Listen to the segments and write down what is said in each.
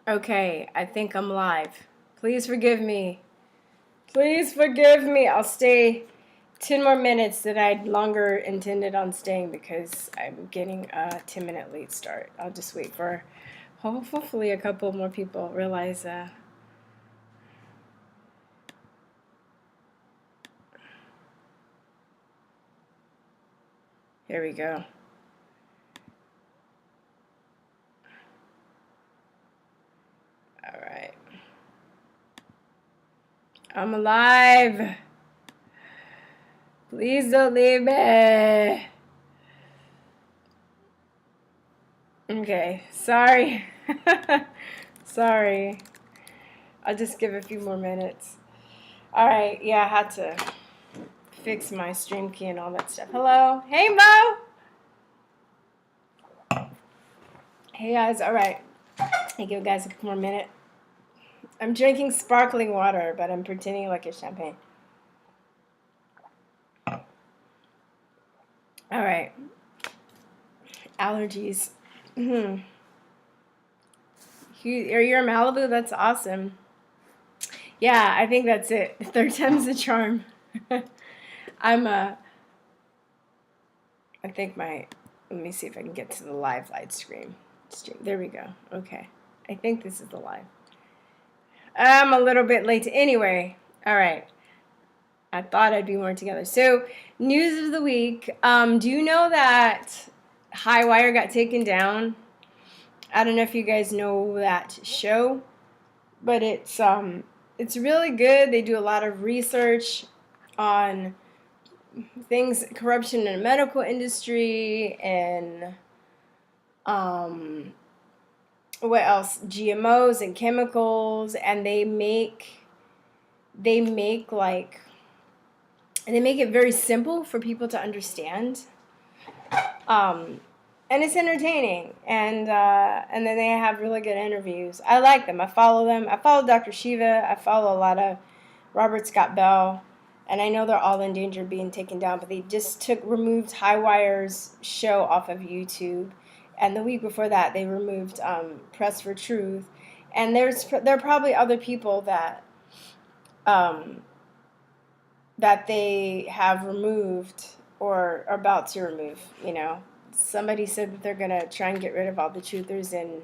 Okay, I think I'm live. Please forgive me. Please forgive me. I'll stay 10 more minutes than I'd longer intended on staying because I'm getting a 10-minute late start. I'll just wait for hopefully a couple more people realize here we go. All right. I'm alive. Please don't leave me. Okay, sorry. Sorry. I'll just give a few more minutes. All right, yeah, I had to fix my stream key and all that stuff. Hello? Hey, Mo! Hey, guys. All right. I'll give you guys a couple more minutes. I'm drinking sparkling water, but I'm pretending like it's champagne. All right. Allergies. Are you in Malibu? That's awesome. Yeah, I think that's it. Third time's the charm. I think let me see if I can get to the live stream. There we go. Okay. I think this is the live. I'm a little bit late. Anyway, all right. I thought I'd be more together. So, news of the week. Do you know that Highwire got taken down? I don't know if you guys know that show, but it's really good. They do a lot of research on things, corruption in the medical industry, and what else? GMOs and chemicals, and they make it very simple for people to understand. And it's entertaining, and then they have really good interviews. I like them. I follow them. I follow Dr. Shiva. I follow a lot of Robert Scott Bell, and I know they're all in danger of being taken down. But they just removed Highwire's show off of YouTube, and the week before that they removed Press for Truth. And there are probably other people that they have removed or are about to remove. You know, somebody said that they're gonna try and get rid of all the truthers in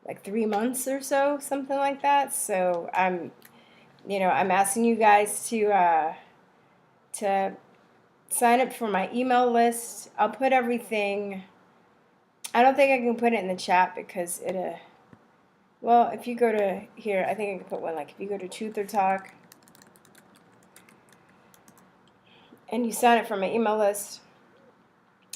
like 3 months or so, something like that. So I'm asking you guys to sign up for my email list. I'll put everything. I don't think I can put it in the chat because well, if you go to here, I think I can put one. Like if you go to Truth or Talk and you sign up for my email list,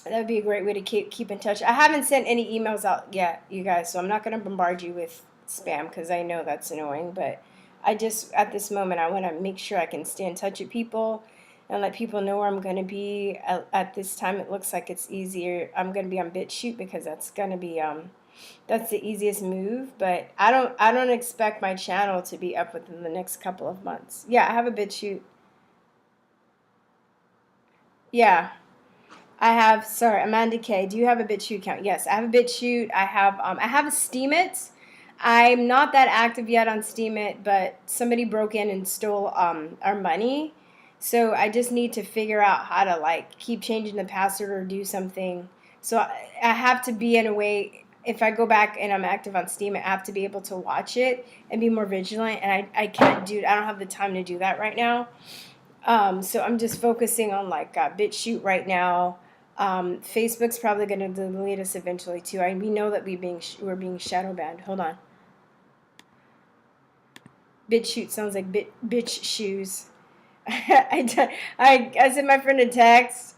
that would be a great way to keep in touch. I haven't sent any emails out yet, you guys, so I'm not going to bombard you with spam because I know that's annoying. But at this moment, I want to make sure I can stay in touch with people and let people know where I'm going to be. At this time, it looks like it's easier. I'm going to be on Chute because that's going to be that's the easiest move. But I don't expect my channel to be up within the next couple of months. Yeah, I have a Chute. Yeah. I have, sorry, Amanda K. Do you have a BitChute account? Yes, I have a BitChute. I have a Steemit. I'm not that active yet on Steemit, but somebody broke in and stole our money. So I just need to figure out how to like keep changing the password or do something. So I have to be in a way, if I go back and I'm active on Steemit, I have to be able to watch it and be more vigilant. And I can't I don't have the time to do that right now. So I'm just focusing on like BitChute right now. Facebook's probably going to delete us eventually too. We know that we're being shadow banned. Hold on. BitChute sounds like bitch shoes. I sent my friend a text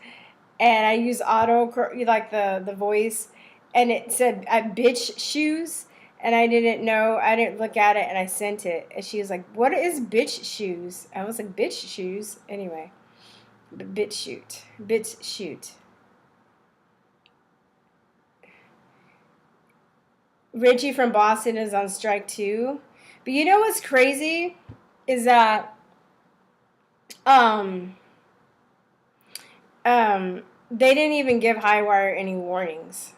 and I use auto like the voice, and it said bitch shoes, and I didn't know. I didn't look at it, and I sent it, and she was like, "What is bitch shoes?" I was like, "Bitch shoes." Anyway, BitChute. Richie from Boston is on strike too. But you know what's crazy is that they didn't even give Highwire any warnings.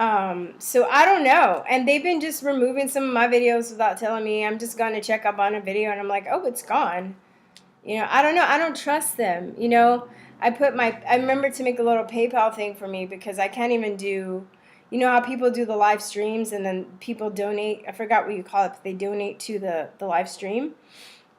So I don't know. And they've been just removing some of my videos without telling me. I'm just going to check up on a video and I'm like, oh, it's gone. You know, I don't know. I don't trust them. You know, I remember to make a little PayPal thing for me because I can't even do, you know how people do the live streams and then people donate. I forgot what you call it, but they donate to the live stream.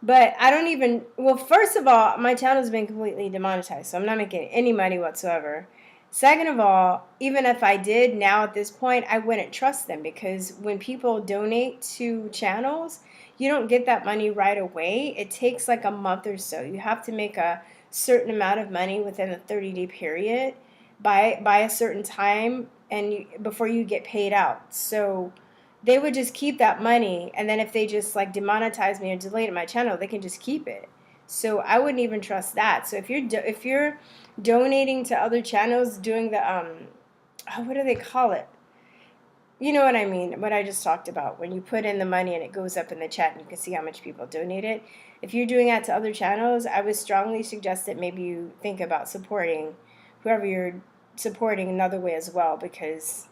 But I don't even, well, first of all, my channel's been completely demonetized, so I'm not making any money whatsoever. Second of all, even if I did now at this point, I wouldn't trust them because when people donate to channels, you don't get that money right away. It takes like a month or so. You have to make a certain amount of money within a 30-day period by a certain time and before you get paid out. So they would just keep that money, and then if they just like demonetize me or delete my channel, they can just keep it. So I wouldn't even trust that. So if you're donating to other channels, doing the what do they call it? You know what I mean? What I just talked about, when you put in the money and it goes up in the chat and you can see how much people donated. If you're doing that to other channels, I would strongly suggest that maybe you think about supporting whoever you're supporting another way as well, because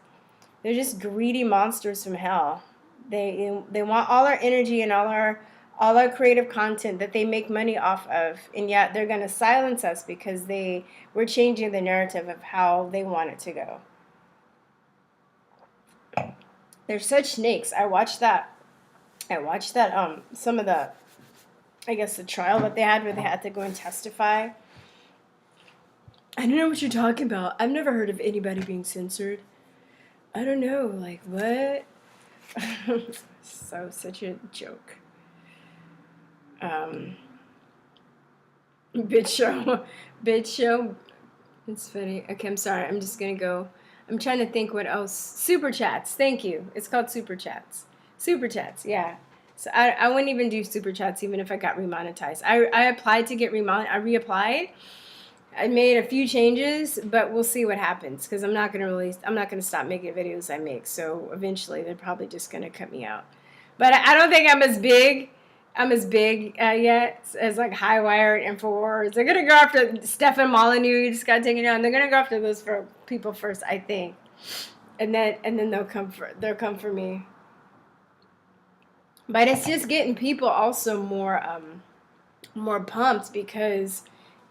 they're just greedy monsters from hell. They want all our energy and all our creative content that they make money off of, and yet they're going to silence us because we're changing the narrative of how they want it to go. They're such snakes. I watched that some of the, I guess, the trial that they had where they had to go and testify. I don't know what you're talking about. I've never heard of anybody being censored. I don't know, like, what? Such a joke. Bitch show. It's funny. Okay, I'm sorry. I'm just gonna go. I'm trying to think what else. Super chats. Thank you. It's called super chats. Super chats. Yeah. So I wouldn't even do super chats even if I got remonetized. I applied to get I reapplied. I made a few changes, but we'll see what happens because I'm not gonna stop making videos I make. So eventually they're probably just gonna cut me out. But I don't think I'm as big yet as like Highwire and InfoWars. They're gonna go after Stefan Molyneux. You just gotta take it down. They're gonna go after those people first, I think, and then they'll come for me. But it's just getting people also more pumped because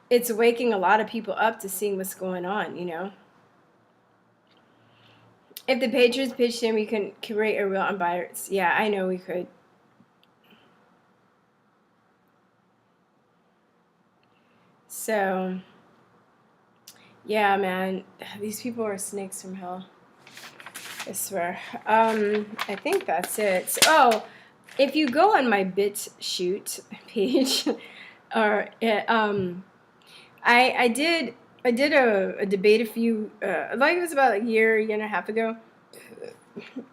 it's waking a lot of people up to seeing what's going on, you know. If the Patriots pitched him, we can create a real unbiased. Yeah, I know we could. So, yeah, man, these people are snakes from hell. I swear. I think that's it. So, if you go on my BitChute page, or I did a debate a few, like it was about a year and a half ago.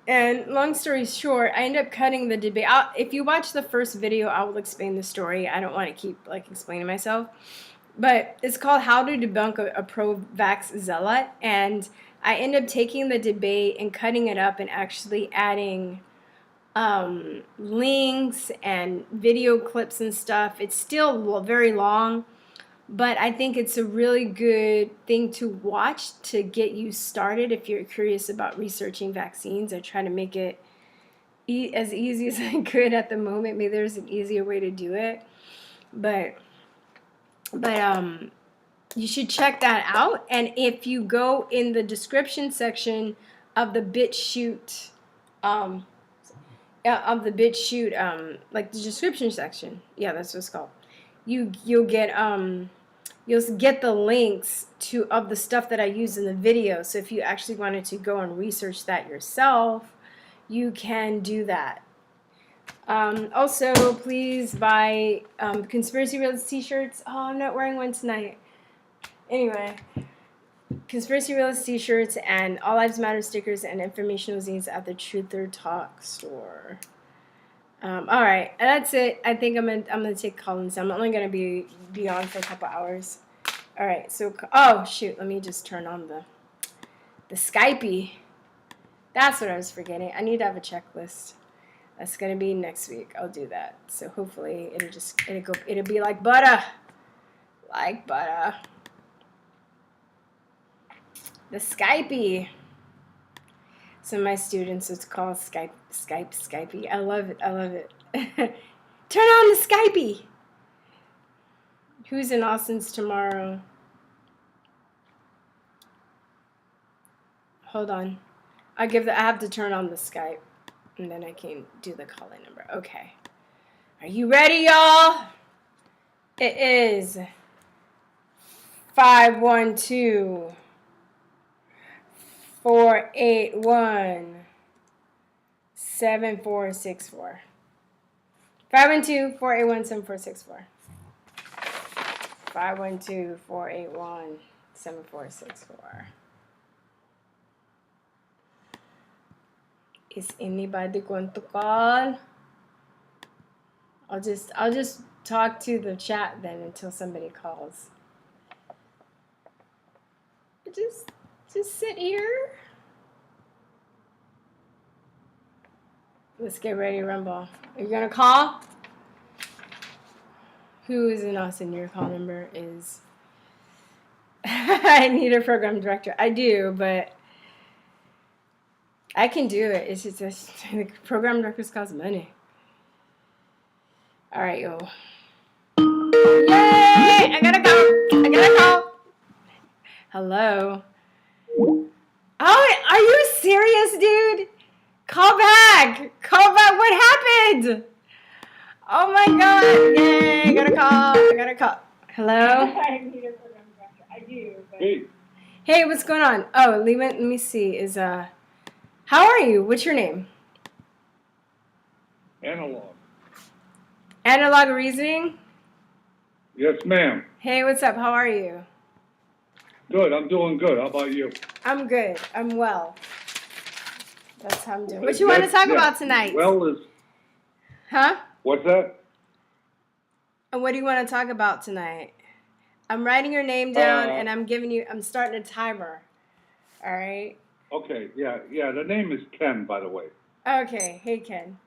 And long story short, I ended up cutting the debate. If you watch the first video, I will explain the story. I don't want to keep like explaining myself. But it's called How to Debunk a Pro-Vax Zealot. And I ended up taking the debate and cutting it up and actually adding links and video clips and stuff. It's still very long, but I think it's a really good thing to watch to get you started if you're curious about researching vaccines. I try to make it as easy as I could at the moment. Maybe there's an easier way to do it, but you should check that out. And if you go in the description section of the BitChute, like the description section, yeah, that's what it's called. You'll get the links of the stuff that I use in the video. So if you actually wanted to go and research that yourself, you can do that. Also, please buy Conspiracy Realist t-shirts. Oh, I'm not wearing one tonight. Anyway, Conspiracy Realist t-shirts and All Lives Matter stickers and informational zines at the Truther Talk store. All right, that's it. I think I'm gonna take Collins. I'm only gonna be on for a couple hours. All right, so oh shoot, let me just turn on the Skypey. That's what I was forgetting. I need to have a checklist. That's gonna be next week. I'll do that. So hopefully it'll be like butter. Like butter. The Skypey. So my students, it's called Skypey. I love it. Turn on the Skypey. Who's in Austin's tomorrow? Hold on. I have to turn on the Skype, and then I can do the call-in number. Okay. Are you ready, y'all? It is 512-481-7464. 512-481-7464. 512-481-7464. Is anybody going to call? I'll just talk to the chat then until somebody calls. Just sit here. Let's get ready to rumble. Are you gonna call? Who is in Austin? Your call number is. I need a program director. I do, but I can do it. It's just the program directors cost money. All right, yo. Yay! I gotta go. Hello. Oh, are you serious, dude? Call back. What happened? Oh my God. Yay, I gotta call. Hello? I need a program director. I do, but... Hey, what's going on? Oh, let me see. How are you? What's your name? Analog Reasoning? Yes, ma'am. Hey, what's up? How are you? Good. I'm doing good. How about you? I'm good. I'm well. That's how I'm doing. What you want to talk about tonight? Well is... Huh? What's that? And what do you want to talk about tonight? I'm writing your name down and I'm starting a timer. All right? Okay. Yeah. The name is Ken, by the way. Okay. Hey, Ken.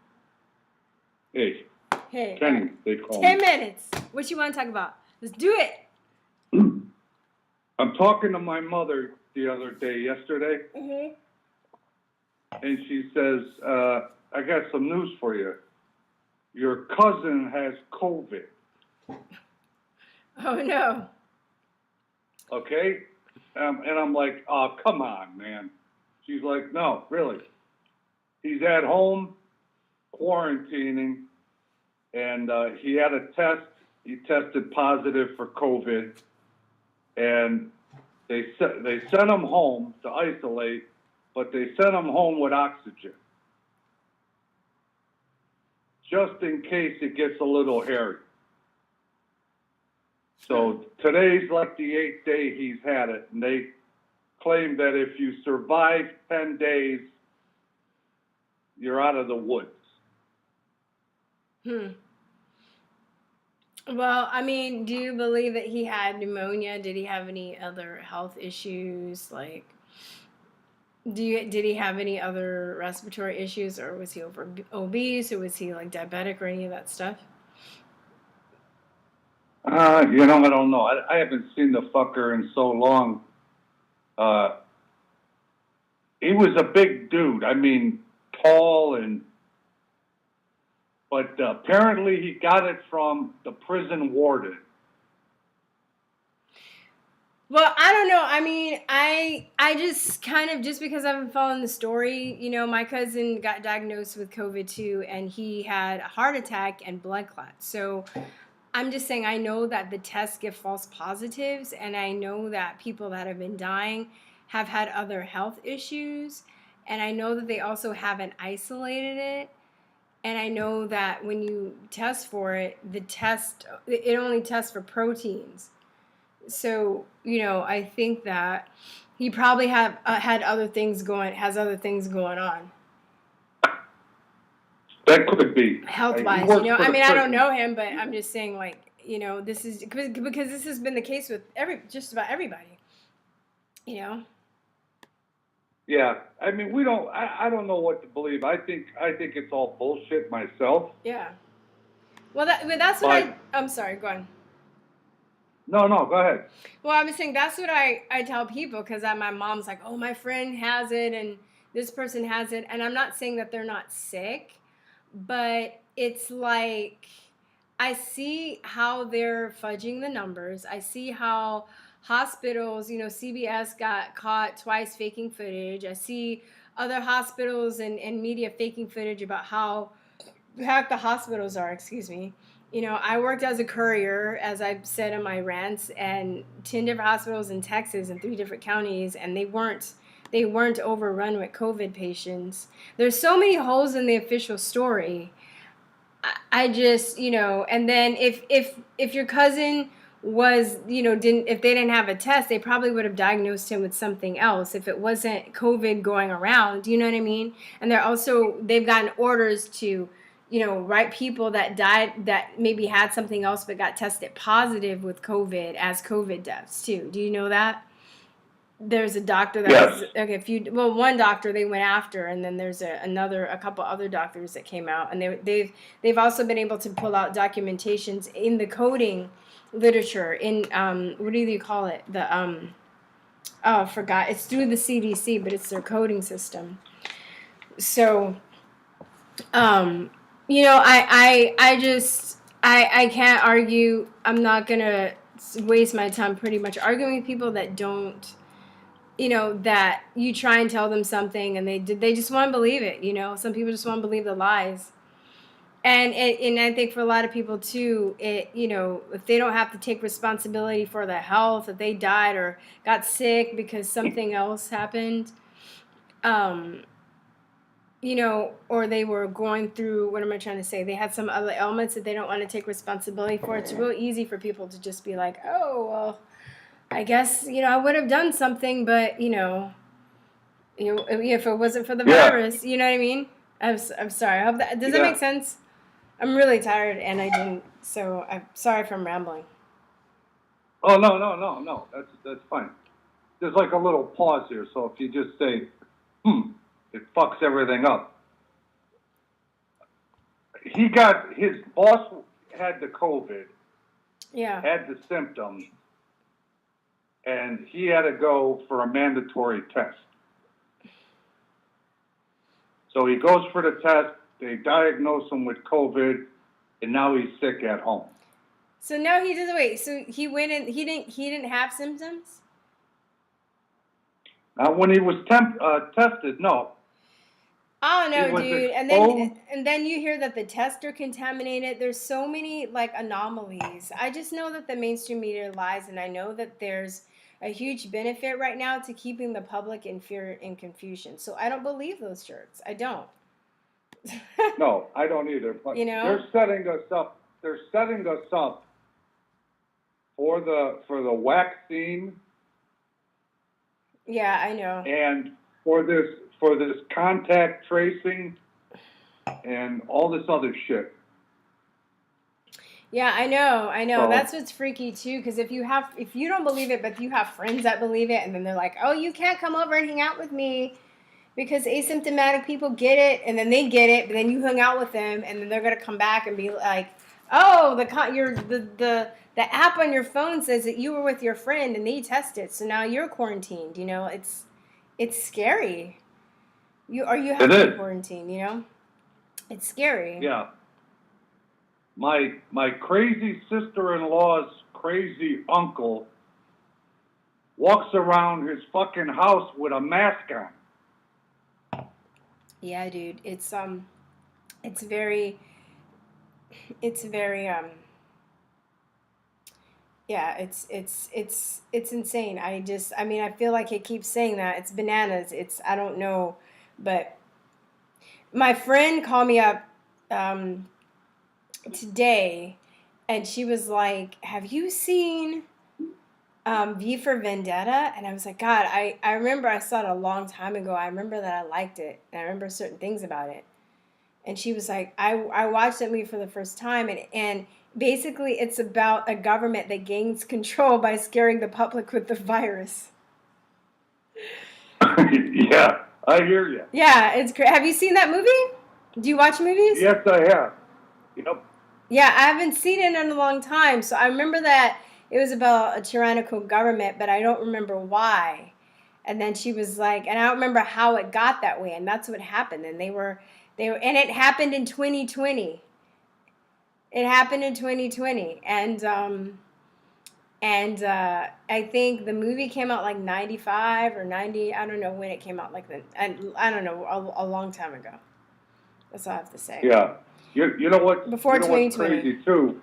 Hey. Hey. Ken, right. they call 10 me. minutes. What you want to talk about? Let's do it. I'm talking to my mother yesterday, Mm-hmm. and she says, I got some news for you. Your cousin has COVID. Oh, no. Okay? And I'm like, oh, come on, man. She's like, no, really. He's at home quarantining, and he had a test. He tested positive for COVID, and they sent him home to isolate, but they sent him home with oxygen, just in case it gets a little hairy. So today's like the 8th day he's had it, and they claim that if you survive 10 days, you're out of the woods. Well, I mean, do you believe that he had pneumonia? Did he have any other health issues? Like, did he have any other respiratory issues, or was he obese, or was he like diabetic, or any of that stuff? I don't know. I haven't seen the fucker in so long. He was a big dude. I mean, tall but apparently he got it from the prison warden. Well, I don't know. I mean, I just kind of, just because I've been following the story, my cousin got diagnosed with COVID too, and he had a heart attack and blood clots. So I'm just saying, I know that the tests give false positives, and I know that people that have been dying have had other health issues, and I know that they also haven't isolated it. And I know that when you test for it, it only tests for proteins. So, I think that he probably has other things going on. That could be. Health-wise, I mean, I don't know him, but I'm just saying, like, this is, because this has been the case with just about everybody, Yeah, I mean, I don't know what to believe. I think it's all bullshit myself. Yeah. Well, that's what I'm sorry, go on. No, go ahead. Well, I was saying that's what I tell people, because my mom's like, oh, my friend has it, and this person has it. And I'm not saying that they're not sick, but it's like I see how they're fudging the numbers. I see how hospitals, CBS got caught twice faking footage. I see other hospitals and media faking footage about how hacked the hospitals are, excuse me. I worked as a courier, as I've said in my rants, and 10 different hospitals in Texas in 3 different counties, and they weren't overrun with COVID patients. There's so many holes in the official story. I just, and then if your cousin was, if they didn't have a test, they probably would have diagnosed him with something else if it wasn't COVID going around. You know what I mean? And they've gotten orders to, write people that died that maybe had something else but got tested positive with COVID as COVID deaths too. Do you know that? There's a doctor that Yes. was, okay, one doctor they went after, and then there's a couple other doctors that came out, and they've also been able to pull out documentations in the coding literature in what do you call it, I forgot, it's through the CDC, but it's their coding system. So I can't argue. I'm not gonna waste my time pretty much arguing with people that don't, that you try and tell them something and they just want to believe it. Some people just want to believe the lies. And I think for a lot of people too, if they don't have to take responsibility for their health, if they died or got sick because something else happened, or they were going through, what am I trying to say? They had some other ailments that they don't want to take responsibility for. It's real easy for people to just be like, oh, well, I guess, I would have done something, but, if it wasn't for the virus, you know what I mean? I'm sorry. I hope does that make sense? I'm really tired and I didn't, so I'm sorry if I'm rambling. Oh, no. That's fine. There's like a little pause here, so if you just say, it fucks everything up. His boss had the COVID, had the symptoms, and he had to go for a mandatory test. So he goes for the test, they diagnose him with COVID, and now he's sick at home. So now he doesn't, wait, so he went and he didn't have symptoms? Now when he was tested, no. Oh no, dude. And then you hear that the tests are contaminated. There's so many anomalies. I just know that the mainstream media lies, and I know that there's a huge benefit right now to keeping the public in fear and confusion. So I don't believe those shirts. I don't. No, I don't either. But they're setting us up. They're setting us up for the vaccine. Yeah, I know. And for this contact tracing and all this other shit. Yeah, I know. So, that's what's freaky too, because if you don't believe it, but you have friends that believe it, and then they're like, oh, you can't come over and hang out with me because asymptomatic people get it, and then they get it, but then you hung out with them, and then they're gonna come back and be like, oh, the app on your phone says that you were with your friend and they tested, so now you're quarantined. It's scary. You have to be quarantined. It's scary. Yeah. My crazy sister-in-law's crazy uncle walks around his fucking house with a mask on. Yeah, dude. It's very yeah, it's insane. I feel like it keeps saying that. It's bananas. I don't know, but my friend called me up today, and she was like, have you seen V for Vendetta? And I was like, God, I remember I saw it a long time ago. I remember that I liked it, and I remember certain things about it. And she was like, I watched that movie for the first time, and basically it's about a government that gains control by scaring the public with the virus. Yeah, I hear you. Yeah, it's great. Have you seen that movie? Do you watch movies? Yes, I have. Yep. Yeah, I haven't seen it in a long time. So I remember that it was about a tyrannical government, but I don't remember why. And then she was like, and I don't remember how it got that way, and that's what happened. And they were, and it happened in 2020. It happened in 2020, and I think the movie came out like 95 or 90. I don't know when it came out, like I don't know, a long time ago. That's all I have to say. Yeah. You know what? Before you know what's 2020. crazy too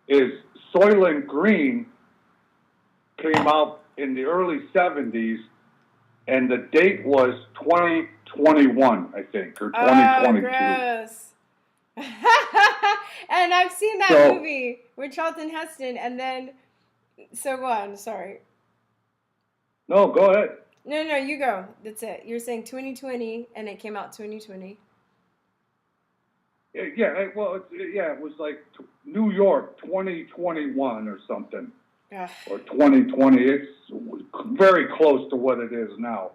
is Soylent Green came out in the early 70s, and the date was 2021, I think, or 2022. Oh, gross. And I've seen that movie with Charlton Heston, and then, so go on, sorry. No, go ahead. No, you go. That's it. You're saying 2020, and it came out 2020. Yeah, well, it was like New York 2021 or something, Ugh. or 2020. It's very close to what it is now.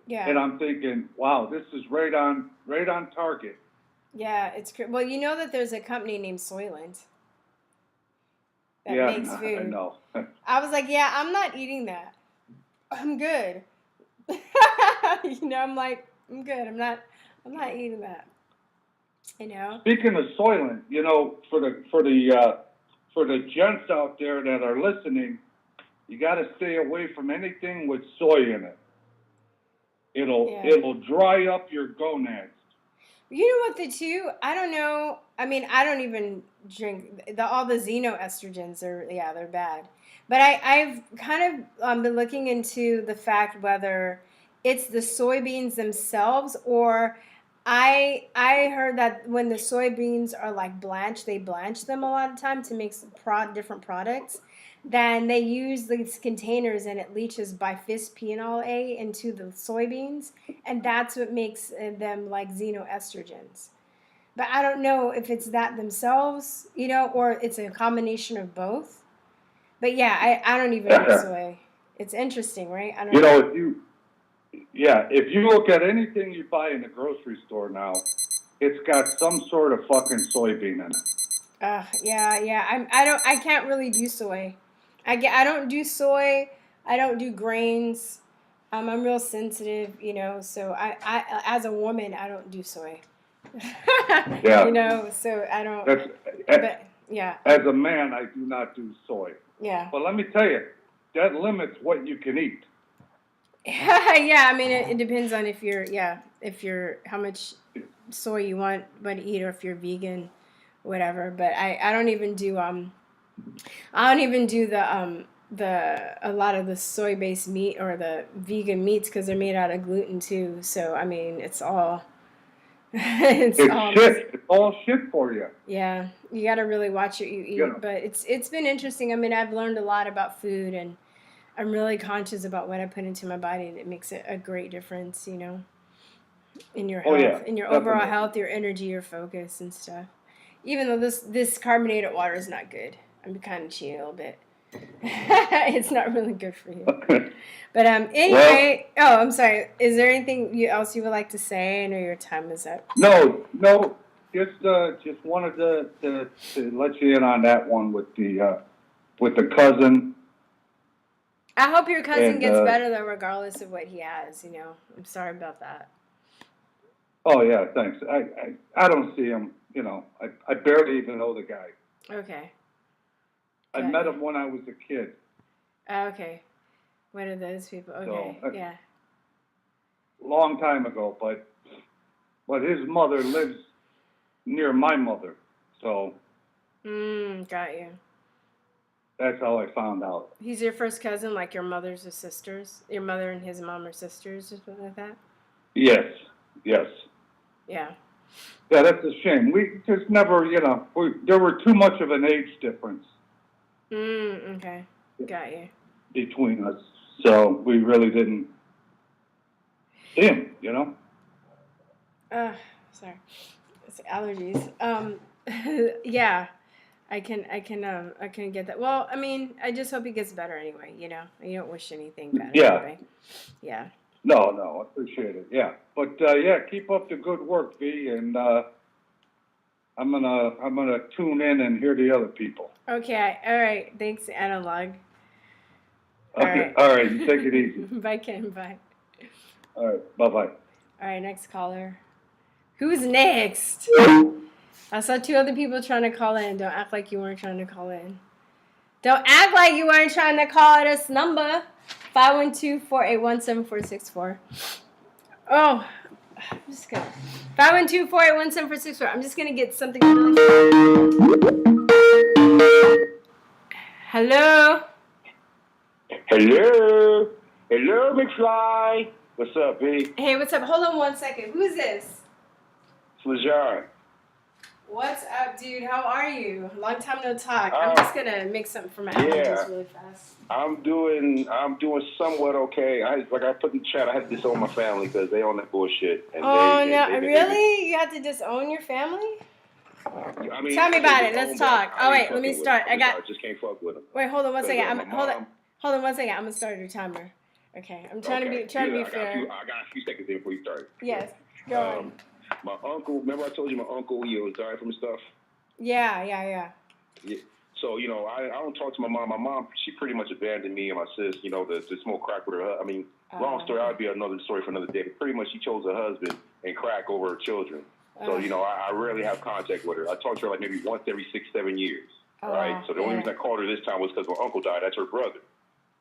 Yeah. And I'm thinking, wow, this is right on target. Yeah, it's well, you know that there's a company named Soylent that Yeah, makes food. I know. I was like, yeah, I'm not eating that. I'm good. I'm like, I'm good. I'm not eating that. Speaking of Soylent, for the gents out there that are listening, you got to stay away from anything with soy in it. It'll dry up your gonads. You know what, I don't know. I mean, I don't even drink all the xenoestrogens they're bad. But I've kind of been looking into the fact whether it's the soybeans themselves, or I heard that when the soybeans are like blanched, they blanch them a lot of time to make different products. Then they use these containers, and it leaches bisphenol A into the soybeans, and that's what makes them like xenoestrogens. But I don't know if it's that themselves, or it's a combination of both. But yeah, I don't even know soy. It's interesting, right? I don't know. If you look at anything you buy in the grocery store now, it's got some sort of fucking soybean in it. Yeah. I can't really do soy. I don't do soy. I don't do grains. I'm real sensitive, so I as a woman, I don't do soy. Yeah. So I don't. But yeah. As a man, I do not do soy. Yeah. But let me tell you, that limits what you can eat. Yeah, I mean, it depends on if you're how much soy you want to eat, or if you're vegan, whatever. But I don't even do the a lot of the soy-based meat or the vegan meats, because they're made out of gluten too. So I mean, it's all it's shit. It's all shit for you. Yeah, you got to really watch what you eat. But it's been interesting. I mean, I've learned a lot about food, and I'm really conscious about what I put into my body, and it makes a great difference, in your health, in your overall health, your energy, your focus, and stuff. Even though this carbonated water is not good, I'm kind of cheating a little bit. It's not really good for you. But anyway, I'm sorry. Is there anything else you would like to say? I know your time is up. No. Just wanted to let you in on that one with the cousin. I hope your cousin gets better, though, regardless of what he has. I'm sorry about that. Oh yeah, thanks. I don't see him. I barely even know the guy. Okay. I met him when I was a kid. Okay. What are those people? Okay. So, yeah. Long time ago, but his mother lives near my mother, so. Got you. That's how I found out. He's your first cousin, like your mother's or sisters? Your mother and his mom are sisters or something like that? Yes. Yeah. Yeah, that's a shame. We just never, there were too much of an age difference. Okay. Got you. Between us. So we really didn't see him, Sorry. It's allergies. Yeah. I can get that. Well, I mean, I just hope he gets better anyway, You don't wish anything bad. Yeah. Anyway. Yeah. No, I appreciate it. Yeah. But keep up the good work, V, and I'm gonna tune in and hear the other people. Okay. All right. Thanks, Analog. All right. All right, you take it easy. Bye, Ken. Bye. All right, bye-bye. All right, next caller. Who's next? I saw 2 other people trying to call in. Don't act like you weren't trying to call in. Don't act like you weren't trying to call this number. 512-481-7464. Oh, I'm just gonna. 512-481-7464. I'm just gonna get something really. Hello. Hello, McFly. What's up, B? Hey, what's up? Hold on 1 second. Who's this? It's LeJar. What's up, dude? How are you? Long time no talk. I'm just gonna make something for my allergies really fast. I'm doing somewhat okay. I put in the chat. I had to disown my family because they own that bullshit. And really? You had to disown your family? I mean, tell me about it. Let's talk. Oh wait, let me start. I just can't fuck with them. Wait, hold on 1 second. Hold on 1 second. I'm gonna start your timer. Okay, I'm trying to be fair. I got a few seconds there before you start. Yes. Go on. My uncle. Remember I told you my uncle was dying from stuff. Yeah. So, you know, I don't talk to my mom. My mom, she pretty much abandoned me and my sis, you know, to smoke crack with her. I mean, long story, that would be another story for another day. But pretty much she chose her husband and crack over her children. So, you know, I rarely have contact with her. I talk to her like maybe once every 6-7 years. Right? So the only reason I called her this time was because my uncle died. That's her brother.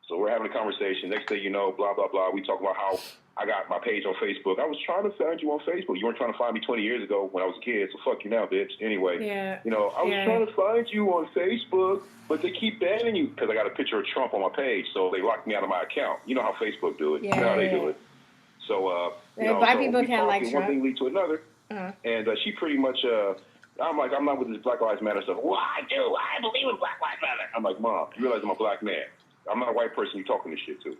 So we're having a conversation. Next thing you know, blah, blah, blah. We talk about how I got my page on Facebook. I was trying to find you on Facebook. You weren't trying to find me 20 years ago when I was a kid, so fuck you now, bitch. Anyway, you know, I was trying to find you on Facebook, but they keep banning you because I got a picture of Trump on my page, so they locked me out of my account. You know how Facebook do it. You know how they do it. So, you know, black people can't like Trump. One thing leads to another. And she pretty much, I'm like, I'm not with this Black Lives Matter stuff. Well, I do. I believe in Black Lives Matter. I'm like, Mom, you realize I'm a black man. I'm not a white person you talking this shit to.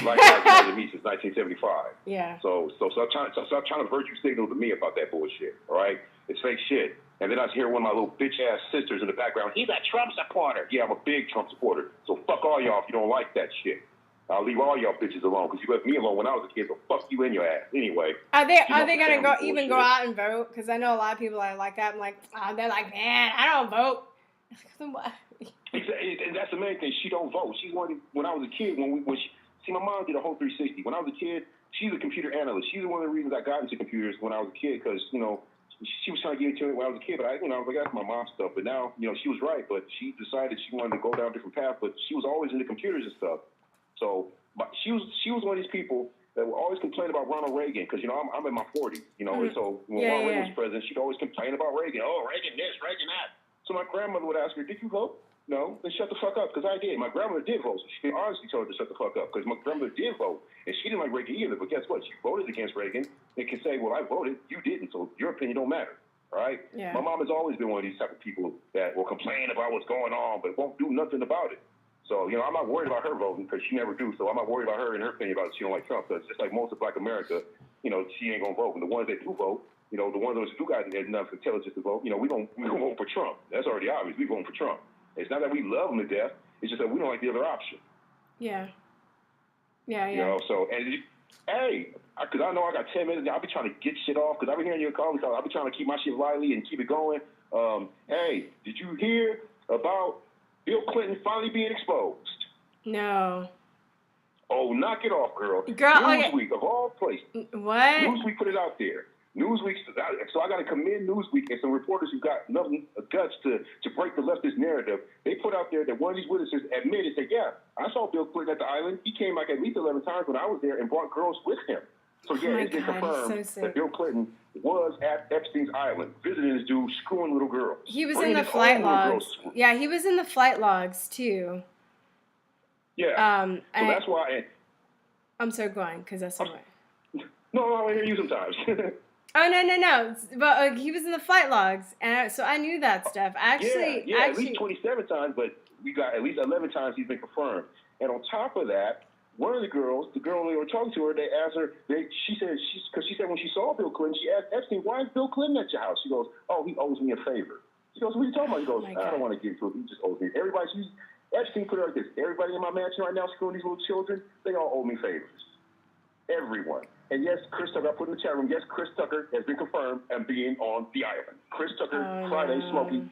Black Lives Matter to me since 1975. Yeah. So stop trying to virtue signal to me about that bullshit. All right? It's fake shit. And then I hear one of my little bitch ass sisters in the background. He's a Trump supporter. Yeah, I'm a big Trump supporter. So fuck all y'all if you don't like that shit. I'll leave all y'all bitches alone because you left me alone when I was a kid. So fuck you in your ass. Anyway. Are they gonna go out and vote? Because I know a lot of people are like that. I'm like, they're like, man, I don't vote. And that's the main thing. She don't vote. She's one. When I was a kid, my mom did a whole 360. When I was a kid, she's a computer analyst. She's one of the reasons I got into computers when I was a kid because, you know, she was trying to get into it when I was a kid, but I was like, that's my mom's stuff. But now, you know, she was right, but she decided she wanted to go down a different path, but she was always into computers and stuff. So she was one of these people that would always complain about Ronald Reagan because, you know, I'm in my 40s, you know, and so when Ronald Reagan was president, she'd always complain about Reagan. Oh, Reagan this, Reagan that. So my grandmother would ask her, did you vote? No, then shut the fuck up, because I did. My grandmother did vote, so she honestly told her to shut the fuck up, because my grandmother did vote, and she didn't like Reagan either, but guess what? She voted against Reagan, and can say, well, I voted, you didn't, so your opinion don't matter, all right? Yeah. My mom has always been one of these type of people that will complain about what's going on, but won't do nothing about it. So, you know, I'm not worried about her voting, because she never do, so I'm not worried about her and her opinion about it. She don't like Trump, because just like most of Black America, you know, she ain't going to vote, and the ones that do vote, you know, the ones that do got enough intelligence to vote, you know, we gonna vote for Trump. That's already obvious. We voting for Trump. It's not that we love him to death. It's just that we don't like the other option. Yeah. You know, so, and because I know I got 10 minutes, I'll be trying to get shit off, because I've been hearing you call me, I'll be trying to keep my shit lively and keep it going. Hey, did you hear about Bill Clinton finally being exposed? No. Oh, knock it off, girl. Newsweek, of all places. What? Newsweek put it out there. Newsweek, so I got to commend Newsweek and some reporters who got enough guts to break the leftist narrative. They put out there that one of these witnesses admitted, said, yeah, I saw Bill Clinton at the island. He came like at least 11 times when I was there and brought girls with him. So, it's been confirmed that Bill Clinton was at Epstein's Island, visiting this dude, screwing little girls. He was in the flight logs. Yeah, he was in the flight logs, too. Yeah. So that's why. I'm sorry, go on, because that's why. No, I hear you sometimes. Oh, no. But he was in the flight logs, and so I knew that stuff. At least 27 times, but we got at least 11 times he's been confirmed. And on top of that, one of the girl they were talking to her, they asked her, she said when she saw Bill Clinton, she asked Epstein, why is Bill Clinton at your house? She goes, oh, he owes me a favor. She goes, what are you talking about? He goes, I don't want to get into it. He just owes me. Epstein put it like this. Everybody in my mansion right now screwing these little children, they all owe me favors. Everyone. And yes, Chris Tucker, I put in the chat room, yes, Chris Tucker has been confirmed and being on the island. Chris Tucker, Friday, Smokey,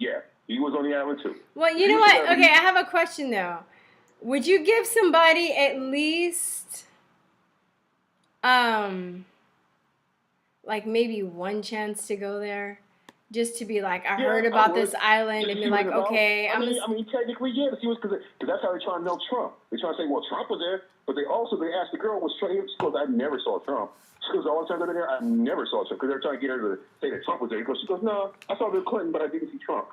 he was on the island too. Well, you know what? Okay, I have a question though. Would you give somebody at least, like maybe one chance to go there? Just to be like, I heard about this island, and be like, okay, I mean, technically, yeah. Because that's how they're trying to melt Trump. They're trying to say, well, Trump was there, but they asked the girl, was Trump? She goes, I never saw Trump. She goes, all the time I go there, I never saw Trump, because they're trying to get her to say that Trump was there. She goes, no, I saw Bill Clinton, but I didn't see Trump.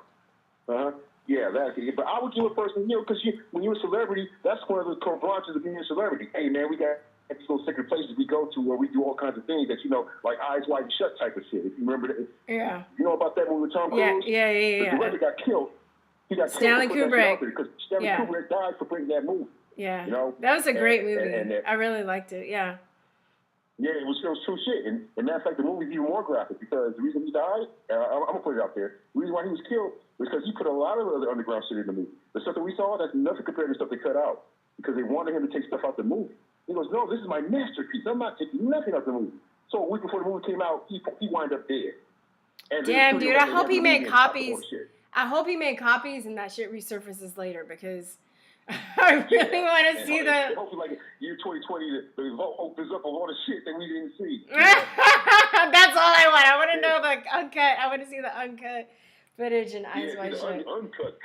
Yeah, that's it. But I would give a person, because when you're a celebrity, that's one of the branches of being a celebrity. Hey, man, we got these little secret places we go to where we do all kinds of things that, like Eyes Wide Shut type of shit. If you remember that. Yeah. You know about that movie with Tom Cruise? Yeah. The director got killed. He got Stanley killed Kubrick. Because Stanley Kubrick died for bringing that movie. Yeah. You know? That was a great movie. And I really liked it. Yeah. Yeah, it was true shit. And matter of fact, the movie's even more graphic because the reason he died, I'm going to put it out there, the reason why he was killed was because he put a lot of other underground shit in the movie. The stuff that we saw, that's nothing compared to stuff they cut out because they wanted him to take stuff out the movie. He goes, no, this is my masterpiece. I'm not taking nothing out the movie. So a week before the movie came out, he wound up dead. And damn, dude, I hope he made copies. I hope he made copies and that shit resurfaces later because I really want to see the... Hopefully, like, year 2020, the vote opens up a lot of shit that we didn't see. That's all I want. I want to know the uncut. I want to see the uncut footage and Eyes Wide Shut. Uncut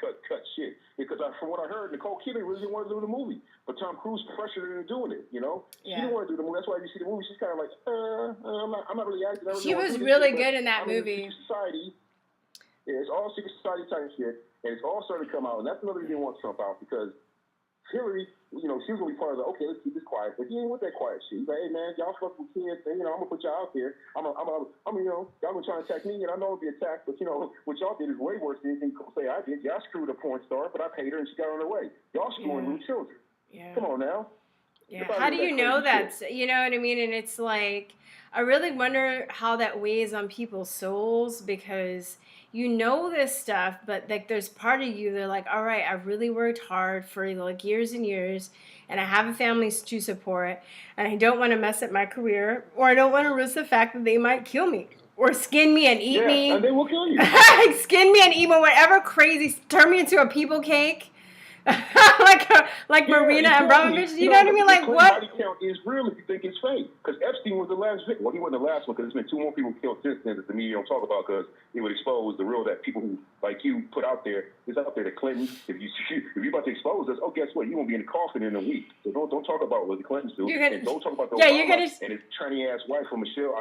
shit. Because from what I heard, Nicole Kidman really didn't want to do the movie. But Tom Cruise pressured her into doing it, She didn't want to do the movie. That's why you see the movie. She's kind of like, I'm not really acting. She was really good in that movie. Society. Yeah, it's all secret society type shit. And it's all starting to come out. And that's another reason they want Trump out because Hillary, she was going to be part of the, okay, let's keep this quiet. But he ain't with that quiet shit. He's like, hey, man, y'all fuck with kids. And, I'm going to put y'all out there. I'm y'all going to try to attack me, and I know it'll be attacked. But, what y'all did is way worse than anything say I did. Y'all screwed a porn star, but I paid her, and she got on her way. Y'all screwing little children. Yeah. Come on now. Yeah. How do you know that? You know what I mean? And it's like, I really wonder how that weighs on people's souls because you know this stuff, but like there's part of you, they're like, all right, I really worked hard for like years and years, and I have a family to support, and I don't want to mess up my career, or I don't want to risk the fact that they might kill me, or skin me and eat me. And they will kill you. Skin me and eat me, whatever crazy, turn me into a people cake. like Marina Abramovich, you know what I mean? Like what? Body count is real if you think it's fake. Because Epstein was the last victim. Well, he wasn't the last one because there's been 2 more people killed since then that the media don't talk about because it would expose the real that people who like you put out there. It's out there. The Clintons. If you're about to expose us, oh, guess what? You won't be in the coffin in a week. So don't talk about what the Clintons do. And don't talk about the Obama and his tranny ass wife from Michelle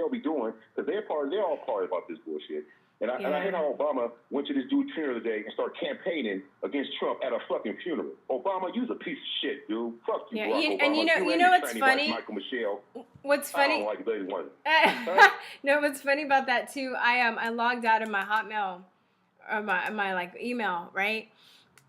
be doing because they're all part about this bullshit. And I hate how Obama went to this dude's funeral today and started campaigning against Trump at a fucking funeral. Obama, you's a piece of shit, dude. Fuck you, Barack Obama. And you know what's funny? Michael Michelle. What's funny? I don't like lady one. No, what's funny about that too? I logged out of my Hotmail or my like email, right?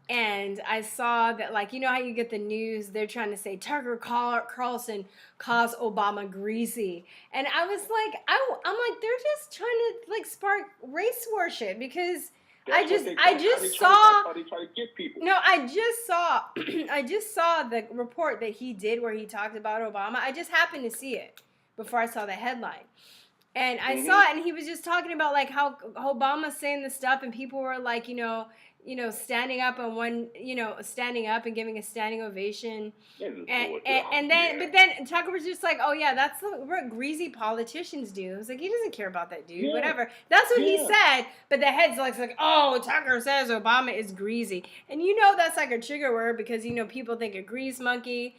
And I saw that, like, you know how you get the news, they're trying to say Tucker Carlson calls Obama greasy. And I was like, I'm like, they're just trying to, like, spark race worship because I just saw the report that he did where he talked about Obama. I just happened to see it before I saw the headline. And I saw it, and he was just talking about, like, how Obama's saying this stuff, and people were like, standing up standing up and giving a but then Tucker was just like, oh yeah, that's what greasy politicians do. It's like, he doesn't care about that dude, whatever. That's what he said, but the head's like, oh, Tucker says Obama is greasy. And that's like a trigger word because, people think of grease monkey,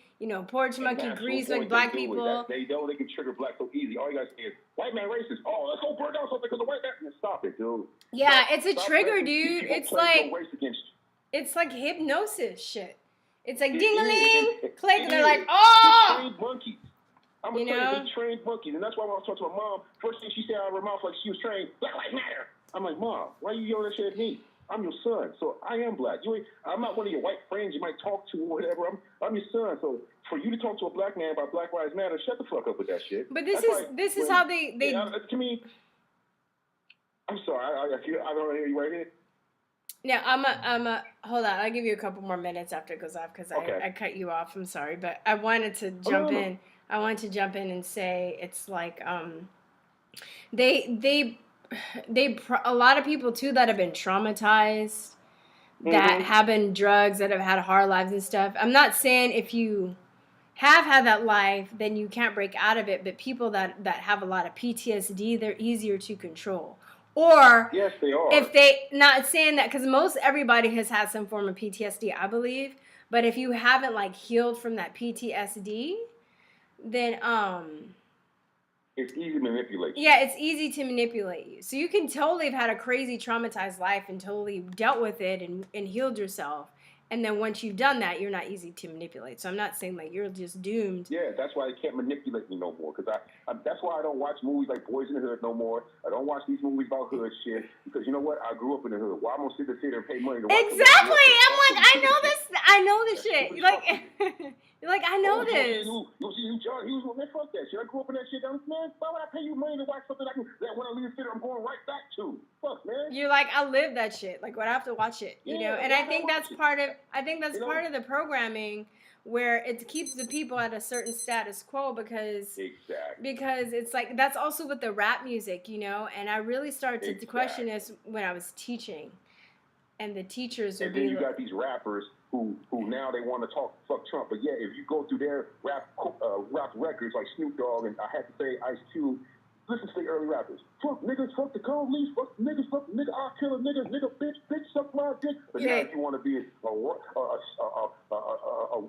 porch monkey, grease like black people. They know they can trigger black so easy. All you guys say is, white man racist. Oh, let's go burn down something because the white man. Stop it, dude. Yeah, it's a trigger, dude. It's like hypnosis shit. It's like ding-a-ling, click, and they're like, oh! Trained monkeys. I'm going to tell you, they trained monkeys. And that's why when I was talking to my mom, first thing she said out of her mouth like she was trained, Black Lives Matter. I'm like, Mom, why are you yelling that shit at me? I'm your son, so I am black. I'm not one of your white friends you might talk to or whatever. I'm your son, so for you to talk to a black man about Black Lives Matter, shut the fuck up with that shit. But this is how they to me, I'm sorry, I don't hear you right here. Now, hold on, I'll give you a couple more minutes after it goes off because I cut you off. I'm sorry, but I wanted to jump in. I wanted to jump in and say it's like a lot of people too that have been traumatized that have been drugs, that have had hard lives and stuff. I'm not saying if you have had that life, then you can't break out of it. But people that have a lot of PTSD, they're easier to control. Or Yes, they are. if they, not saying that, because most everybody has had some form of PTSD, I believe. But if you haven't like healed from that PTSD, then it's easy to manipulate. yeah, it's easy to manipulate you. So you can totally have had a crazy traumatized life and totally dealt with it and healed yourself. And then once you've done that, you're not easy to manipulate. So I'm not saying like you're just doomed. Yeah, that's why they can't manipulate me no more. Because that's why I don't watch movies like Boys in the Hood no more. I don't watch these movies about hood shit. Because you know what? I grew up in the hood. Why am I gonna sit in the theater and pay money to watch Exactly. I'm like, I know this shit. You're like, I know this. You John, he was man, fuck that shit. I grew up in that shit. Man, why would I pay you money to watch something that when I leave the theater, I'm going right back to? Fuck, man. You're like, I live that shit. Like, what I have to watch it, you know? And I think that's part of the programming where it keeps the people at a certain status quo because it's like, that's also with the rap music, you know? And I really started to question this when I was teaching. And the teachers would be then you got these rappers who now they want to talk fuck Trump, but yeah, if you go through their rap records like Snoop Dogg and I had to say Ice Cube, listen to the early rappers. Fuck niggas, fuck the police, fuck niggas, fuck nigga, I'll kill a nigga, bitch, suck my dick. But now if you want to be a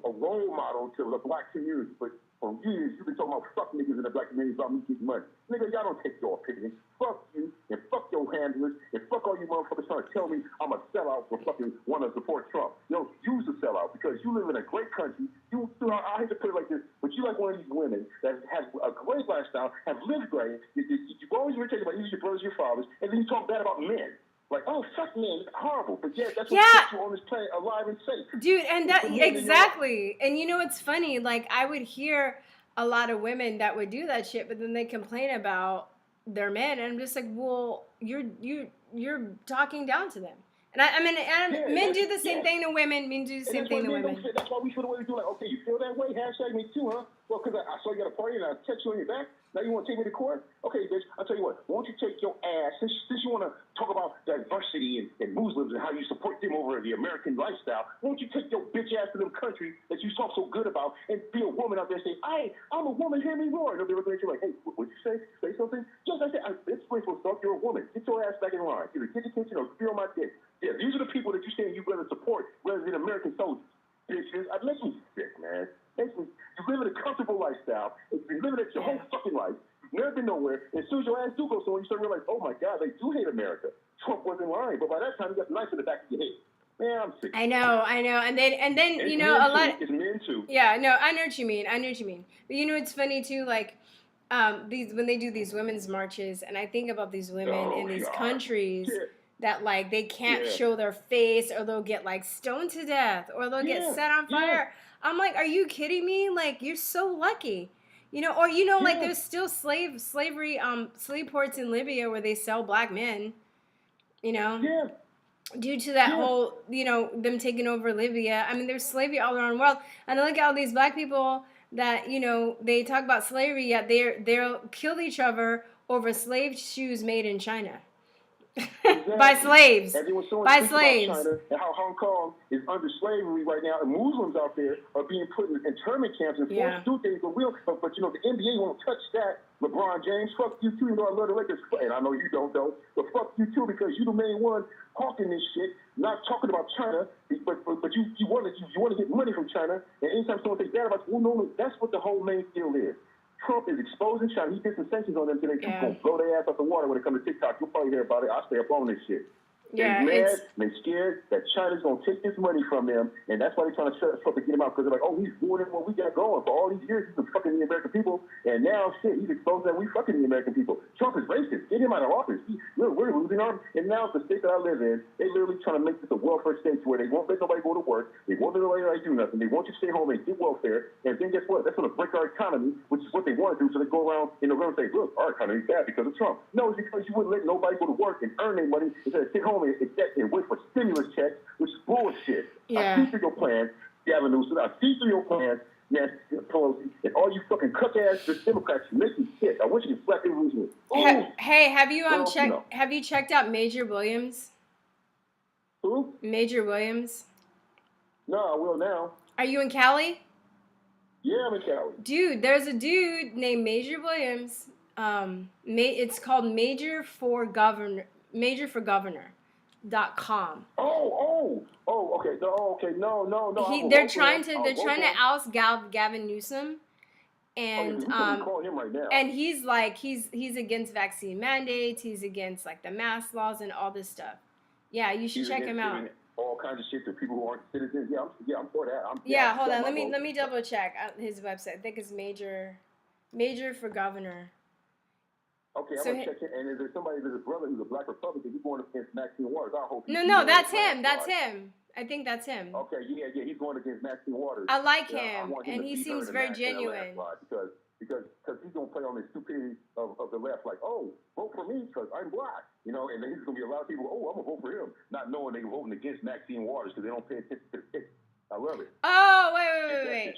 role model to the black community, but for years you've been talking about fuck niggas in the black community about me getting money. Nigga, y'all don't take your opinion. Fuck you and fuck your handlers and fuck all you motherfuckers trying to tell me I'm a sellout for fucking want to support Trump. Yo, you's a sellout because you live in a great country. I hate to put it like this, but you like one of these women that has a great lifestyle, have lived great. You've always been talking about either your brothers or your fathers, and then you talk bad about men. Like, oh, fuck men, it's horrible. But yeah, that's what keeps you on this planet alive and safe. Dude, and that, exactly. And you know what's funny? Like, I would hear a lot of women that would do that shit, but then they complain about their men, and I'm just like, well, you're talking down to them. And men do the same thing to women. Men do the same thing to women. That's why we feel the way we do. Like, okay, you feel that way? Hashtag me too, huh? Well, because I saw you at a party and I text you on your back. Now you want to take me to court? Okay, bitch, I'll tell you what. Why don't you take your ass, since you want to talk about diversity and Muslims and how you support them over the American lifestyle, why don't you take your bitch ass to them countries that you talk so good about and be a woman out there and say, I'm a woman, hear me roar. And they'll be looking at you like, hey, what'd you say? Say something? Just like that. Bitch, wait for stuff. You're a woman. Get your ass back in line. Either get your attention or feel my dick. Yeah, these are the people that you say you rather support rather than American soldiers. Bitches, it makes me sick, man. You live in a comfortable lifestyle. You've been living it your whole fucking life. You've never been nowhere. And as soon as your ass do go somewhere, you start realizing, oh my God, they do hate America. Trump wasn't lying, but by that time, you got the knife in the back of your head. Man, I'm sick. I know. And then you know, a lot. It's men too. Yeah, no, I know what you mean. But you know, it's funny too, like, when they do these women's marches, and I think about these women in these countries. Yeah. That like they can't show their face, or they'll get like stoned to death, or they'll get set on fire. I'm like, are you kidding me? Like, you're so lucky, you know? Or you know, like there's still slave ports in Libya where they sell black men, you know? Yeah. Due to that whole, you know, them taking over Libya. I mean, there's slavery all around the world, and I look at all these black people that, you know, they talk about slavery, yet they'll kill each other over slave shoes made in China. Exactly. By slaves. By slaves. China and how Hong Kong is under slavery right now, and Muslims out there are being put in internment camps and forced to do things. But you know, the NBA won't touch that. LeBron James, fuck you too. You know I love the Lakers, and I know you don't though. But fuck you too, because you the main one hawking this shit, not talking about China. But you want to get money from China, and anytime someone thinks bad about you, well, no, that's what the whole main deal is. Trump is exposing China. He did some sanctions on them today. He's going to blow their ass out the water when it comes to TikTok. You'll probably hear about it. I'll stay up on this shit. Yeah, they're mad, they're scared that China's going to take this money from them, and that's why they're trying to shut us up and get him out, because they're like, oh, he's doing what we got going. For all these years, he's been fucking the American people, and now, shit, he's exposing that we fucking the American people. Trump is racist. Get him out of office. We're losing our... And now, the state that I live in, they literally trying to make this a welfare state where they won't let nobody go to work, they won't let nobody do nothing, they want you to stay home and get welfare, and then guess what? That's going to break our economy, which is what they want to do, so they go around in November and say, look, our economy's bad because of Trump. No, it's because you wouldn't let nobody go to work and earn their money instead of sit home and wait for stimulus checks, which is bullshit. Yeah. I see through your plans, Gavin Newsom. I see through your plans, Nancy Pelosi, and all you fucking cuck-ass Democrats. You make me sick. I wish you could slap every week. Hey, have you checked out Major Williams? Who? Major Williams. No, I will now. Are you in Cali? Yeah, I'm in Cali. Dude, there's a dude named Major Williams. It's called majorforgovernor.com. Okay. No. They're trying to oust Gavin Newsom, and we can call him right now. and he's like he's against vaccine mandates. He's against like the mask laws and all this stuff. Yeah, you should check him out. All kinds of shit to people who aren't citizens. Yeah, I'm for that. Hold on. Let me double check his website. I think it's Major for Governor. Okay, I'm gonna check it. And there's a brother who's a black Republican. He's going against Maxine Waters. I hope. No, that's him. That's him. I think that's him. Okay, yeah, he's going against Maxine Waters. I like him, and he seems very genuine. Because he's gonna play on the stupidity of the left, like, oh, vote for me because I'm black, you know, and then there's gonna be a lot of people, oh, I'm gonna vote for him, not knowing they're voting against Maxine Waters because they don't pay attention to the ticket. I love it. Oh, wait.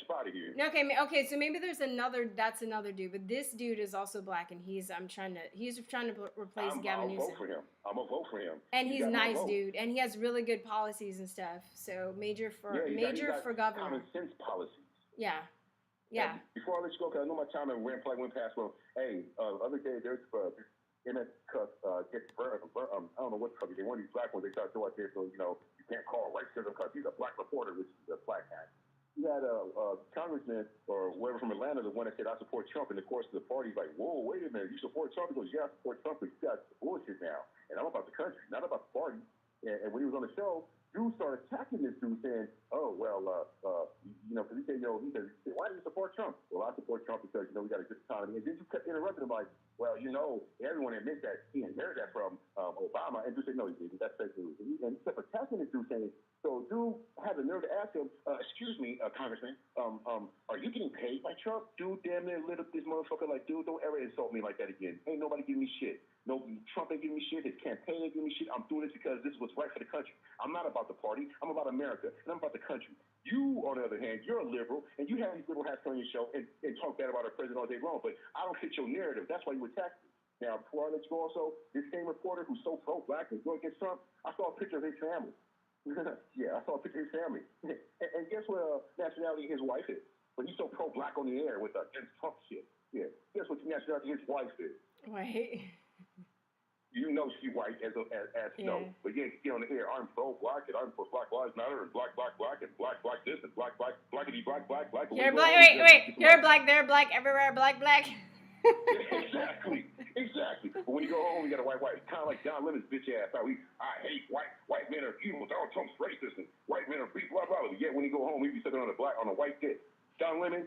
Okay, so maybe that's another dude, but this dude is also black, and he's trying to replace Gavin Newsom. I'm gonna vote for him. And he's nice, dude, and he has really good policies and stuff. So Major for Governor. Common sense policies. Yeah. Before I let you go, because I know my time went past. Well, hey, other day there's MS Cup gets burned. I don't know what company. One of these black ones they start throwing out there, so you know you can't call racism because he's a black reporter, which is a black hat. You had a congressman or whoever from Atlanta, the one that said I support Trump, in the course of the party, he's like, whoa, wait a minute, you support Trump? He goes, yeah, I support Trump, but you got bullshit now, and I'm about the country, not about the party. And when he was on the show, dude started attacking this dude, saying, "Oh well, you know," because he said, he said, "Why do you support Trump?" Well, I support Trump because we got a good economy. And then you kept interrupting him, like, "Well, everyone admits that he inherited that from Obama." And dude said, "No, he didn't. That's fake news." And he kept attacking this dude, saying, so dude had the nerve to ask him, "Excuse me, Congressman, are you getting paid by Trump?" Dude damn near lit up this motherfucker like, "Dude, don't ever insult me like that again. Ain't nobody giving me shit. No, Trump ain't giving me shit. His campaign ain't giving me shit. I'm doing this because this is what's right for the country. I'm not about the party. I'm about America, and I'm about the country. You, on the other hand, you're a liberal, and you have these liberal hats on your show and talk bad about our president all day long, but I don't fit your narrative. That's why you attack me." Now, before I let you go also, this same reporter who's so pro-black and going against Trump, I saw a picture of his family. Yeah, I saw a picture of his family. And guess what nationality his wife is? But he's so pro-black on the air with against Trump shit. Yeah, guess what nationality his wife is? Wait. You know she white as snow. But yeah, get on the air. I'm pro-black and I'm for Black Lives Matter and black and black this and blackity black. You're black. Wait. You're black. They're black everywhere. Black. Exactly. But when you go home, you got a white. Kind of like Don Lemon's bitch ass. I hate white men are evil. Donald Trump's racist and white men are beef. Blah blah. But yet when you go home, he be sitting on a white dick. Don Lemon,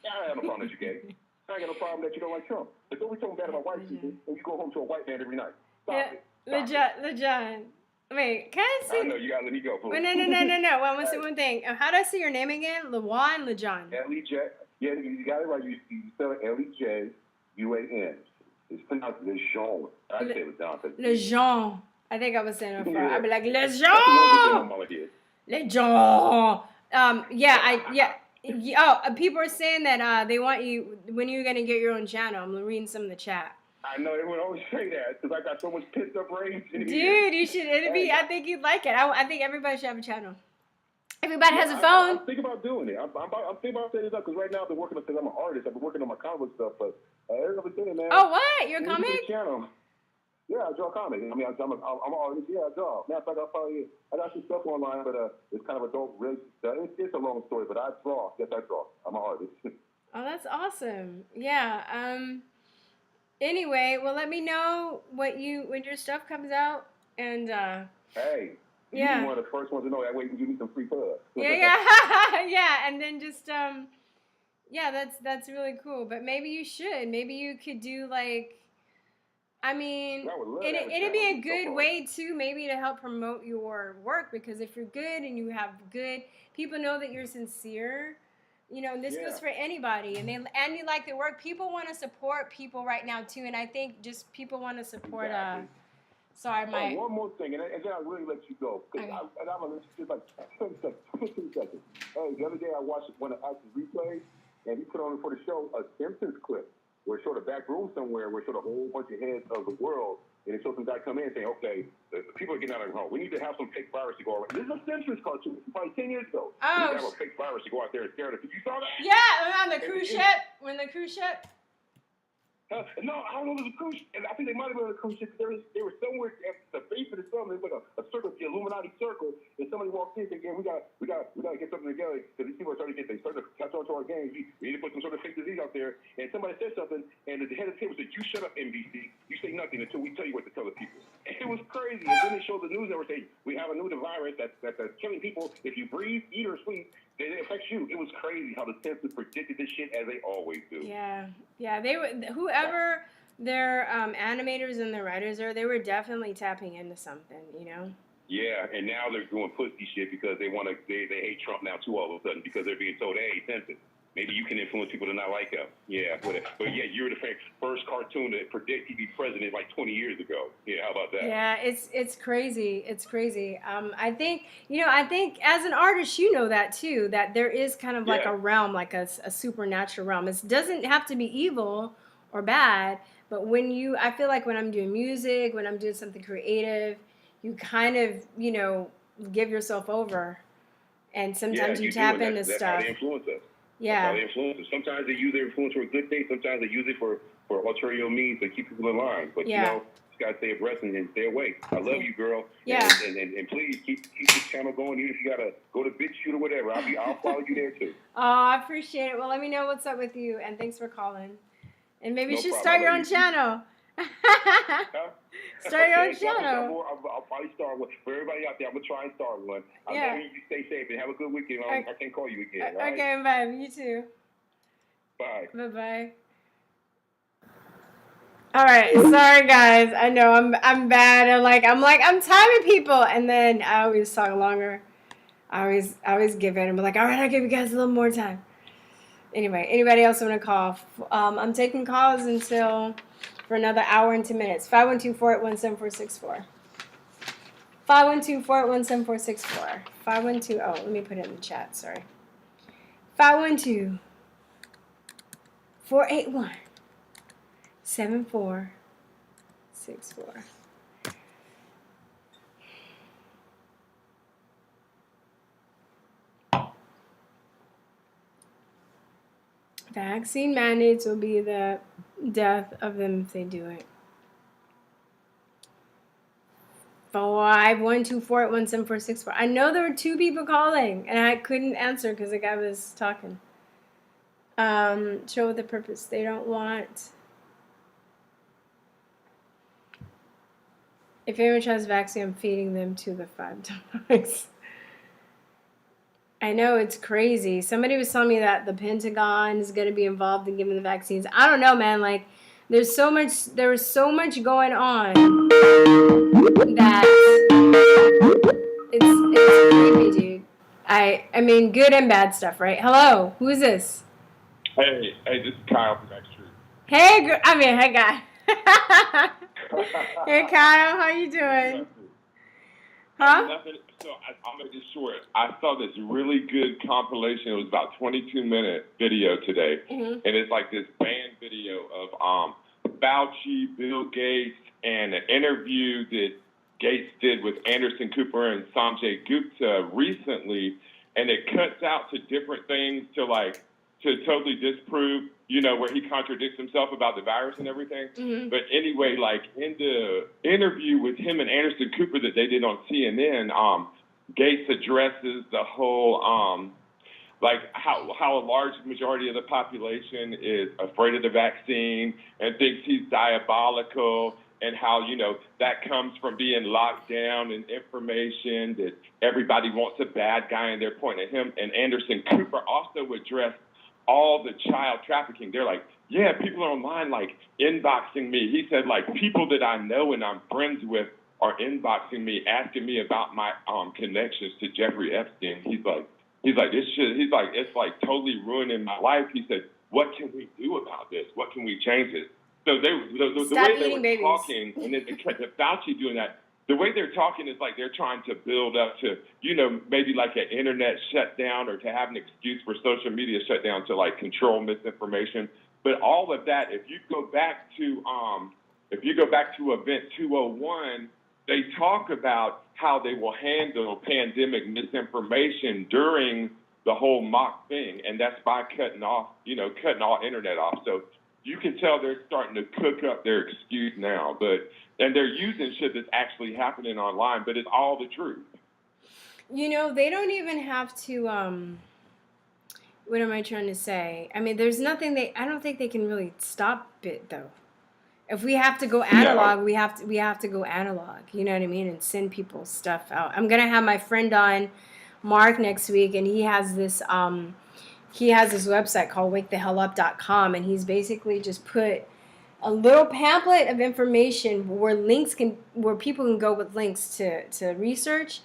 I don't have no problem that you gay. I ain't got no problem that you don't like Trump. But don't be talking bad about white people and you go home to a white man every night. LeJohn. Wait, can I see? I know, you gotta let me go, please. No. I want to say one thing. How do I say your name again? LeJohn. L-E-J. Yeah, you got it right. You spell it L-E-J-U-A-N. It's pronounced LeJean. I say it with Dante. LeJean. I think I was saying it before. I'd be like, LeJean. People are saying that they want you, when you're going to get your own channel. I'm reading some of the chat. I know everyone always say that because I got so much pissed up rage. Dude, you should. I think you'd like it. I think everybody should have a channel. Everybody has a phone. I'm thinking about doing it. I'm thinking about setting it up because right now I've been working on, because I'm an artist. I've been working on my comic stuff, but every other day, man. Oh, what? Your comic? Channel. Yeah, I draw comics. I mean, I'm an artist. Yeah, I draw. Matter of fact, I got some stuff online, but it's kind of adult racist stuff. It's a long story, but I draw. Yes, I draw. I'm an artist. Oh, that's awesome. Yeah. Anyway, well, let me know when your stuff comes out, and hey. Yeah. You're one of the first ones to know. That way you can give me some free pub. Yeah, and then just that's really cool. But maybe you should. Maybe you could do like, I mean, it'd be a good way too, maybe to help promote your work, because if you're good and you have good people know that you're sincere, and this goes for anybody, and you like the work. People want to support people right now too, and I think just people want to support. Exactly. Sorry, my. One more thing, and then I'll really let you go. Because I'm going to just like 15 seconds. Hey, the other day I watched one of Alex's replays, and he put on for the show a Simpsons clip where it showed a back room somewhere where it showed a whole bunch of heads of the world, and they saw some guy come in saying, okay, the people are getting out of their home. We need to have some fake virus to go around. This is a Simpsons cartoon, probably 10 years ago. We need to have a fake virus to go out there and scare the people. You saw that? Yeah, on the cruise ship. When the cruise ship. No, I don't know if it was a cruise ship. I think they might have been on a cruise ship. They were somewhere at the base of the sun. There was like a circle, the Illuminati circle, and somebody walked in and said, yeah, we got to get something together because these people are starting to catch on to our games. We need to put some sort of fake disease out there. And somebody said something, and the head of the table said, you shut up, NBC. You say nothing until we tell you what to tell the people. And it was crazy. And then they showed the news network saying, we have a new virus that's killing people. If you breathe, eat, or sleep, it affects you. It was crazy how the Simpsons predicted this shit as they always do. Yeah. They were whoever their animators and their writers are. They were definitely tapping into something, you know. Yeah, and now they're doing pussy shit because they hate Trump now too all of a sudden because they're being told, hey, Simpsons, maybe you can influence people to not like him. Yeah, but yeah, you're the first cartoon to predict he'd be president like 20 years ago. Yeah, how about that? Yeah, it's crazy. It's crazy. I think as an artist, you know that too, that there is kind of like a realm, like a supernatural realm. It doesn't have to be evil or bad, but I feel like when I'm doing music, when I'm doing something creative, you kind of, give yourself over, and sometimes you tap into stuff. That's how they influence us. Yeah. That's how they influence us. Sometimes they use their influence for a good thing. Sometimes they use it for ulterior means to keep people in line. But, you just got to stay abreast and stay away. I love you, girl. Yeah. And please keep this channel going. Even if you got to go to BitChute or whatever, I'll follow you there, too. Oh, I appreciate it. Well, let me know what's up with you, and thanks for calling. And maybe you should start your own channel. Start your own channel. I'll probably start one. For everybody out there, I'm going to try and start one. I'm telling you stay safe and have a good weekend. I can't call you again. Right? Okay, bye. You too. Bye. Bye-bye. All right, sorry guys. I know I'm bad. I'm timing people, and then I always talk longer. I always give in. I'm like, all right, I'll give you guys a little more time. Anyway, anybody else want to call? I'm taking calls for another hour and 2 minutes. 512-481-7464. 512-481-7464. 512. Oh, let me put it in the chat. Sorry. 512-481-7464. Vaccine mandates will be the death of them if they do it. 512-481-7464. I know there were 2 people calling, and I couldn't answer because the guy was talking. Show the purpose. They don't want. If anyone tries vaccine, I'm feeding them to the 5 dogs. I know, it's crazy. Somebody was telling me that the Pentagon is going to be involved in giving the vaccines. I don't know, man. Like, there was so much going on that it's creepy, dude. I mean, good and bad stuff, right? Hello, who is this? Hey, this is Kyle from Extra. Hey, hey, guy. Hey, Kyle, how you doing? Huh? So I'll make it short. I saw this really good compilation. It was about 22-minute video today, and it's like this band video of Fauci, Bill Gates, and an interview that Gates did with Anderson Cooper and Sanjay Gupta recently, and it cuts out to different things to totally disprove, where he contradicts himself about the virus and everything. But anyway, like in the interview with him and Anderson Cooper that they did on CNN, Gates addresses the whole, how a large majority of the population is afraid of the vaccine and thinks he's diabolical, and how, that comes from being locked down and information that everybody wants a bad guy, and they're pointing at him. And Anderson Cooper also addressed all the child trafficking. They're like, yeah, people are online, inboxing me. He said, people that I know and I'm friends with are inboxing me, asking me about my connections to Jeffrey Epstein. He's like, it's totally ruining my life. He said, what can we do about this? What can we change it? So the way they were talking, and then the Fauci doing that, the way they're talking is like they're trying to build up to, maybe like an internet shutdown or to have an excuse for social media shutdown to control misinformation. But all of that, if you go back to If you go back to event 201, they talk about how they will handle pandemic misinformation during the whole mock thing, and that's by cutting all internet off. So you can tell they're starting to cook up their excuse now, and they're using shit that's actually happening online, but it's all the truth. You know, they don't even have to, what am I trying to say? I mean, there's nothing I don't think they can really stop it, though. If we have to go analog, we have to go analog, you know what I mean, and send people stuff out. I'm going to have my friend on, Mark, next week, and he has this website called wakethehellup.com, and he's basically just put a little pamphlet of information where people can go with links to research,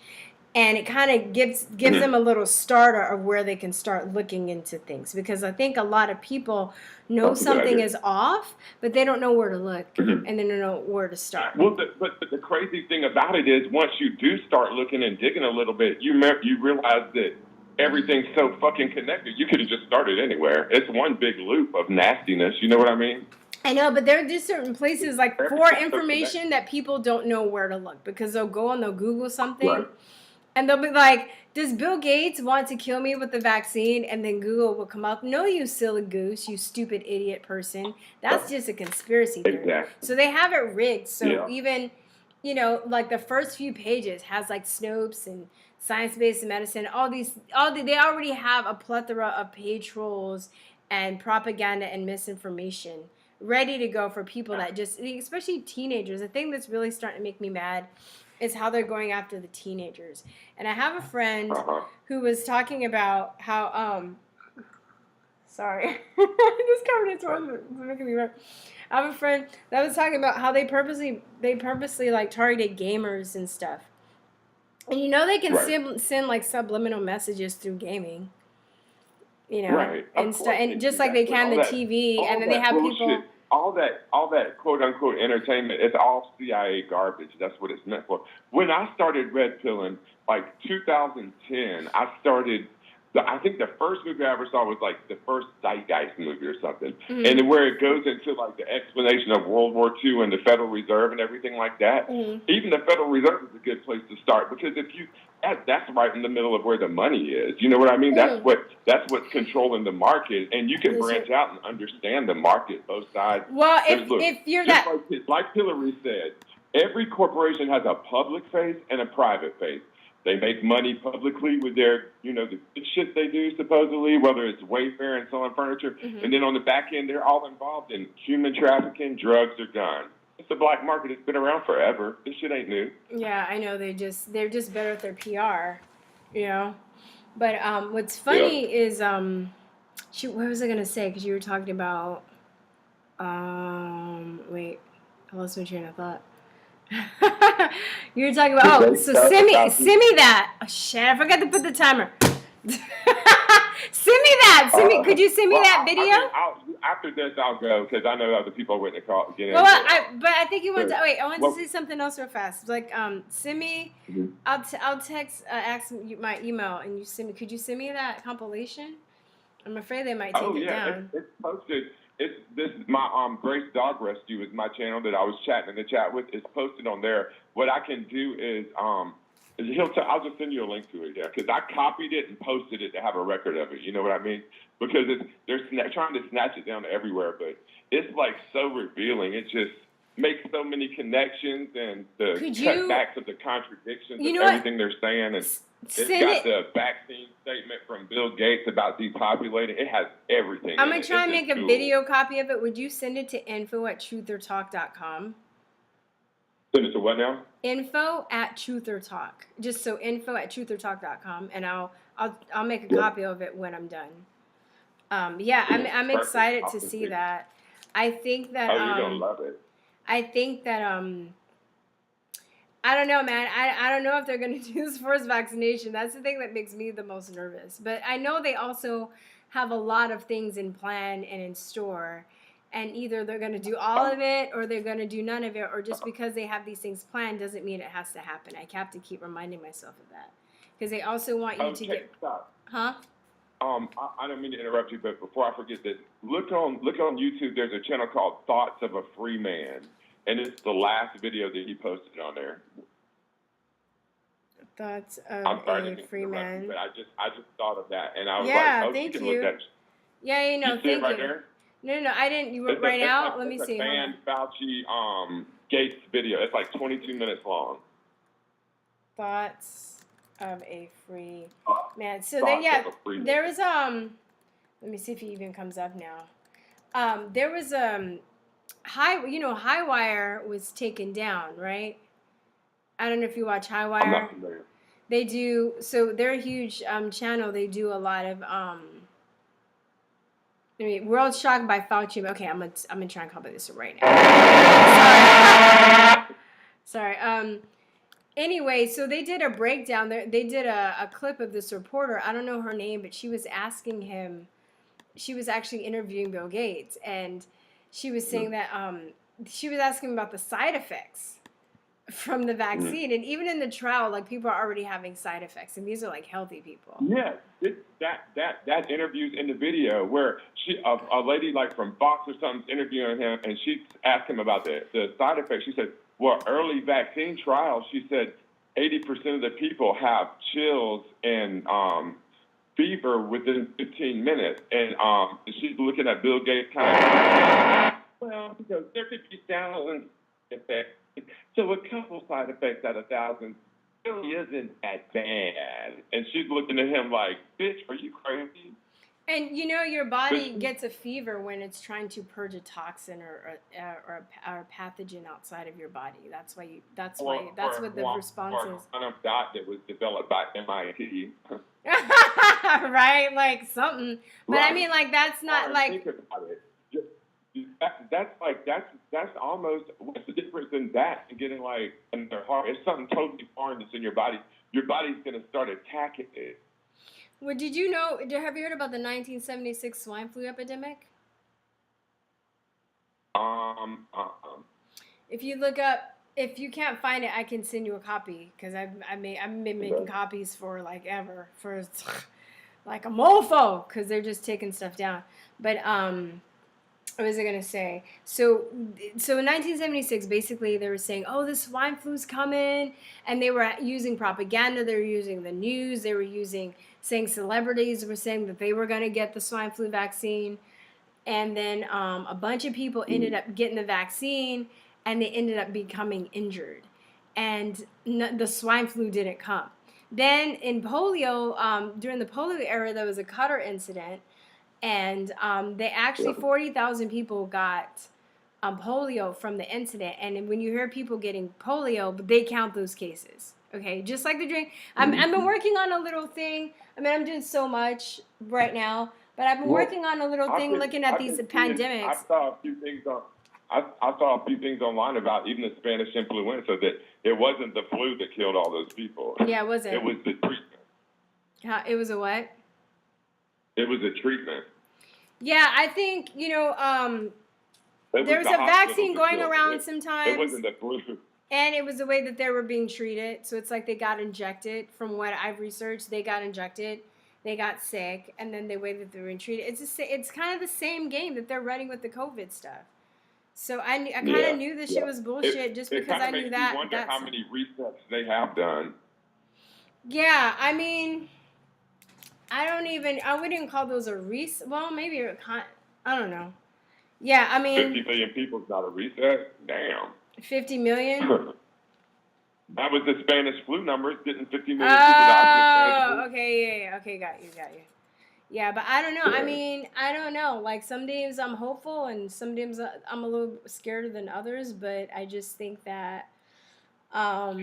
and it kind of gives them a little starter of where they can start looking into things, because I think a lot of people know something is off, but they don't know where to look, and they don't know where to start. Well, but the crazy thing about it is, once you do start looking and digging a little bit, you realize that everything's so fucking connected. You could have just started anywhere. It's one big loop of nastiness. You know what I mean? I know, but there are just certain places like for information that people don't know where to look, because they'll Google something. Right. And they'll be like, does Bill Gates want to kill me with the vaccine? And then Google will come up, no, you silly goose, you stupid idiot person. That's just a conspiracy theory. Exactly. So they have it rigged. So even, like the first few pages has like Snopes and science-based medicine, they already have a plethora of page trolls and propaganda and misinformation ready to go for people that especially teenagers. The thing that's really starting to make me mad is how they're going after the teenagers. And I have a friend who was talking about how, sorry, this covered it's making me run. I have a friend that was talking about how they purposely like targeted gamers and stuff. And they can send like subliminal messages through gaming, and stuff, and just like they can the TV, and then they have people. All that quote unquote entertainment, it's all CIA garbage. That's what it's meant for. When I started red pilling, like 2010, I think the first movie I ever saw was like the first Zeitgeist movie or something. Mm-hmm. And where it goes into like the explanation of World War II and the Federal Reserve and everything like that. Mm-hmm. Even the Federal Reserve is a good place to start, because that's right in the middle of where the money is. You know what I mean? Mm-hmm. That's what's controlling the market, and you can branch out and understand the market, both sides. Well, if you're that, like Hillary said, every corporation has a public face and a private face. They make money publicly with their, the shit they do, supposedly, whether it's Wayfair and selling furniture. Mm-hmm. And then on the back end, they're all involved in human trafficking, drugs, or guns. It's a black market. It's been around forever. This shit ain't new. Yeah, I know. They're just better at their PR, But what's funny is, shoot, what was I going to say? Because you were talking about, wait, I lost my train of thought. You were talking about, so send me that. Oh shit, I forgot to put the timer. Send me that. Could you send me that video? After this, I'll go, because I know other people are waiting to call. But I think you want to. Wait, I want to say something else real fast. Like, send me. Mm-hmm. I'll text, ask my email, and you send me. Could you send me that compilation? I'm afraid they might take it down. It's posted. My Grace Dog Rescue is my channel that I was chatting in the chat with. It's posted on there. What I can do is I'll just send you a link to it, because I copied it and posted it to have a record of it. You know what I mean? Because they're trying to snatch it down everywhere, but it's like so revealing. It just makes so many connections and the cutbacks of the contradictions of everything they're saying. And it's got the vaccine statement from Bill Gates about depopulating. It has everything. I'm going to try and make a video copy of it. Would you send it to info@truthertalk.com? Send it to what now? Info@truthertalk. Just so info@truthertalk.com, and I'll make a copy of it when I'm done. I'm excited to see that. I think that you're gonna love it. I think that I don't know, man. I don't know if they're going to do this forced vaccination. That's the thing that makes me the most nervous. But I know they also have a lot of things in plan and in store. And either they're going to do all of it or they're going to do none of it. Or just because they have these things planned doesn't mean it has to happen. I have to keep reminding myself of that. Because they also want you to get... Stop. Huh? I don't mean to interrupt you, but before I forget this, look on YouTube. There's a channel called Thoughts of a Free Man. and it's the last video that he posted on there. Thoughts I'm of sorry a to free interrupt you, man. but I just thought of that, and I was Yeah, like, oh, thank you can you. look at it. Yeah, you know, You see it thank right you. there? No, I didn't. You went right It's now? like, Let me it's see. a Hold banned on. Fauci Gates video. It's like 22 minutes long. Thoughts of a free Uh, man. So Thoughts there, of a free man. there was let me see if he even comes up now. There was Highwire was taken down, right? I don't know if you watch I'm Highwire. not familiar. They do, so they're a huge channel. They do a lot of World Shocked by Fauci. Okay, I'm gonna try and copy this right now. Sorry. Anyway, so they did a breakdown. They did a clip of this reporter. I don't know her name, but she was asking him. She was actually interviewing Bill Gates, and she was saying that she was asking him about the side effects from the vaccine, and even in the trial, like, people are already having side effects, and these are like healthy people. Yeah, that interview's in the video where a lady like from Fox or something's interviewing him, and she asked him about the side effects. She said, well, early vaccine trials, she said 80% of the people have chills and fever within 15 minutes. And she's looking at Bill Gates kind of, well, because there could be thousands of effects. So a couple side effects out of thousands really isn't that bad. And she's looking at him like, bitch, are you crazy? And your body gets a fever when it's trying to purge a toxin or a pathogen outside of your body. That's what the response is. One of that was developed by MIT. Right, like something. But Right. I mean, like, that's not like. Think about it. That's almost, what's the difference in that and getting like in their heart? It's something totally foreign that's in your body. Your body's gonna start attacking it. Well, did you know? Have you heard about the 1976 swine flu epidemic? If you look up, if you can't find it, I can send you a copy, because I've been making copies for like ever, for like a mofo, because they're just taking stuff down. But what was I gonna say? So in 1976, basically they were saying, oh, the swine flu's coming, and they were using propaganda. They were using the news. They were saying celebrities were saying that they were gonna get the swine flu vaccine, and then a bunch of people ended up getting the vaccine, and they ended up becoming injured, and the swine flu didn't come. Then in polio, during the polio era, there was a Qatar incident. And they actually, 40,000 people got polio from the incident. And when you hear people getting polio, they count those cases. Okay, just like the drink. I've been working on a little thing. I mean, I'm doing so much right now, but I've been working on a little thing, looking at these pandemics. I saw a few things online about even the Spanish influenza, that it wasn't the flu that killed all those people. Yeah, it wasn't. It was the treatment. It was a what? It was a treatment. Yeah, I think, there was a vaccine going around sometimes. It wasn't the flu. And it was the way that they were being treated. So it's like they got injected. From what I've researched, they got injected, they got sick, and then the way that they were treated. It's kind of the same game that they're running with the COVID stuff. So I kind of knew this shit was bullshit just because I knew that. I wonder how many resets they have done. Yeah, I mean, I wouldn't call those a reset. Well, maybe I don't know. Yeah, I mean, 50 million people is not a reset. Damn. 50 million? That was the Spanish flu numbers, getting 50 million people died from the Spanish flu. Okay, yeah. Okay, got you. Yeah, but I don't know. I mean, I don't know. Like, some days I'm hopeful, and some days I'm a little scared than others, but I just think that I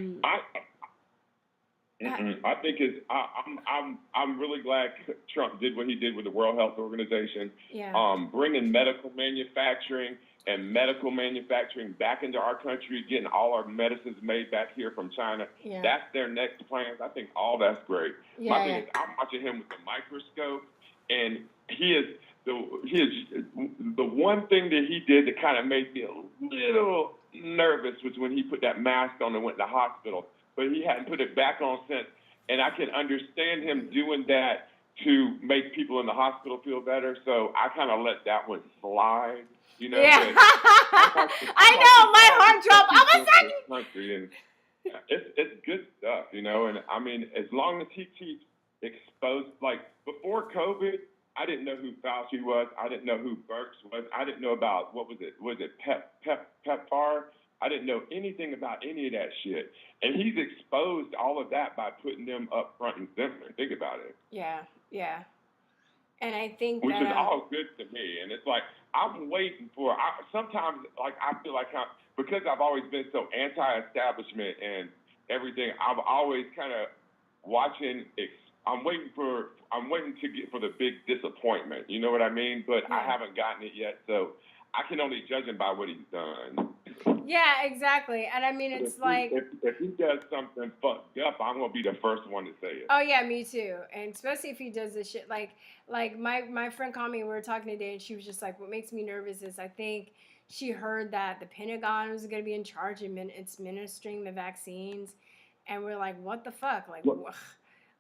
think I'm really glad Trump did what he did with the World Health Organization. Yeah. Bringing medical manufacturing back into our country, getting all our medicines made back here from China. Yeah. That's their next plans. I think all that's great. Yeah, My thing is, I'm watching him with the microscope, and he is the one thing that he did that kind of made me a little nervous was when he put that mask on and went to the hospital. But he hadn't put it back on since, and I can understand him doing that to make people in the hospital feel better. So I kind of let that one slide, Yeah. I know, my heart know, and I mean, as long as he keeps exposed, like before COVID, I didn't know who Fauci was. I didn't know who Birx was. I didn't know about, what was it? Was it PEPFAR? I didn't know anything about any of that shit. And he's exposed all of that by putting them up front and center. Think about it. Yeah, yeah. And I think Which that, is all good to me. And it's like, I'm waiting for, sometimes, like, I feel like, because I've always been so anti-establishment and everything, I'm always kind of watching, I'm waiting to get for the big disappointment. You know what I mean? But Yeah. I haven't gotten it yet, so I can only judge him by what he's done. yeah, exactly. And I mean, it's like, if he does something fucked up, I'm gonna be the first one to say it. oh yeah, me too. And especially if he does this shit, like my friend called me and we were talking today, and she was just like, what makes me nervous is I think she heard that the Pentagon was going to be in charge of administering the vaccines, and we're like, what the fuck? Like,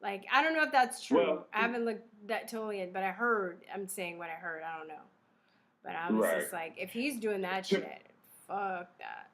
like I don't know if that's true. Well, I haven't looked that totally in, but I heard. I'm saying what I heard. I don't know, but I was just like, if he's doing that shit, fuck that.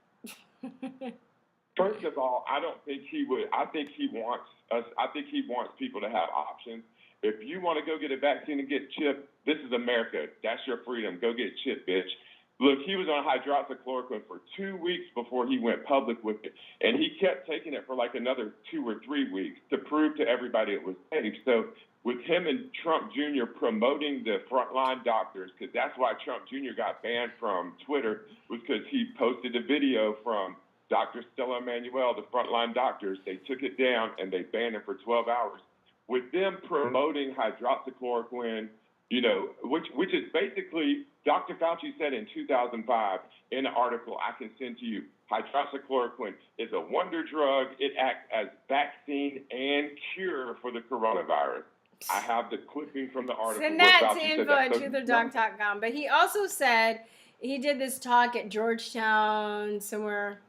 First of all, I don't think he would. I think he wants us. I think he wants people to have options. If you want to go get a vaccine and get chipped, this is America. That's your freedom. Go get chipped, bitch. Look, he was on hydroxychloroquine for 2 weeks before he went public with it, and he kept taking it for like another 2 or 3 weeks to prove to everybody it was safe. So with him and Trump Jr. promoting the frontline doctors, because that's why Trump Jr. got banned from Twitter, was because he posted a video from Dr. Stella Emanuel, the frontline doctors. They took it down and they banned him for 12 hours. With them promoting hydroxychloroquine, you know, which is basically, Dr. Fauci said in 2005 in an article I can send to you, hydroxychloroquine is a wonder drug. It acts as vaccine and cure for the coronavirus. I have the clipping from the article. Send that to info@trutherdoc.com. But he also said he did this talk at Georgetown somewhere,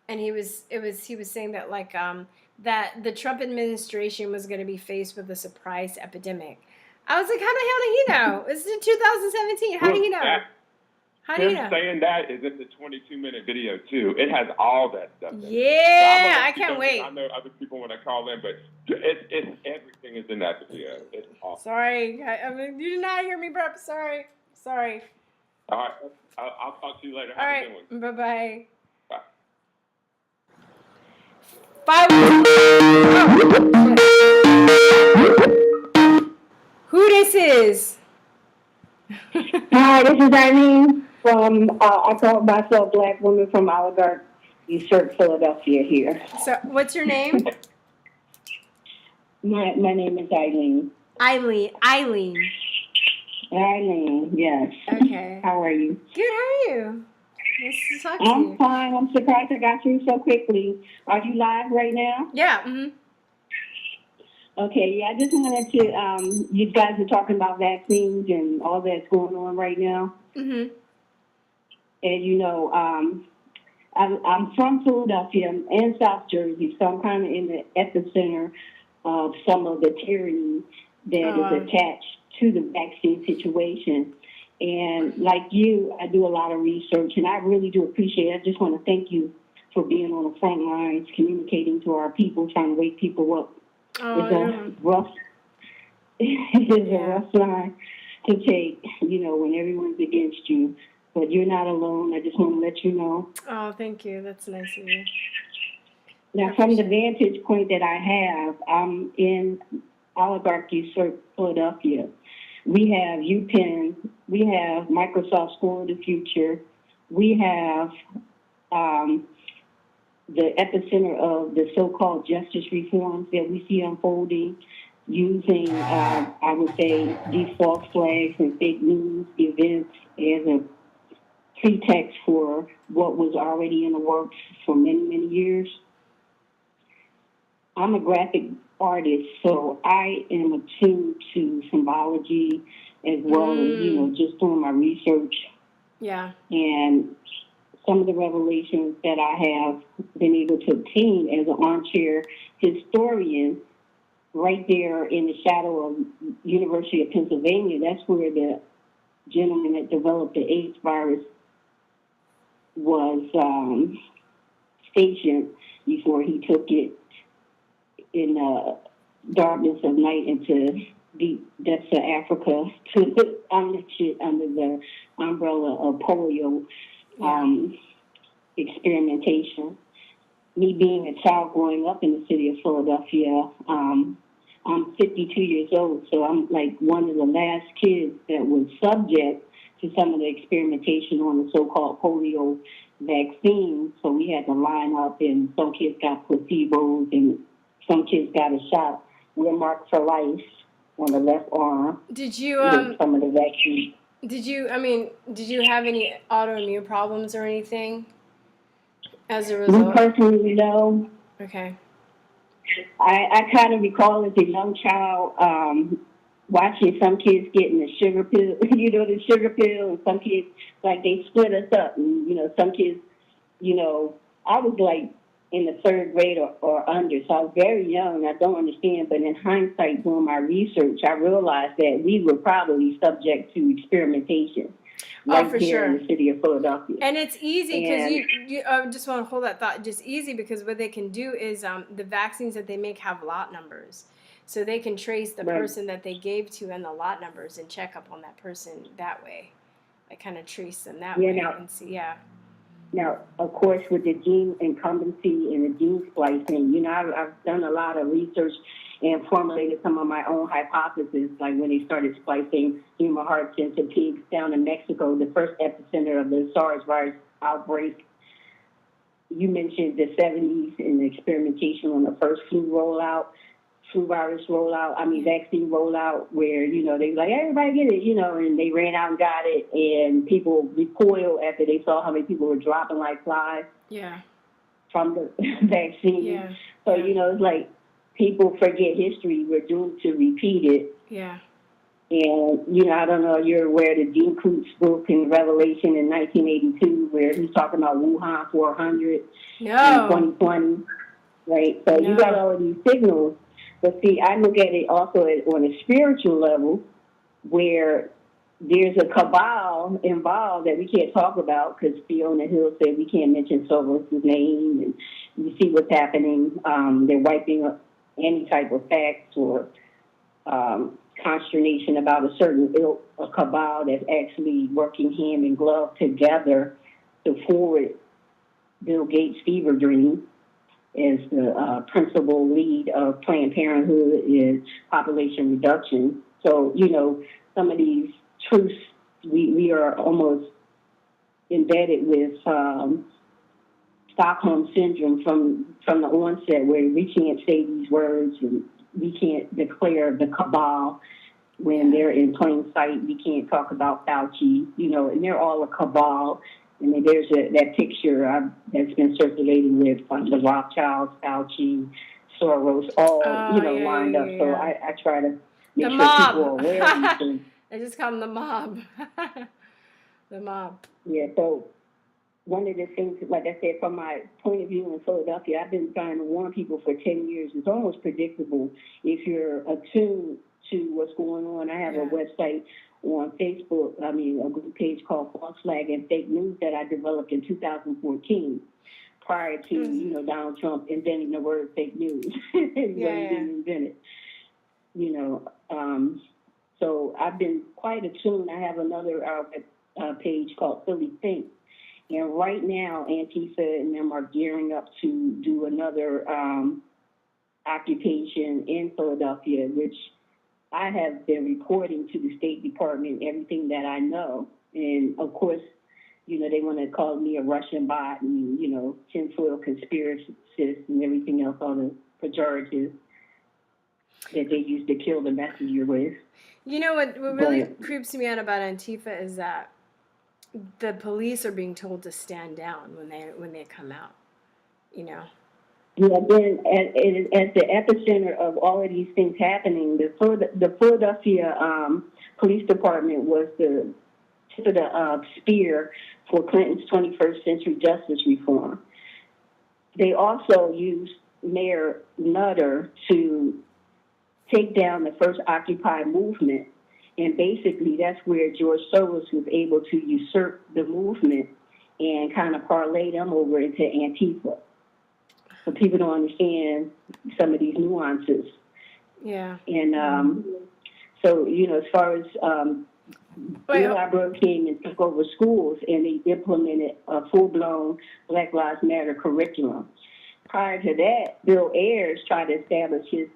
and he was saying that like that the Trump administration was going to be faced with a surprise epidemic. I was like, how the hell did he know? This is in 2017. How did he know? How do you know? Him saying that is in the 22-minute video too. It has all that stuff. Yeah, I can't wait. I know other people want to call in, but it's everything is in that video. It's awesome. Sorry, I mean, you did not hear me, Brett. Sorry. All right, I'll talk to you later. All Have a right, good one. bye-bye. Who this is? Hi, this is Eileen from, I call myself Black Woman from Oligarch, Chute, Philadelphia here. So, what's your name? My name is Eileen. Eileen, yes. Okay. How are you? Good, how are you? Nice to talk to you. I'm fine. I'm surprised I got through so quickly. Are you live right now? Yeah, mm-hmm. Okay, yeah, I just wanted to, you guys are talking about vaccines and all that's going on right now. Mm-hmm. And, you know, I'm from Philadelphia and South Jersey, so I'm kind of in the epicenter of some of the tyranny that is attached to the vaccine situation. And like you, I do a lot of research, and I really do appreciate it. I just want to thank you for being on the front lines, communicating to our people, trying to wake people up. It's a rough line to take, you know, when everyone's against you. But you're not alone. I just want to let you know. Oh, thank you. That's nice of you. Now, from the vantage point that I have, I'm in Oligarchy, Philadelphia. We have UPenn. We have Microsoft School of the Future. We have the epicenter of the so-called justice reforms that we see unfolding using, I would say, these false flags and fake news events as a pretext for what was already in the works for many, many years. I'm a graphic artist, so I am attuned to symbology as well as, you know, just doing my research. Yeah. And some of the revelations that I have been able to obtain as an armchair historian right there in the shadow of University of Pennsylvania, that's where the gentleman that developed the AIDS virus was stationed before he took it in darkness of night into deep depths of Africa to under the umbrella of polio experimentation. Me being a child growing up in the city of Philadelphia, I'm 52 years old, so I'm like one of the last kids that was subject to some of the experimentation on the so-called polio vaccine. So we had to line up, and some kids got placebos, and some kids got a shot. We're marked for life on the left arm. Did you with some of the vaccines. did you have any autoimmune problems or anything as a Me result? personally, no. Okay. I kind of recall as a young child watching some kids getting the sugar pill, the sugar pill, and some kids, like, they split us up. And, some kids, I was like in the third grade or under, so I was very young. I don't understand, but in hindsight, doing my research, I realized that we were probably subject to experimentation. Right for here sure. in the city of Philadelphia. And it's easy because you just want to hold that thought. Just easy because what they can do is the vaccines that they make have lot numbers, so they can trace the person that they gave to and the lot numbers and check up on that person that way. I kind of trace them that way and see. Now, of course, with the gene incumbency and the gene splicing, I've done a lot of research and formulated some of my own hypotheses, like when they started splicing human hearts into pigs down in Mexico, the first epicenter of the SARS virus outbreak. You mentioned the 70s and the experimentation on the first vaccine rollout, where, they were like, everybody get it, and they ran out and got it, and people recoiled after they saw how many people were dropping like flies from the vaccine. Yeah. So, it's like, people forget history. We're doomed to repeat it. Yeah. And, I don't know, you're aware of the Dean Koontz book in Revelation in 1982, where he's talking about Wuhan 400 in 2020, right? So you got all of these signals. But see, I look at it also on a spiritual level, where there's a cabal involved that we can't talk about because Fiona Hill said we can't mention Soros' name, and you see what's happening. They're wiping up any type of facts or consternation about a certain a cabal that's actually working hand in glove together to forward Bill Gates' fever dream as the principal lead of Planned Parenthood is population reduction. So, some of these truths we are almost embedded with Stockholm syndrome from the onset, where we can't say these words and we can't declare the cabal when they're in plain sight. We can't talk about Fauci, and they're all a cabal. And then there's that picture that's been circulating with the Rothschilds, Fauci, Soros, all lined up. So I try to make sure people are aware of these things. I just call them the mob. The mob. Yeah. So one of the things, like I said, from my point of view in Philadelphia, I've been trying to warn people for 10 years. It's almost predictable if you're attuned to what's going on. I have a website on Facebook, a group page called False Flag and Fake News that I developed in 2014, prior to, Donald Trump inventing the word fake news. He didn't invent it. So I've been quite attuned. I have another page called Philly Think. And right now, Antifa and them are gearing up to do another occupation in Philadelphia, which I have been reporting to the State Department everything that I know. And, of course, they want to call me a Russian bot and, tinfoil conspiracist and everything else, all the pejoratives that they used to kill the messenger with. You know what really creeps me out about Antifa is that the police are being told to stand down when they come out, Yeah, then at the epicenter of all of these things happening, the Philadelphia Police Department was the tip of the spear for Clinton's 21st century justice reform. They also used Mayor Nutter to take down the first Occupy movement, and basically that's where George Soros was able to usurp the movement and kind of parlay them over into Antifa. So people don't understand some of these nuances. Yeah. And so, as far as Eli Brooke came and took over schools, and they implemented a full-blown Black Lives Matter curriculum. Prior to that, Bill Ayers tried to establish his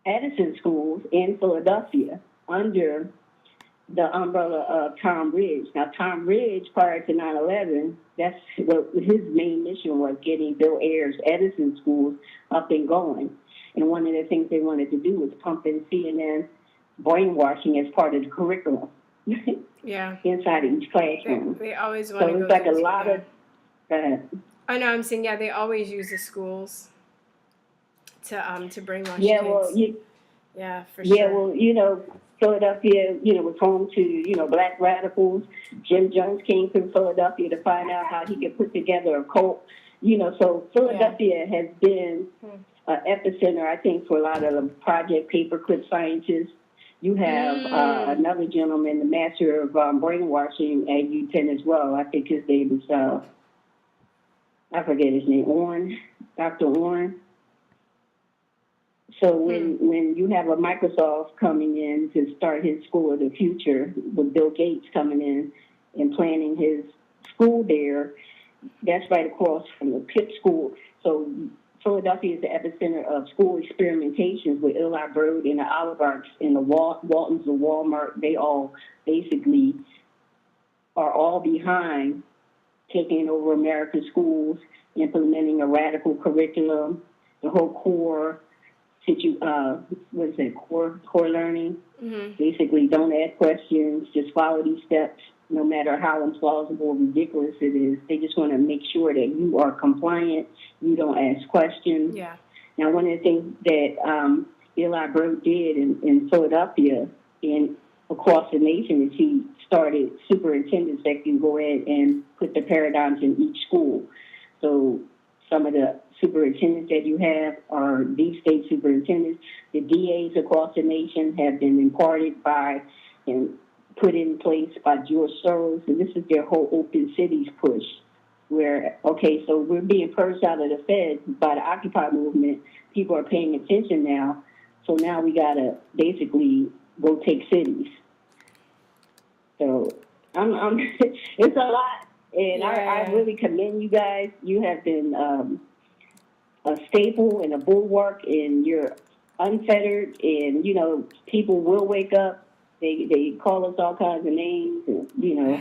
Edison schools in Philadelphia under the umbrella of Tom Ridge. Now, Tom Ridge, prior to 9/11, that's what his main mission was, getting Bill Ayers' Edison schools up and going. And one of the things they wanted to do was pump in CNN brainwashing as part of the curriculum. Yeah. Inside of each classroom. They always want to So go it's like a through, lot of. I know. I'm saying they always use the schools to brainwash Yeah, kids. well, yeah, for sure. Yeah, well, Philadelphia, was home to, black radicals. Jim Jones came through Philadelphia to find out how he could put together a cult. So Philadelphia has been an epicenter, I think, for a lot of the Project Paperclip scientists. You have another gentleman, the master of brainwashing at UPenn as well. I think his name is, I forget his name, Dr. Orrin. So when you have a Microsoft coming in to start his school of the future, with Bill Gates coming in and planning his school there, that's right across from the Pitt School. So Philadelphia is the epicenter of school experimentations with Eli Broad and the oligarchs and the Waltons, the Walmart. They all basically are all behind taking over American schools, implementing a radical curriculum, the whole core core learning. Mm-hmm. Basically, don't ask questions, just follow these steps, no matter how implausible or ridiculous it is. They just want to make sure that you are compliant, you don't ask questions. Yeah. Now, one of the things that Eli Broad did in Philadelphia and across the nation is he started superintendents that can go ahead and put the paradigms in each school. So some of the superintendents that you have are these state superintendents. The DAs across the nation have been imparted by and put in place by George Soros, and this is their whole Open Cities push, where, okay, so we're being purged out of the Fed by the Occupy movement. People are paying attention now, so now we got to basically go take cities. So it's a lot, and I really commend you guys. You have been a staple and a bulwark, and you're unfettered, and, people will wake up. They call us all kinds of names, and,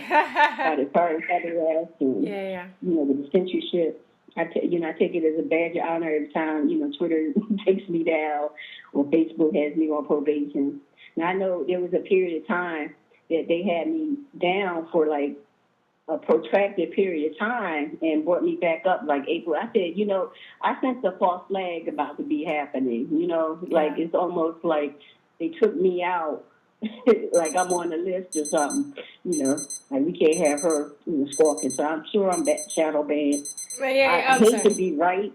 try to feather us, and, the censorship. I take it as a badge of honor every time, Twitter takes me down or Facebook has me on probation. Now, I know there was a period of time that they had me down for, like, a protracted period of time and brought me back up like April. I said, I sensed a false flag about to be happening, like it's almost like they took me out, like I'm on the list or something, like we can't have her squawking. So I'm sure I'm shadow banned. I hate to be right.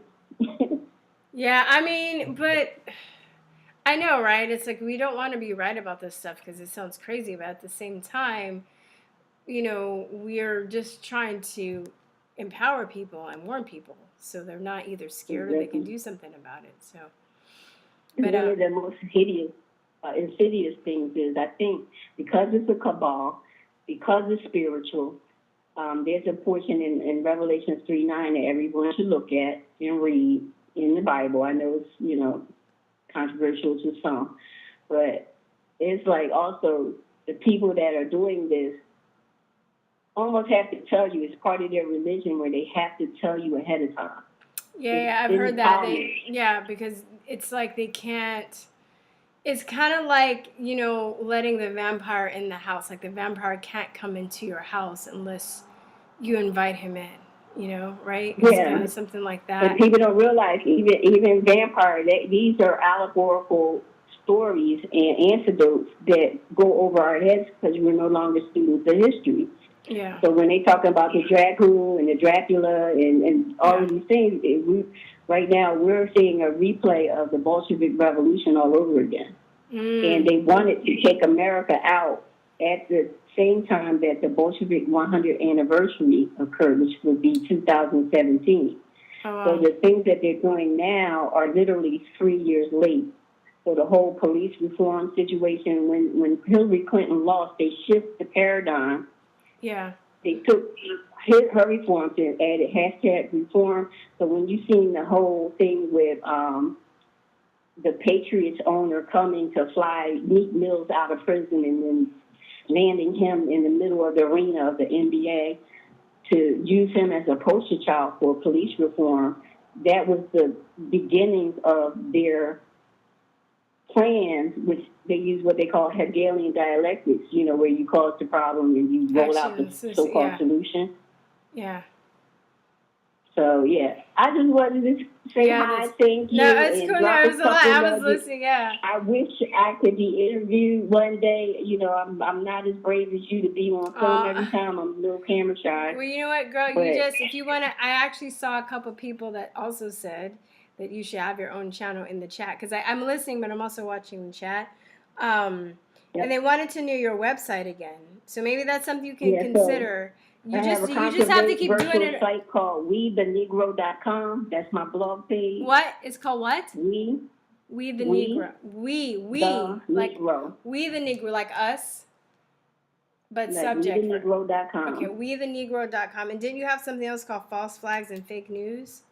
Yeah, I mean, but I know, right? It's like we don't want to be right about this stuff because it sounds crazy, but at the same time, we're just trying to empower people and warn people so they're not either scared or they can do something about it. So, but one of the most hideous, insidious things is, I think, because it's a cabal, because it's spiritual, there's a portion in Revelations 3:9 that everyone should look at and read in the Bible. I know it's, controversial to some, but it's like also the people that are doing this almost have to tell you, it's part of their religion where they have to tell you ahead of time. Yeah, I've heard that. Because it's like they can't, it's kind of like, letting the vampire in the house. Like the vampire can't come into your house unless you invite him in, right? It's kind of something like that. And people don't realize even vampire, these are allegorical stories and anecdotes that go over our heads because we're no longer students of history. Yeah. So when they talk about the Dracula and the Dracula and all of these things, right now we're seeing a replay of the Bolshevik Revolution all over again. And they wanted to take America out at the same time that the Bolshevik 100th anniversary occurred, which would be 2017. Oh, So wow. the things that they're doing now are literally 3 years late. So the whole police reform situation, when Hillary Clinton lost, they shifted the paradigm. Yeah. They took her reforms and added hashtag reform. So when you seen the whole thing with the Patriots owner coming to fly Meek Mills out of prison and then landing him in the middle of the arena of the NBA to use him as a poster child for police reform, that was the beginnings of their plans, which they use what they call Hegelian dialectics, you know, where you cause the problem and you roll out the so-called Yeah. solution. Yeah. So, yeah, I just wanted to say hi, thank you, No, it's and cool. drop No, it a was a lot. couple I was nuggets. listening. Yeah. I wish I could be interviewed one day. You know, I'm not as brave as you to be on film every time. I'm a little camera shy. Well, you know what, girl? But You just, if you want to, I actually saw a couple people that also said that you should have your own channel in the chat, because I'm listening, but I'm also watching the chat. And they wanted to know your website again. So maybe that's something you can consider. I have a You just have to keep doing it. site called WeTheNegro.com. That's my blog page. What? It's called what? We the Negro. the Like Negro. We the Negro, like us. But Like subject. WeTheNegro.com. Okay, WeTheNegro.com. And didn't you have something else called False Flags and Fake News?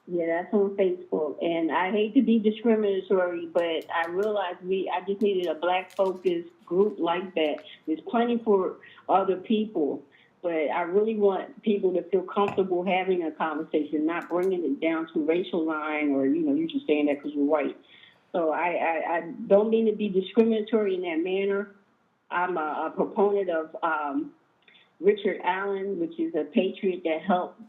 Yeah, that's on Facebook. And I hate to be discriminatory, but I realized I just needed a black focused group like that. There's plenty for other people, but I really want people to feel comfortable having a conversation, not bringing it down to racial line or, you know, you're just saying that because you're white. So I don't mean to be discriminatory in that manner. I'm a proponent of Richard Allen, which is a patriot that helped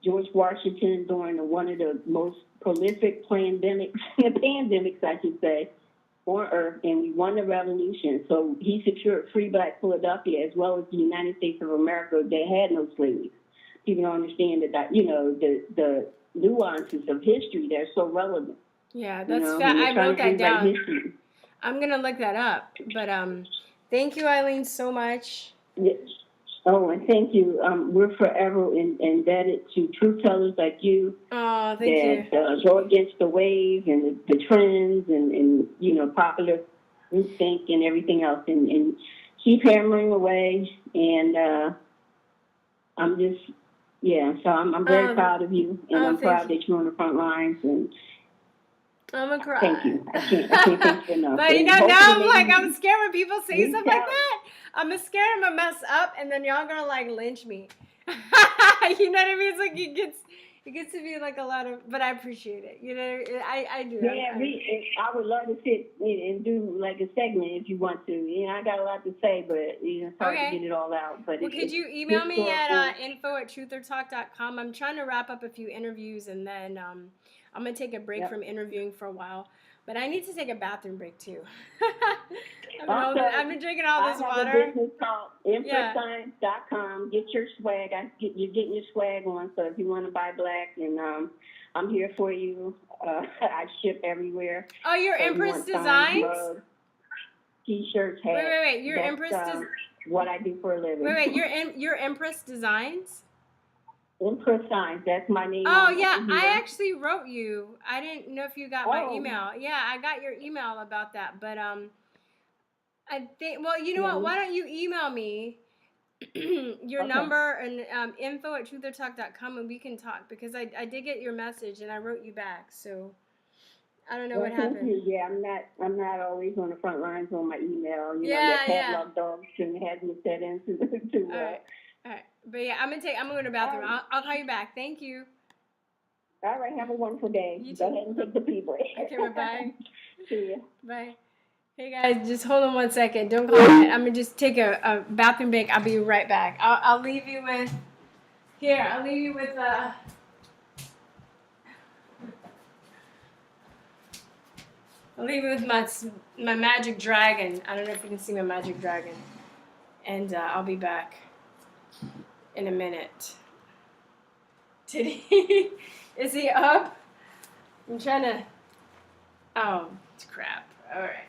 George Washington during one of the most prolific pandemics, I should say, on Earth, and we won the revolution. So he secured free black Philadelphia as well as the United States of America that had no slaves. People don't understand that, you know, the nuances of history, they're so relevant. Yeah, that's I wrote that down. History. I'm going to look that up. But thank you, Eileen, so much. Yes. Oh, and thank you. We're forever indebted to truth tellers like you. Oh, thank you. Go against the wave and the trends and you know, popular groupthink and everything else, and keep hammering away. And I'm just, so I'm very proud of you, and I'm proud that you're on the front lines. And I'm gonna cry. Thank you. I can't thank you enough. But you know, now I'm like, I'm scared when people say stuff like that. I'm scared I'm gonna mess up, and then y'all gonna like lynch me. You know what I mean? It's like it gets to be like a lot of, but I appreciate it. You know, I do. Yeah, I would love to sit and do like a segment if you want to. You know, I got a lot to say, but you know, it's hard to get it all out. But well, could you email me at info@truthertalk.com? I'm trying to wrap up a few interviews, and then I'm gonna take a break from interviewing for a while. But I need to take a bathroom break too. I've been drinking all this water. I have a business called Virstyne.com. Get your swag. You're getting your swag on. So if you want to buy black, and I'm here for you. I ship everywhere. Oh, your Empress Designs? Mugs, T-shirts, hats. Wait. Your Empress Designs. What I do for a living. Wait. Your Empress Designs? Empress Signs, that's my name. Oh, yeah, I actually wrote you. I didn't know if you got my email. Yeah, I got your email about that. But I think, well, you know what? Why don't you email me your number and info@truthertalk.com, and we can talk, because I did get your message and I wrote you back. So I don't know what happened. Thank you. Yeah, I'm not always on the front lines on my email. You know, that padlock dog shouldn't have me set into All right. But yeah, I'm going to the bathroom. I'll call you back. Thank you. All right. Have a wonderful day. You too. Go ahead and take the pee break. Okay, bye. See ya. Bye. Hey guys, just hold on 1 second. Don't call me. I'm gonna just take a bathroom break. I'll be right back. I'll leave you with. Here, I'll leave you with. I'll leave you with my magic dragon. I don't know if you can see my magic dragon. And I'll be back in a minute. Is he up? I'm trying to. Oh, it's crap. All right.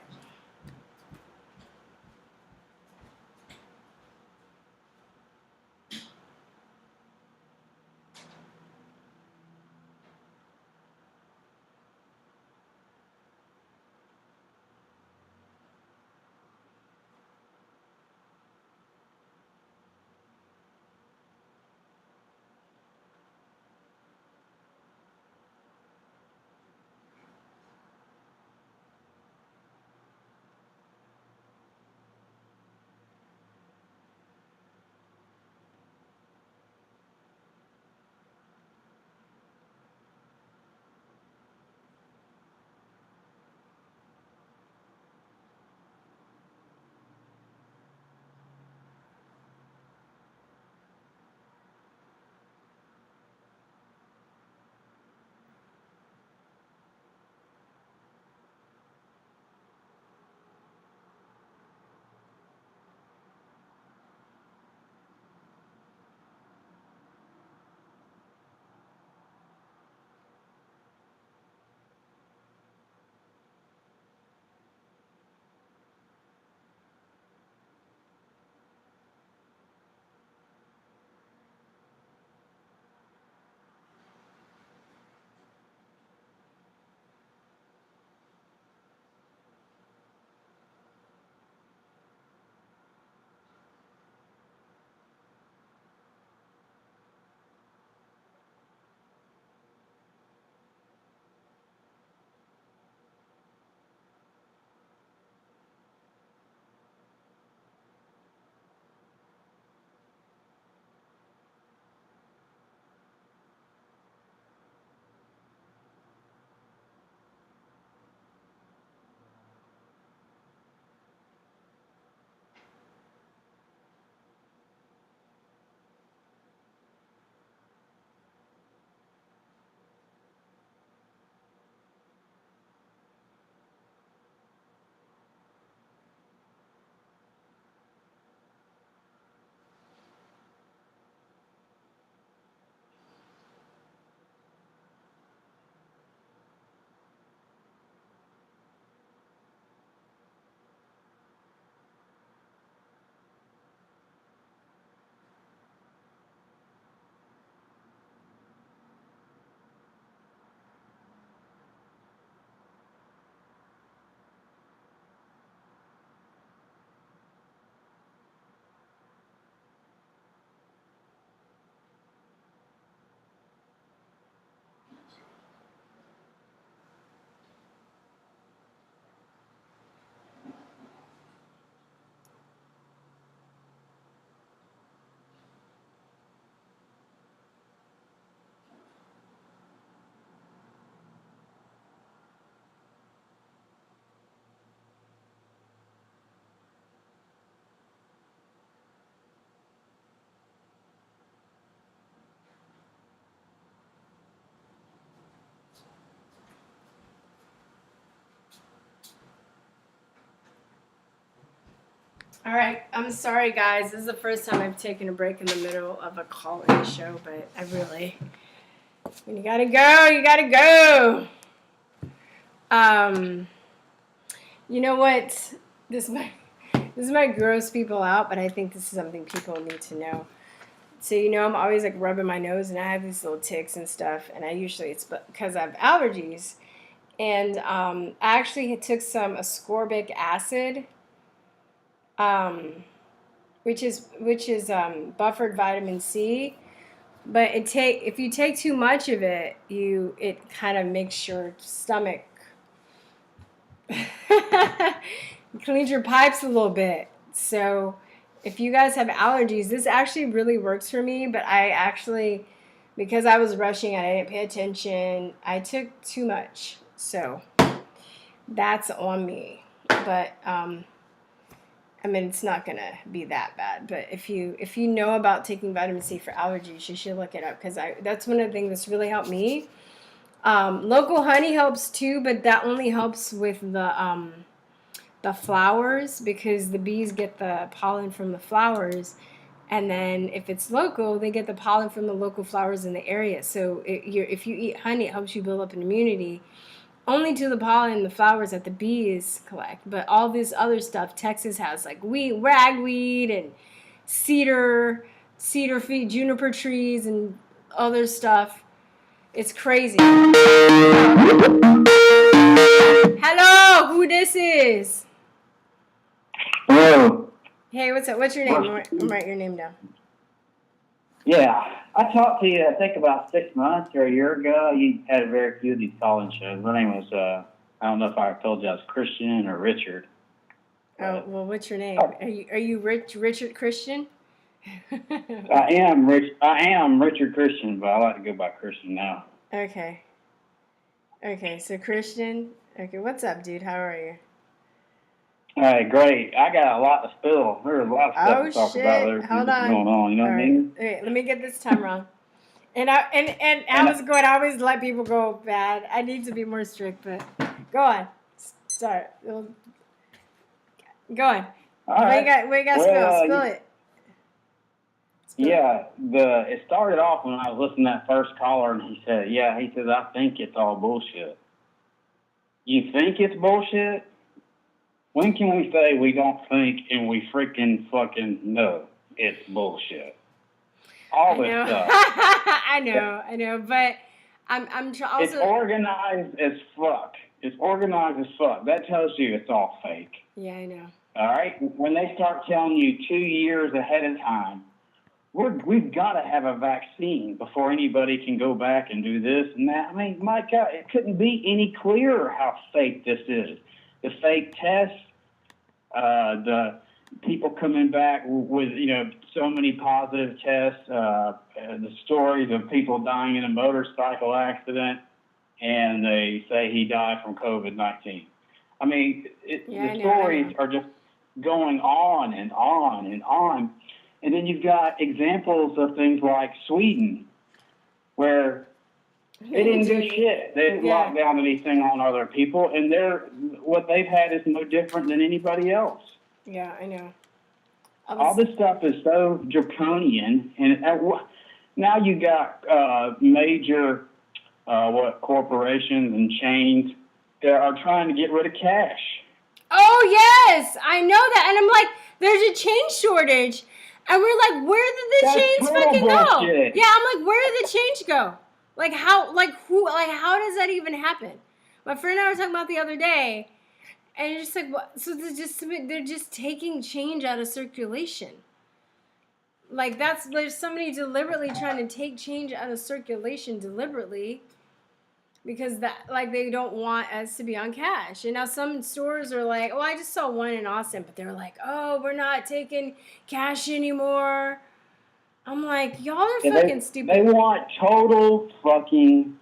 All right, I'm sorry, guys. This is the first time I've taken a break in the middle of a call-in show, but I really, when you gotta go, you gotta go. You know what? This might gross people out, but I think this is something people need to know. So, I'm always like rubbing my nose and I have these little ticks and stuff. And it's because I have allergies. And I actually took some ascorbic acid, which is buffered vitamin C. But if you take too much of it, it kind of makes your stomach cleans your pipes a little bit. So if you guys have allergies, this actually really works for me. But because I was rushing and I didn't pay attention, I took too much. So that's on me. But it's not gonna be that bad. But if you know about taking vitamin C for allergies, you should look it up because that's one of the things that's really helped me. Local honey helps too, but that only helps with the flowers because the bees get the pollen from the flowers, and then if it's local, they get the pollen from the local flowers in the area. So if you eat honey, it helps you build up an immunity only to the pollen and the flowers that the bees collect. But all this other stuff, Texas has like ragweed and cedar feet, juniper trees, and other stuff. It's crazy. Hello, who this is? Hello. Hey, what's up? What's your name? I'm write your name down. Yeah, I talked to you, I think, about 6 months or a year ago. You had very few of these call-in shows. My name was, I don't know if I told you I was Christian or Richard. Oh, well, what's your name? Are you Richard Christian? I am Richard Christian, but I like to go by Christian now. Okay, so Christian. Okay, what's up, dude? How are you? All right, great. I got a lot to spill. There's a lot of stuff to talk about. There's Hold things on. going on. You know what I mean? Okay, let me get this time wrong. And I was going. I always let people go bad. I need to be more strict, but go on. Sorry. Go on. All right. What you got spill? Spill it. Yeah, it started off when I was listening to that first caller, and he said, I think it's all bullshit. You think it's bullshit? When can we say we don't think and we freaking fucking know it's bullshit? All this stuff. I know, but I'm also... It's organized as fuck. That tells you it's all fake. Yeah, I know. All right? When they start telling you 2 years ahead of time, we've got to have a vaccine before anybody can go back and do this and that. I mean, my God, it couldn't be any clearer how fake this is. The fake tests, the people coming back with, so many positive tests, the stories of people dying in a motorcycle accident, and they say he died from COVID-19. I mean, the stories are just going on and on and on. And then you've got examples of things like Sweden, where they didn't do shit. They didn't lock down anything on other people, and what they've had is no different than anybody else. Yeah, I know. All this stuff is so draconian, and now you got major corporations and chains that are trying to get rid of cash. Oh yes, I know that, and I'm like, there's a change shortage, and we're like, where did the change fucking go? Yeah, I'm like, where did the change go? Like how? Like who? Like how does that even happen? My friend and I were talking about the other day, and it's just like, what? So they're just taking change out of circulation. Like there's somebody deliberately trying to take change out of circulation deliberately, because they don't want us to be on cash. And now some stores are like, oh, I just saw one in Austin, but they're like, oh, we're not taking cash anymore. I'm like, y'all are fucking stupid. They want total fucking,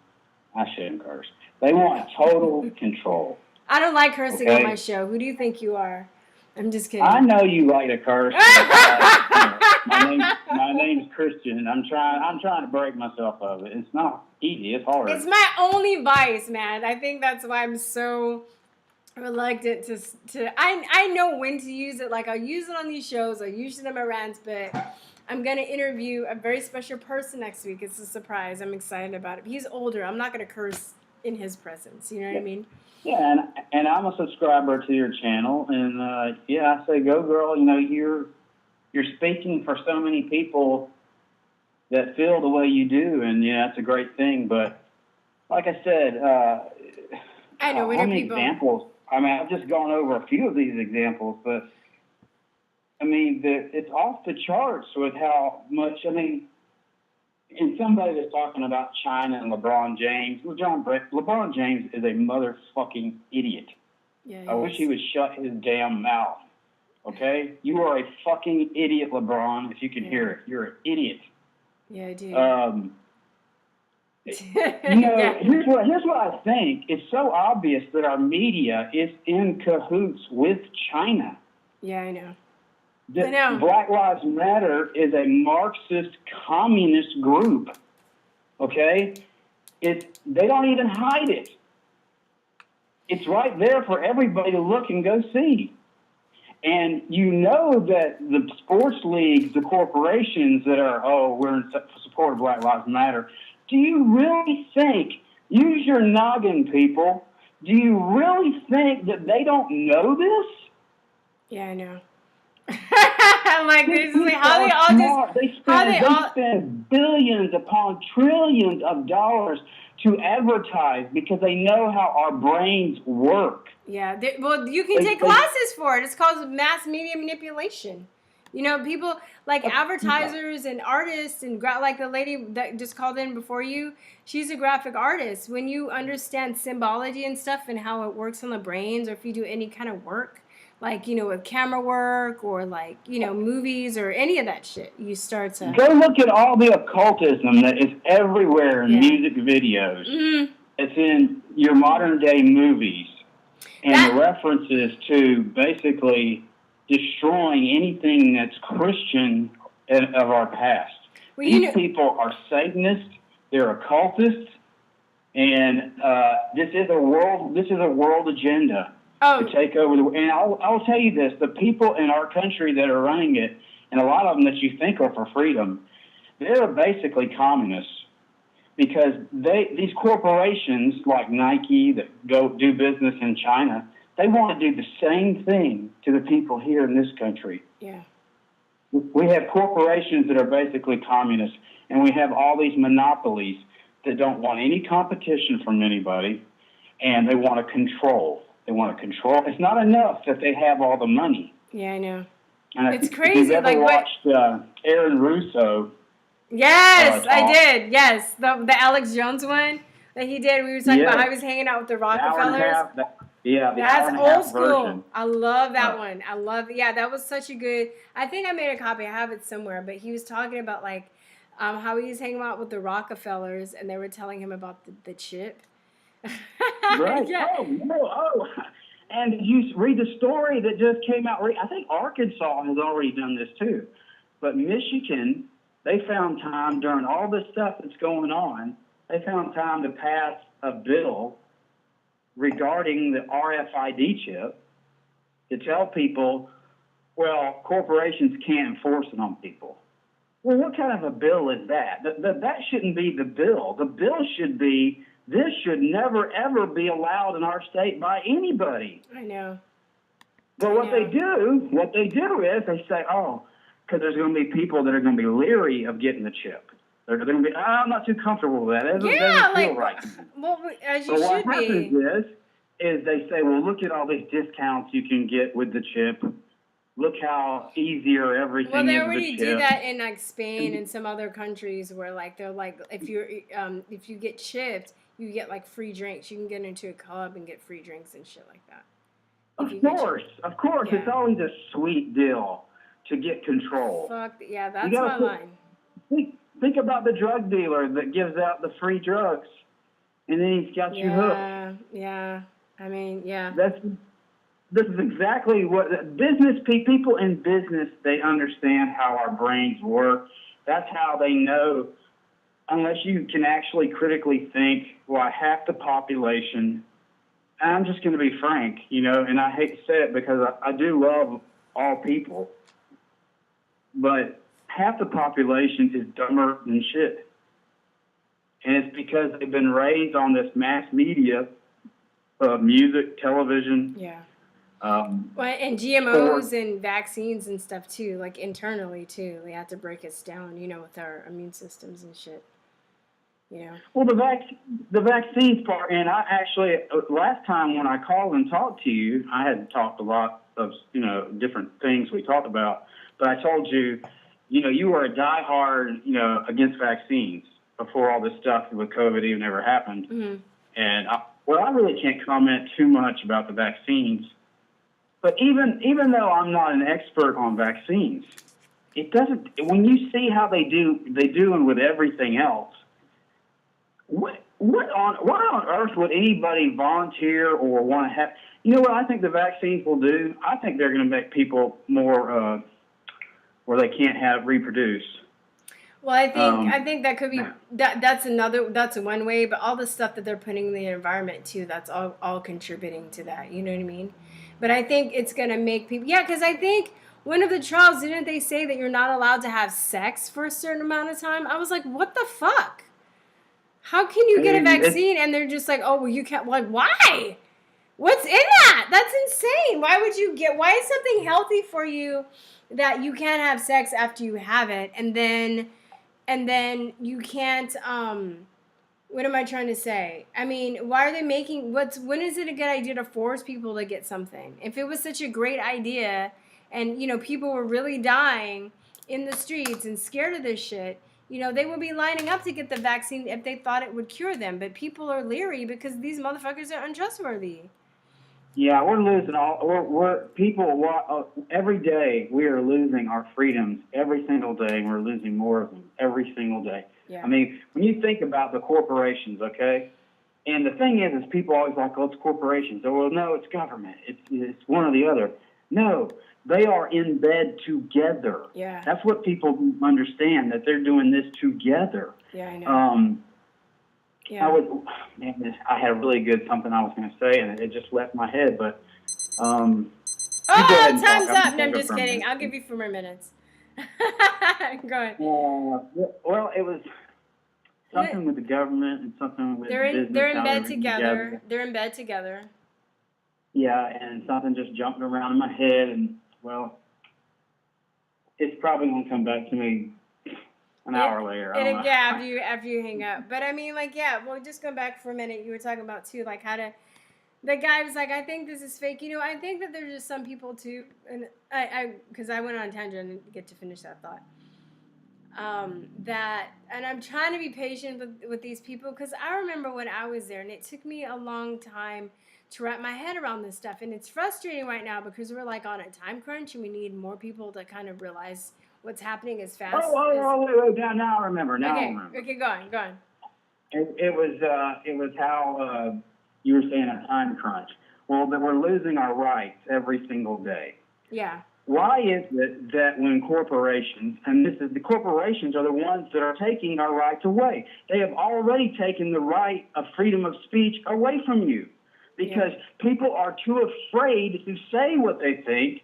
I shouldn't curse. They want total control. I don't like cursing on my show. Who do you think you are? I'm just kidding. I know you like to curse. My name's Christian. I'm trying to break myself of it. It's not easy. It's hard. It's my only vice, man. I think that's why I'm so reluctant to. I know when to use it. Like I'll use it on these shows. I'll use it in my rants, but I'm gonna interview a very special person next week. It's a surprise. I'm excited about it. He's older. I'm not gonna curse in his presence. You know what I mean? Yeah, and I'm a subscriber to your channel, and I say go girl. You know, you're speaking for so many people that feel the way you do, and yeah, that's a great thing. But like I said, I know how many examples? I mean, I've just gone over a few of these examples, but I mean, it's off the charts with how much. I mean, and somebody was talking about China and LeBron James. LeBron James is a motherfucking idiot. Yeah, I wish he would shut his damn mouth. Okay, you are a fucking idiot, LeBron. If you can hear it, you're an idiot. Yeah, I do. You know, here's what I think. It's so obvious that our media is in cahoots with China. Yeah, I know. I know. Black Lives Matter is a Marxist communist group. Okay? They don't even hide it. It's right there for everybody to look and go see. And you know that the sports leagues, the corporations that are, we're in support of Black Lives Matter, do you really think, use your noggin, people, do you really think that they don't know this? Yeah, I know. I'm like, this is like, how they all just, they spend billions upon trillions of dollars to advertise because they know how our brains work. Yeah, well, you can take classes for it. It's called mass media manipulation. You know, people like advertisers and artists and like the lady that just called in before you, she's a graphic artist. When you understand symbology and stuff and how it works on the brains, or if you do any kind of work, like, you know, with camera work or like, you know, movies or any of that shit, you start to... Go look at all the occultism that is everywhere in music videos. Mm-hmm. It's in your modern day movies. And the references to basically destroying anything that's Christian of our past. Well, these people are Satanists, they're occultists, and this is a world agenda to take over the. And I'll tell you this: the people in our country that are running it, and a lot of them that you think are for freedom, they're basically communists. Because these corporations like Nike that go do business in China, they want to do the same thing to the people here in this country. Yeah. We have corporations that are basically communists, and we have all these monopolies that don't want any competition from anybody, and they want to control. They want to control. It's not enough that they have all the money. Yeah, I know. And it's crazy. If you've ever watched Aaron Russo. Yes, I did. Yes, the Alex Jones one that he did. We were talking about how he was hanging out with the Rockefellers. That's old school. Version. I love that one. That was such a good. I think I made a copy. I have it somewhere. But he was talking about like how he was hanging out with the Rockefellers, and they were telling him about the chip. Right. Yeah. Oh. And did you read the story that just came out? I think Arkansas has already done this too, but Michigan. They found time during all this stuff that's going on, they found time to pass a bill regarding the RFID chip to tell people, well, corporations can't enforce it on people. Well, what kind of a bill is that? That shouldn't be the bill. The bill should be, this should never, ever be allowed in our state by anybody. I know. But what they do is they say, because there's going to be people that are going to be leery of getting the chip. They're going to be, I'm not too comfortable with that. It doesn't feel right. Well, as you should be. What happens is they say, well, look at all these discounts you can get with the chip. Look how easier everything is with the chip. Well, they already do that in like Spain and some other countries where like they're like, if you get chipped, you get like free drinks. You can get into a club and get free drinks and shit like that. Of course. Yeah. It's always a sweet deal to get control. Fuck, yeah, that's my line. Think about the drug dealer that gives out the free drugs, and then he's got you hooked. Yeah. I mean, yeah. This is exactly what people in business, they understand how our brains work. That's how they know, unless you can actually critically think, well, half the population I'm just going to be frank, you know, and I hate to say it because I do love all people, but half the population is dumber than shit. And it's because they've been raised on this mass media of music, television. Yeah. Well, and GMOs and vaccines and stuff too, like internally too. They have to break us down, you know, with our immune systems and shit. You know. Well, the vaccines part, and I actually last time when I called and talked to you, I had talked a lot of, you know, different things we talked about, but I told you, you know, you were a diehard, you know, against vaccines before all this stuff with COVID even ever happened. Mm-hmm. And I really can't comment too much about the vaccines. But even though I'm not an expert on vaccines, it doesn't. When you see how they do with everything else, what on earth would anybody volunteer or want to have? You know what I think the vaccines will do? I think they're going to make people more where they can't reproduce. Well, I think that could be that's one way, but all the stuff that they're putting in the environment too, that's all contributing to that. You know what I mean? But I think it's gonna make people, because I think one of the trials, didn't they say that you're not allowed to have sex for a certain amount of time? I was like, what the fuck? How can you get a vaccine and they're just like, oh well, you can't? Like, why? What's in that? That's insane. Why is something healthy for you that you can't have sex after you have it, and then you can't, what am I trying to say? I mean, why are they when is it a good idea to force people to get something? If it was such a great idea and, you know, people were really dying in the streets and scared of this shit, you know, they would be lining up to get the vaccine if they thought it would cure them. But people are leery because these motherfuckers are untrustworthy. Yeah, we're losing every day we are losing our freedoms every single day, and we're losing more of them every single day. Yeah. I mean, when you think about the corporations, okay, and the thing is people always like, oh, it's corporations. Oh, well, no, it's government. It's one or the other. No, they are in bed together. Yeah. That's what people understand, that they're doing this together. Yeah, I know. Yeah. I had a really good something I was going to say, and it just left my head. But time's up. No, I'm just kidding. I'll give you 4 more minutes. Go ahead. Well, it was something with the government and something with business. They're in bed together. They're in bed together. Yeah, and something just jumped around in my head, and well, it's probably going to come back to me an hour later. After you hang up. But I mean, like, yeah, well, just go back for a minute. You were talking about, too, like, the guy was like, I think this is fake. You know, I think that there's just some people, too, and because I went on a tangent and didn't get to finish that thought. And I'm trying to be patient with these people, because I remember when I was there, and it took me a long time to wrap my head around this stuff. And it's frustrating right now because we're, like, on a time crunch, and we need more people to kind of realize what's happening as fast. Wait, now I remember. Okay, go on. It was how you were saying a time crunch. Well, that we're losing our rights every single day. Yeah. Why is it that when corporations, and the corporations are the ones that are taking our rights away? They have already taken the right of freedom of speech away from you. Because people are too afraid to say what they think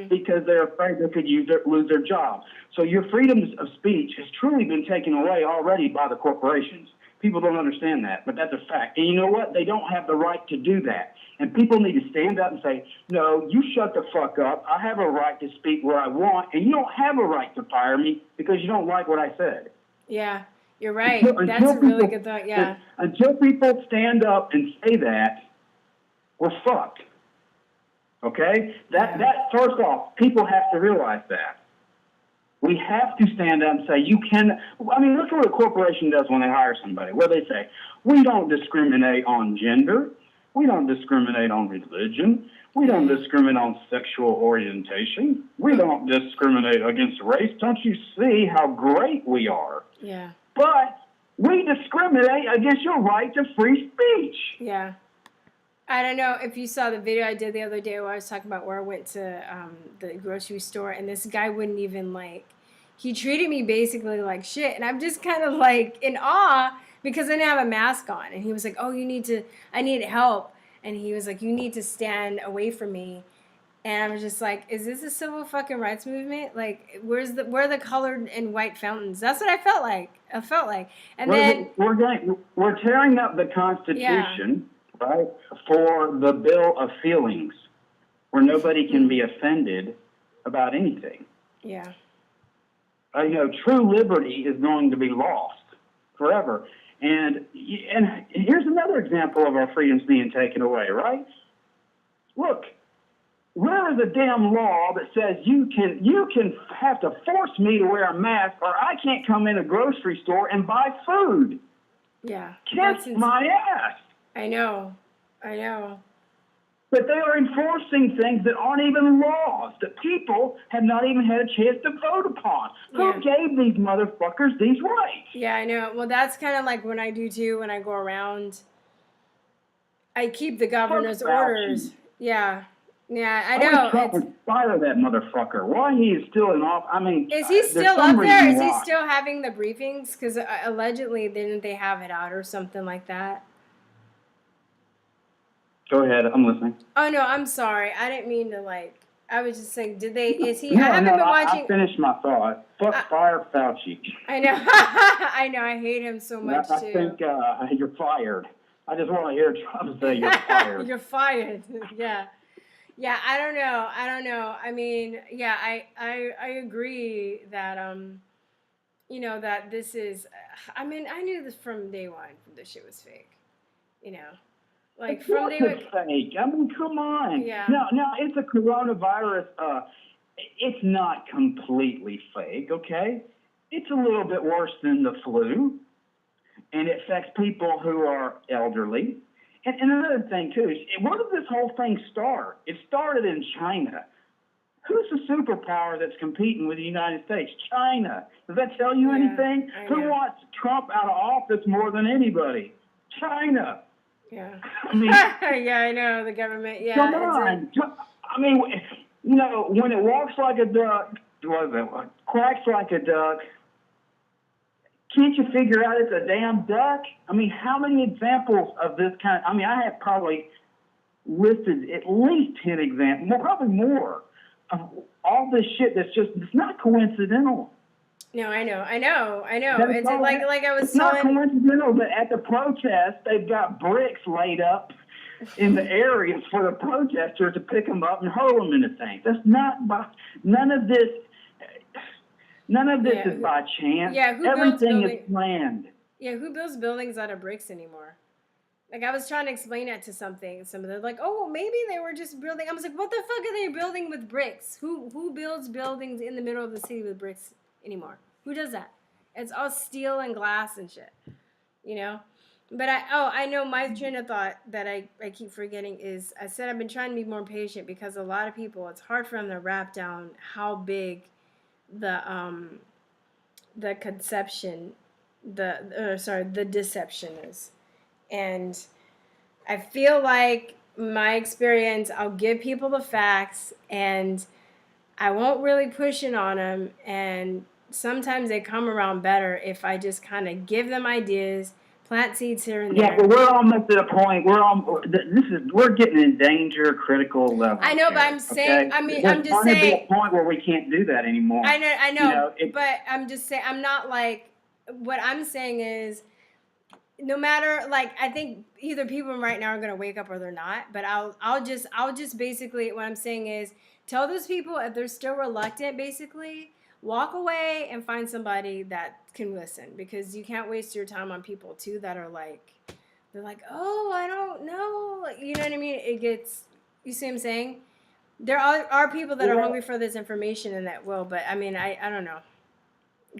because they're afraid they could lose their job. So your freedom of speech has truly been taken away already by the corporations. People don't understand that, but that's a fact. And you know what? They don't have the right to do that. And people need to stand up and say, no, you shut the fuck up. I have a right to speak what I want, and you don't have a right to fire me because you don't like what I said. Yeah, you're right. That's a really good thought, yeah. Until people stand up and say that, we're fucked. Okay? That first off, people have to realize that. We have to stand up and say, you can. I mean, look at what a corporation does when they hire somebody. What do they say? We don't discriminate on gender. We don't discriminate on religion. We don't discriminate on sexual orientation. We don't discriminate against race. Don't you see how great we are? Yeah. But we discriminate against your right to free speech. Yeah. I don't know if you saw the video I did the other day where I was talking about where I went to the grocery store, and this guy wouldn't even, like, he treated me basically like shit. And I'm just kind of like in awe because I didn't have a mask on. And he was like, oh, I need help. and he was like, "You need to stand away from me." And I was just like, "Is this a civil fucking rights movement? Like, where are the colored and white fountains?" That's what I felt like. And then we're tearing up the Constitution, right, for the Bill of Feelings, where nobody can be offended about anything. Yeah. True liberty is going to be lost forever. And here's another example of our freedoms being taken away, right? Look, where is a damn law that says you can have to force me to wear a mask, or I can't come in a grocery store and buy food? Yeah. Kiss my ass. I know. But they are enforcing things that aren't even laws, that people have not even had a chance to vote upon. Yeah. Who gave these motherfuckers these rights? Yeah, I know. Well, that's kind of like when I do too, when I go around. I keep the governor's orders. Yeah. Yeah, I know. Trump would fire that motherfucker. Why he is still in office? I mean, is he still up there? Is he still having the briefings? Because allegedly, didn't they have it out or something like that? Go ahead, I'm listening. Oh no, I'm sorry. I didn't mean to I was just saying, did they? Is he? No, I haven't been watching. I finished my thought. Fuck fire Fauci. I know. I know. I hate him so much too. I think you're fired. I just want to hear Trump say you're fired. You're fired. Yeah. Yeah, I don't know. I mean, yeah, I agree that that this is. I mean, I knew this from day one. This shit was fake. Like from day one. Fake. I mean, come on. Yeah. No, it's a coronavirus. It's not completely fake. Okay, it's a little bit worse than the flu, and it affects people who are elderly. And another thing, too, is where did this whole thing start? It started in China. Who's the superpower that's competing with the United States? China. Does that tell you anything? Who wants Trump out of office more than anybody? China. Yeah. I mean, yeah, I know, the government. Yeah. Come on. I mean, when it walks like a duck, quacks like a duck, can't you figure out it's a damn duck? I mean, how many examples of this kind? I mean, I have probably listed at least 10 examples, probably more, of all this shit it's not coincidental. No, I know. It's like I was It's not coincidental that at the protest, they've got bricks laid up in the areas for the protesters to pick them up and hurl them into things. That's not by, none of this is by chance. Yeah, everything is planned. Yeah, who builds buildings out of bricks anymore? Like, I was trying to explain that to somebody. They're like, oh, well, maybe they were just building. I was like, what the fuck are they building with bricks? Who builds buildings in the middle of the city with bricks anymore? Who does that? It's all steel and glass and shit, But I know my train of thought that I keep forgetting is, I said I've been trying to be more patient because a lot of people, it's hard for them to wrap down how big the deception is. And I feel like my experience, I'll give people the facts and I won't really push it on them. And sometimes they come around better if I just kind of give them ideas, plant seeds here and there. Yeah, but we're almost at a point. We're getting in danger critical level. I know, but I'm saying. Okay? I'm just saying. There's a point where we can't do that anymore. I know. But I'm just saying. I'm not like. What I'm saying is, no matter, I think either people right now are gonna wake up or they're not. But I'll just basically, what I'm saying is, tell those people if they're still reluctant, basically, walk away and find somebody that can listen, because you can't waste your time on people too that are they're like, oh, I don't know, you know what I mean? It gets, you see what I'm saying? There are people that are hungry for this information and that will, but I mean, I don't know.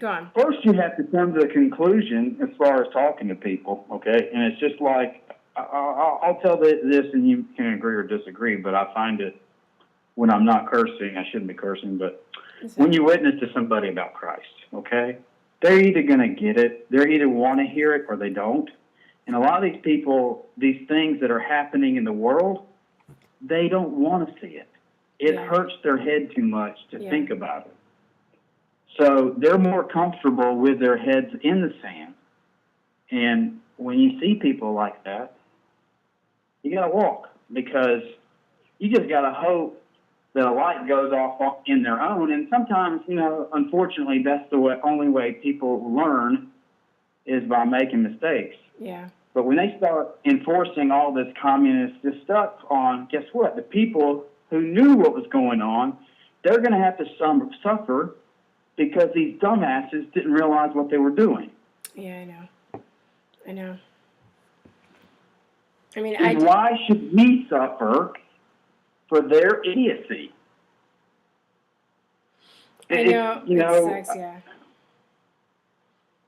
Go on. First, you have to come to a conclusion as far as talking to people, okay? And it's just like, I'll tell this and you can agree or disagree, but I find it, when I'm not cursing, I shouldn't be cursing, but when you witness to somebody about Christ, okay, they're either going to get it, they either want to hear it or they don't. And a lot of these people, these things that are happening in the world, they don't want to see it. It hurts their head too much to think about it. So they're more comfortable with their heads in the sand. And when you see people like that, you got to walk. because you just got to hope that a light goes off in their own. And sometimes, unfortunately, that's the only way people learn is by making mistakes. Yeah. But when they start enforcing all this communist stuff on, guess what? The people who knew what was going on, they're going to have to suffer because these dumbasses didn't realize what they were doing. Yeah, I know. I mean, and why should we suffer for their idiocy? I know. It sucks, yeah.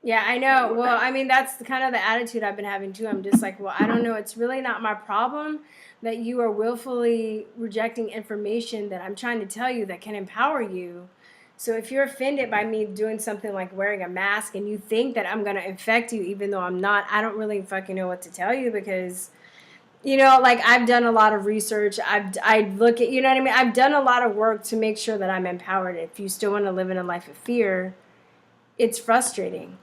Yeah, I know. Well, I mean, that's kind of the attitude I've been having too. I'm just like, well, I don't know. It's really not my problem that you are willfully rejecting information that I'm trying to tell you that can empower you. So if you're offended by me doing something like wearing a mask and you think that I'm going to infect you even though I'm not, I don't really fucking know what to tell you because, like I've done a lot of research. I look at, what I mean? I've done a lot of work to make sure that I'm empowered. If you still want to live in a life of fear, it's frustrating.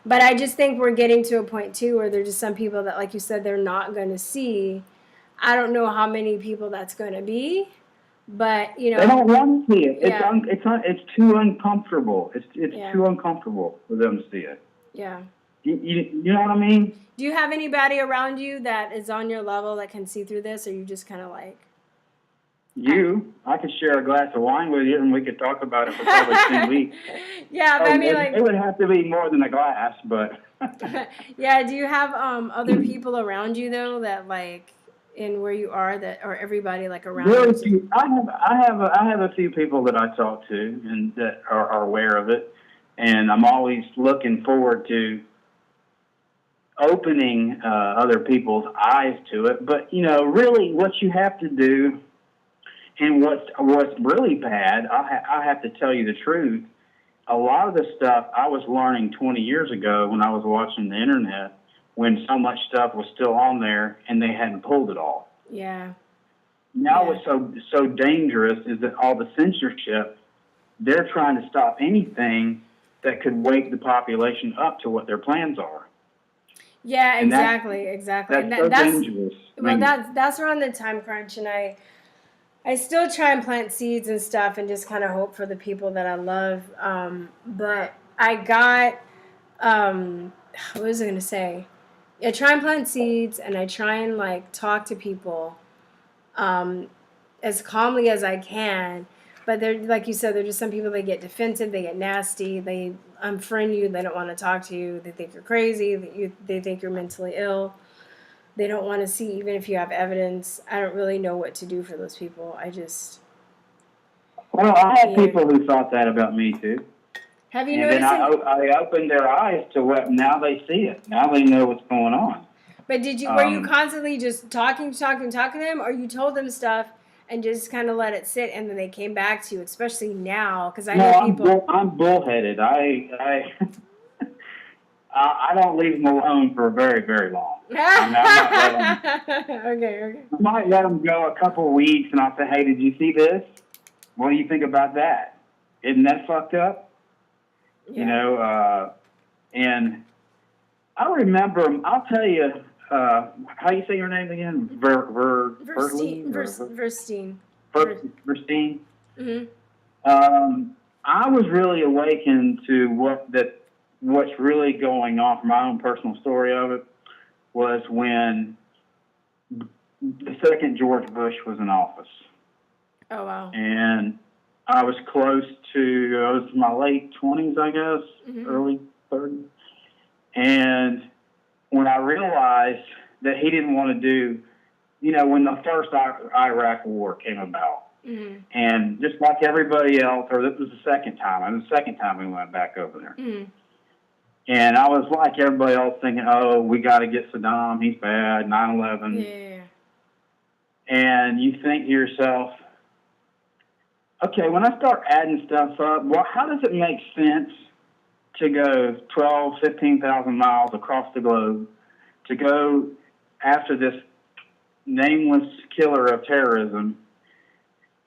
But I just think we're getting to a point, too, where there's just some people that, like you said, they're not going to see. I don't know how many people that's going to be, but, They don't want to see it. Yeah. It's too uncomfortable. It's Yeah. too uncomfortable for them to see it. Yeah. You know what I mean? Do you have anybody around you that is on your level that can see through this, or you just kind of like... I could share a glass of wine with you, and we could talk about it for probably 2 weeks. Yeah, but I mean, like... It would have to be more than a glass, but... Yeah, do you have other people around you, though, that, like, in where you are, that or everybody, like, around you? I have a few people that I talk to and that are aware of it, and I'm always looking forward to opening other people's eyes to it. But, really what you have to do... And what's really bad, I have to tell you the truth, a lot of the stuff I was learning 20 years ago when I was watching the internet, when so much stuff was still on there and they hadn't pulled it all. Yeah. Now what's so dangerous is that all the censorship, they're trying to stop anything that could wake the population up to what their plans are. Yeah, And exactly. That's dangerous. Well, that's around the time crunch, and I still try and plant seeds and stuff and just kind of hope for the people that I love. But I got, what was I going to say? I try and plant seeds and I try and like talk to people as calmly as I can. But they're, like you said, they're just some people, they get defensive, they get nasty, they unfriend you, they don't want to talk to you, they think you're crazy, they think you're mentally ill. They don't want to see, even if you have evidence. I don't really know what to do for those people. Well, I have people who thought that about me, too. Have you noticed? And then I opened their eyes to what, now they see it. Now they know what's going on. But were you constantly just talking to them, or you told them stuff and just kind of let it sit, and then they came back to you, especially now? Because I know people... I'm bullheaded. I don't leave them alone for very, very long. Okay. I might let them go a couple of weeks, and I'll say, hey, did you see this? What do you think about that? Isn't that fucked up? Yeah. And I remember, I'll tell you, how you say your name again? Virstyne. Virstyne. Mm-hmm. I was really awakened to what's really going on from my own personal story of it was when the second George Bush was in office. Oh, wow. And I was close to, I was in my late 20s, I guess, early 30s. And when I realized that he didn't want to do, when the first Iraq war came about, and just like everybody else, or this was the second time, we went back over there. Mm-hmm. And I was like everybody else thinking, oh, we got to get Saddam, he's bad, 9/11. Yeah. And you think to yourself, okay, when I start adding stuff up, well, how does it make sense to go 12, 15,000 miles across the globe to go after this nameless killer of terrorism,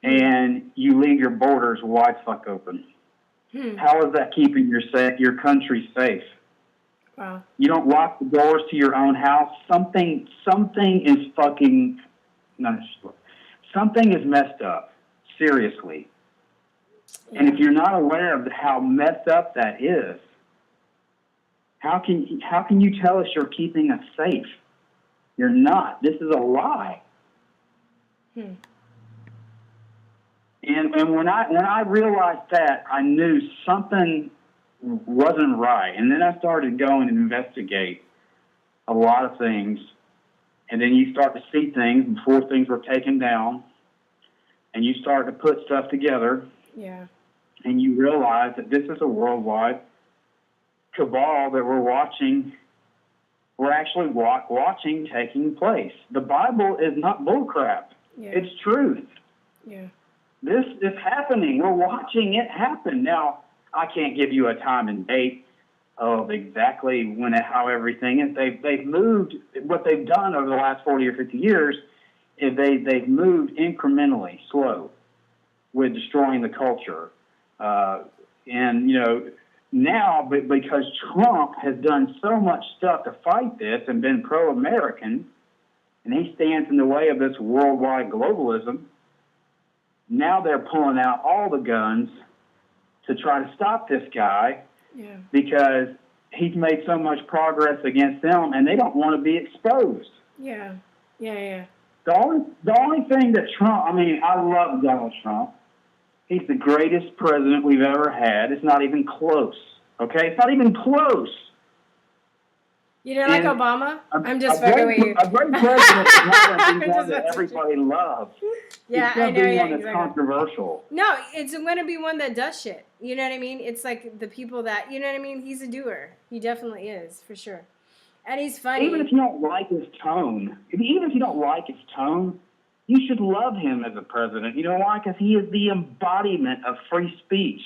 and you leave your borders wide fuck open? How is that keeping your country safe? Wow. You don't lock the doors to your own house. Something is fucking something is messed up, seriously. Yeah. And if you're not aware of how messed up that is, how can you tell us you're keeping us safe? You're not. This is a lie. And when I realized that, I knew something wasn't right. And then I started going and investigate a lot of things. And then you start to see things before things were taken down. And you start to put stuff together. Yeah. And you realize that this is a worldwide cabal that we're actually watching taking place. The Bible is not bullcrap. Yeah. It's truth. Yeah. This is happening. We're watching it happen. Now, I can't give you a time and date of exactly how everything is. They've moved. What they've done over the last 40 or 50 years is they've moved incrementally, slow, with destroying the culture. And, you know, now, because Trump has done so much stuff to fight this and been pro-American, and he stands in the way of this worldwide globalism, now they're pulling out all the guns to try to stop this guy because he's made so much progress against them, and they don't want to be exposed. Yeah. The only thing that Trump, I mean, I love Donald Trump. He's the greatest president we've ever had. It's not even close. Okay? It's not even close. You didn't like Obama? I'm just fucking with you. A great president is not going to be one that everybody loves. Yeah, I know. Yeah, one that's controversial. No, it's going to be one that does shit. You know what I mean? It's like the people that, you know what I mean? He's a doer. He definitely is, for sure. And he's funny. Even if you don't like his tone, you should love him as a president. You know why? Because he is the embodiment of free speech.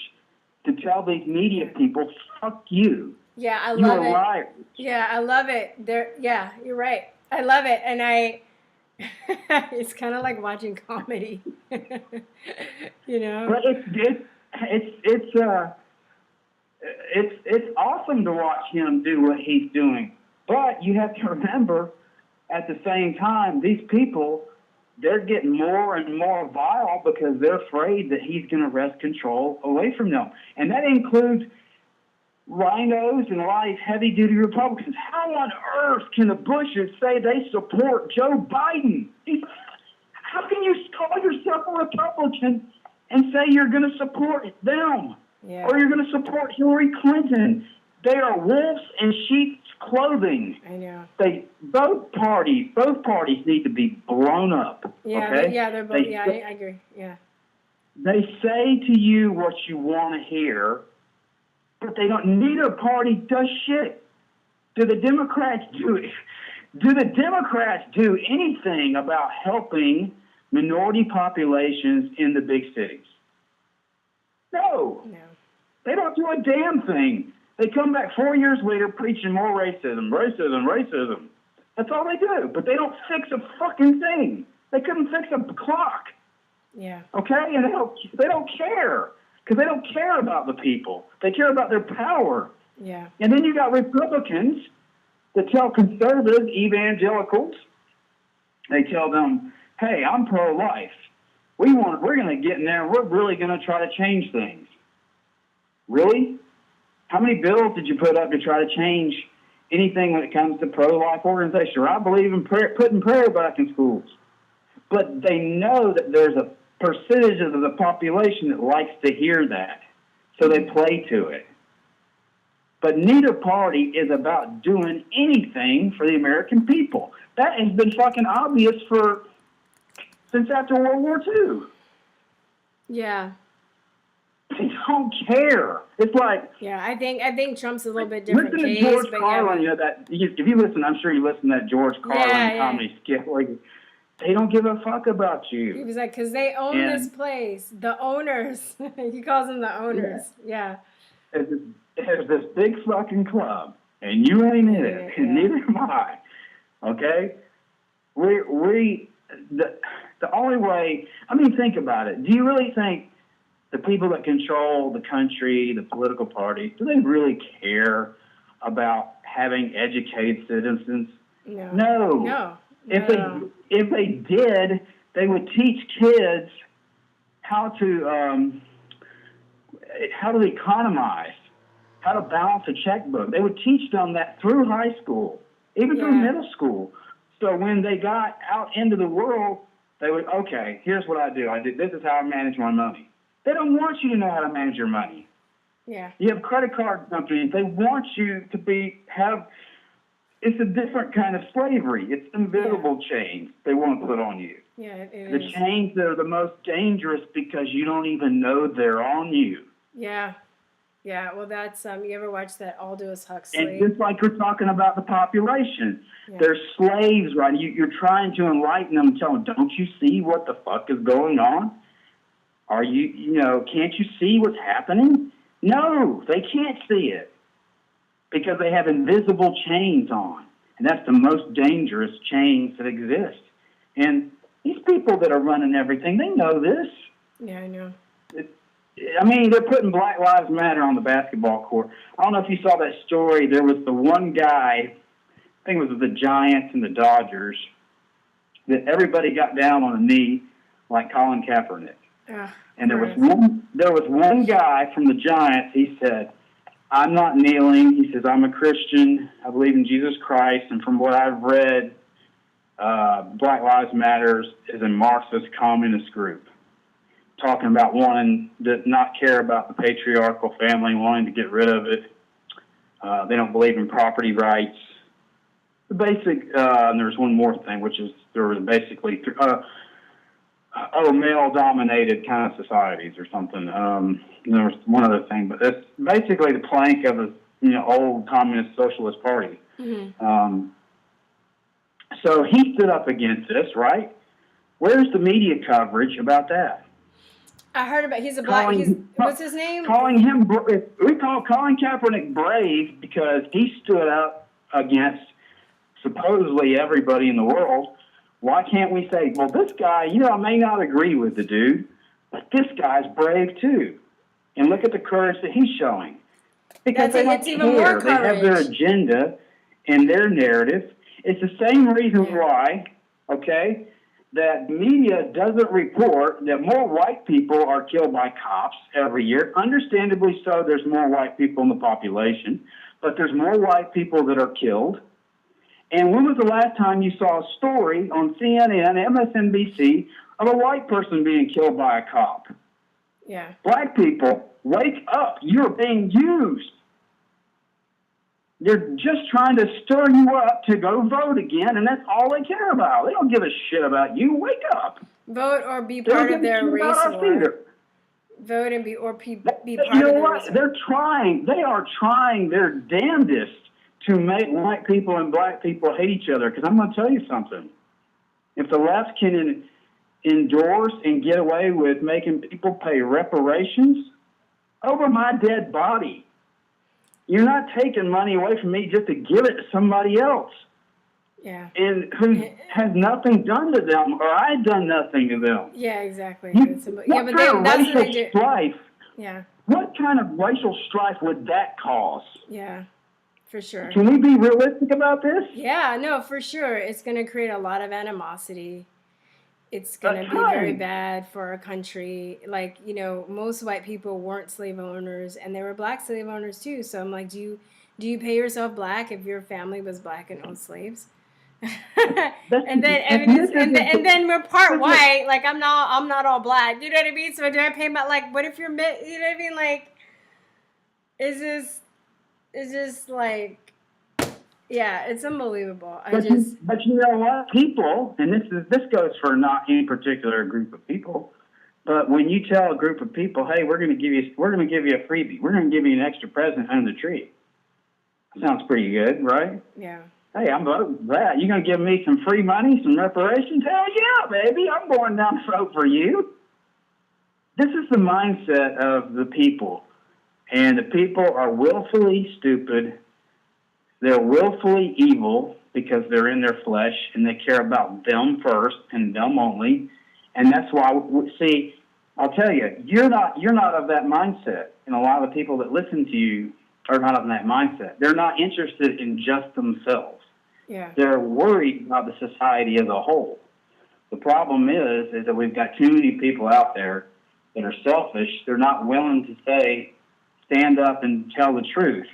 To tell these media people, fuck you. Yeah, I love it. You're a liar. Yeah, I love it. Yeah, you're right. I love it. And it's kind of like watching comedy. You know? But it's awesome to watch him do what he's doing. But you have to remember, at the same time, these people, they're getting more and more vile because they're afraid that he's going to wrest control away from them. And that includes rhinos and a lot of these heavy-duty Republicans. How on earth can the Bushes say they support Joe Biden? How can you call yourself a Republican and say you're going to support them? Yeah. Or you're going to support Hillary Clinton? They are wolves in sheep's clothing. I know. Both parties need to be blown up. Yeah, okay? They're both. I agree. Yeah. They say to you what you want to hear, but they don't. Neither party does shit. Do the Democrats do it? Do the Democrats do anything about helping minority populations in the big cities? No. They don't do a damn thing. They come back 4 years later preaching more racism. That's all they do. But they don't fix a fucking thing. They couldn't fix a clock. Yeah. Okay? And they don't care. Because they don't care about the people. They care about their power. Yeah. And then you got Republicans that tell conservative evangelicals, they tell them, hey, I'm pro-life. We're going to get in there. We're really going to try to change things. Really? How many bills did you put up to try to change anything when it comes to pro-life organization? I believe in putting prayer back in schools. But they know that there's a percentage of the population that likes to hear that. So they play to it. But neither party is about doing anything for the American people. That has been fucking obvious since after World War II. Yeah. They don't care. It's like... Yeah, I think Trump's a little bit different case. Listen to George Carlin, if you listen, I'm sure you listen to that George Carlin comedy skit. Like, they don't give a fuck about you. He was like, because they own this place. The owners. He calls them the owners. Yeah. There's this big fucking club, and you ain't in it, and neither am I. Okay? The only way... I mean, think about it. Do you really think the people that control the country, the political parties, do they really care about having educated citizens? No. if they did, they would teach kids how to economize, how to balance a checkbook. They would teach them that through high school, even through middle school. So when they got out into the world, they would, okay, here's what I do. This is how I manage my money. They don't want you to know how to manage your money. Yeah. You have credit card companies. They want you to it's a different kind of slavery. It's invisible chains they want to put on you. Yeah, it is. The chains that are the most dangerous because you don't even know they're on you. Yeah. Yeah, well, that's, you ever watch that Aldous Huxley? And just like we're talking about the population, Yeah. they're slaves, right? You're trying to enlighten them, tell them, don't you see what the fuck is going on? Are can't you see what's happening? No, they can't see it because they have invisible chains on. And that's the most dangerous chains that exist. And these people that are running everything, they know this. Yeah, I know. I mean, they're putting Black Lives Matter on the basketball court. I don't know if you saw that story. There was the one guy, I think it was the Giants and the Dodgers, that everybody got down on a knee like Colin Kaepernick. And there was one guy from the Giants, he said, I'm not kneeling. He says, I'm a Christian. I believe in Jesus Christ. And from what I've read, Black Lives Matter is a Marxist communist group, talking about wanting to not care about the patriarchal family, wanting to get rid of it. They don't believe in property rights. The basic, and there's one more thing, which is there was basically, male-dominated kind of societies or something. There was one other thing, but that's basically the plank of the old communist socialist party. Mm-hmm. So he stood up against this, right? Where's the media coverage about that? I heard about, he's a black, what's his name? We call Colin Kaepernick brave because he stood up against supposedly everybody in the world. Why can't we say, well, this guy, I may not agree with the dude, but this guy's brave too. And look at the courage that he's showing. Because they don't care. They have their agenda and their narrative. It's the same reason why, that media doesn't report that more white people are killed by cops every year. Understandably so, there's more white people in the population, but there's more white people that are killed. And when was the last time you saw a story on CNN, MSNBC, of a white person being killed by a cop? Yeah. Black people, wake up. You're being used. They're just trying to stir you up to go vote again, and that's all they care about. They don't give a shit about you. Wake up. Vote or be part of their race war. Vote and be part of their race war. They're trying. They are trying their damnedest to make white people and black people hate each other. Because I'm going to tell you something. If the left can endorse and get away with making people pay reparations over my dead body, you're not taking money away from me just to give it to somebody else. Yeah. And who has nothing done to them, or I've done nothing to them. Yeah, exactly. What kind of racial strife would that cause? Yeah, for sure. Can we be realistic about this? Yeah, no, for sure. It's going to create a lot of animosity. It's going to be very bad for our country. Like, most white people weren't slave owners, and there were black slave owners too. So I'm like, do you pay yourself black if your family was black and owned slaves? and then we're part white. Like, I'm not all black. You know what I mean? So do I pay my, like, what if you're, you know what I mean? Like, it's just like, yeah, it's unbelievable. But you know what? People, and this goes for not any particular group of people, but when you tell a group of people, hey, we're going to give you a freebie, we're going to give you an extra present under the tree. Sounds pretty good, right? Yeah. Hey, I'm voting for that. You're going to give me some free money, some reparations? Hell yeah, baby. I'm going down to vote for you. This is the mindset of the people. And the people are willfully stupid. They're willfully evil because they're in their flesh and they care about them first and them only. And that's why, see, I'll tell you, you're not of that mindset. And a lot of the people that listen to you are not of that mindset. They're not interested in just themselves. Yeah. They're worried about the society as a whole. The problem is that we've got too many people out there that are selfish. They're not willing to stand up and tell the truth.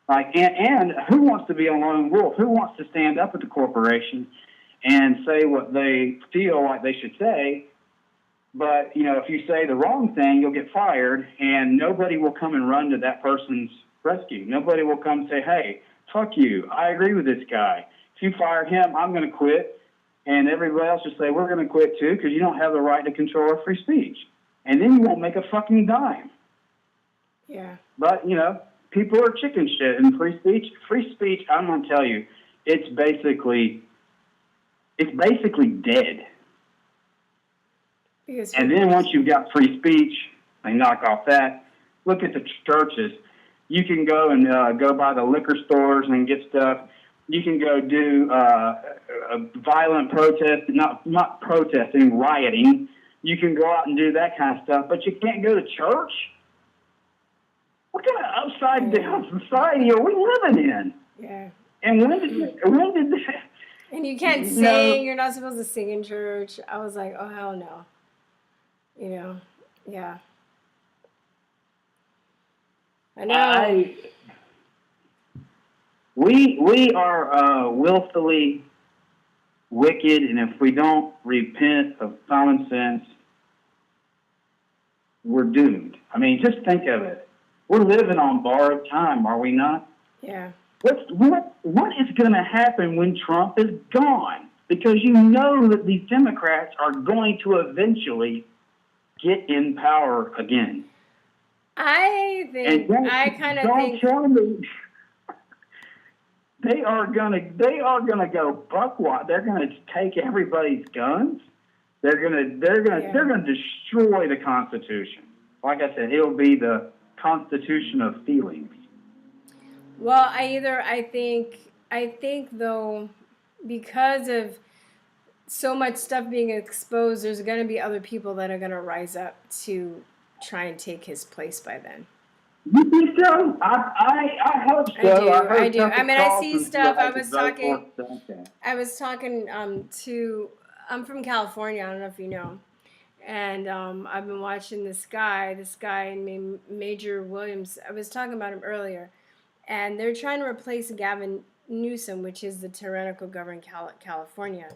Like, and who wants to be a lone wolf? Who wants to stand up at the corporation and say what they feel like they should say? But, you know, if you say the wrong thing, you'll get fired, and nobody will come and run to that person's rescue. Nobody will come and say, hey, fuck you, I agree with this guy. If you fire him, I'm going to quit. And everybody else will say, we're going to quit too, because you don't have the right to control our free speech. And then you won't make a fucking dime. Yeah. But, you know, people are chicken shit. And free speech, I'm going to tell you, it's basically dead. And then once you've got free speech, they knock off that. Look at the churches. You can go and go by the liquor stores and get stuff. You can go do a violent protest, not protesting, rioting. You can go out and do that kind of stuff, but you can't go to church? What kind of upside down society are we living in? Yeah. And when did that? And you can't sing. You're not supposed to sing in church. I was like, oh, hell no. You know, yeah. I know. We are willfully wicked, and if we don't repent of common sense, we're doomed. I mean, just think of it. We're living on borrowed time, are we not? Yeah. What is going to happen when Trump is gone? Because you know that these Democrats are going to eventually get in power again. I think Don't tell me they are gonna go buck wild. They're gonna take everybody's guns. They're gonna destroy the Constitution. Like I said, it'll be the Constitution of feelings. Well, I think though, because of so much stuff being exposed, there's going to be other people that are going to rise up to try and take his place by then. You think so? I hope so. I do. I mean, I see stuff. I was talking to, I'm from California. I don't know if you know. And I've been watching this guy named Major Williams. I was talking about him earlier. And they're trying to replace Gavin Newsom, which is the tyrannical governor in California.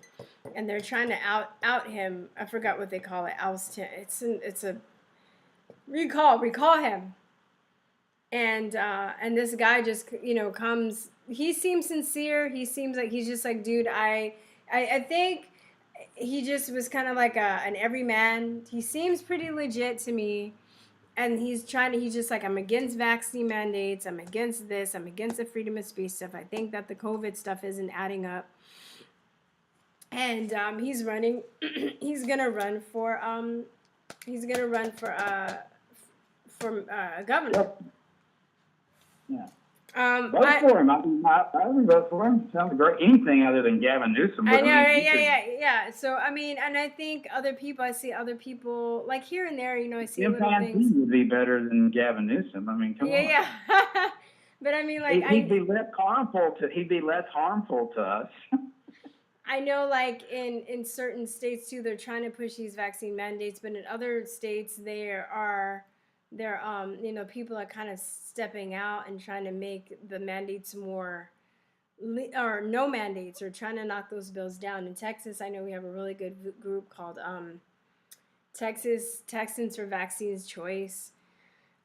And they're trying to out him. I forgot what they call it. Oust him. It's a recall him. And this guy just, you know, comes. He seems sincere. He seems like he's just like, dude, I think he just was kind of like an everyman. He seems pretty legit to me. And he's just like, I'm against vaccine mandates. I'm against this. I'm against the freedom of speech stuff. I think that the COVID stuff isn't adding up. And he's running. He's gonna run for governor. Yeah. Vote for him. I would vote for him. Sounds great. Anything other than Gavin Newsom. I know, yeah. So, I mean, and I think I see other people, like here and there, you know, I see little things. He would be better than Gavin Newsom. I mean, come on. Yeah. But I mean, like, he'd be less harmful to us. I know, like, in certain states, too, they're trying to push these vaccine mandates, but in other states, you know, people are kind of stepping out and trying to make the mandates more, or no mandates, or trying to knock those bills down. In Texas, I know we have a really good group called Texans for Vaccines Choice.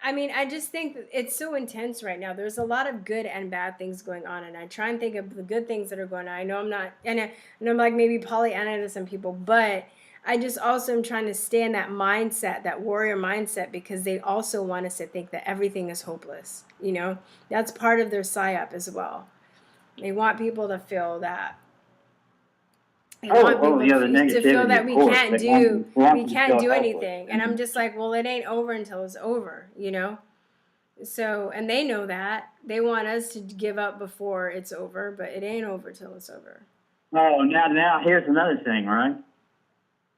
I mean, I just think that it's so intense right now. There's a lot of good and bad things going on, and I try and think of the good things that are going on. I know I'm not, and I'm like maybe Pollyanna to some people, but I just also am trying to stay in that mindset, that warrior mindset, because they also want us to think that everything is hopeless. You know, that's part of their psyop as well. They want people to feel that. They want people to feel that we can't do anything. And I'm just like, well, it ain't over until it's over, you know? So, and they know that. They want us to give up before it's over, but it ain't over till it's over. Oh, now here's another thing, right?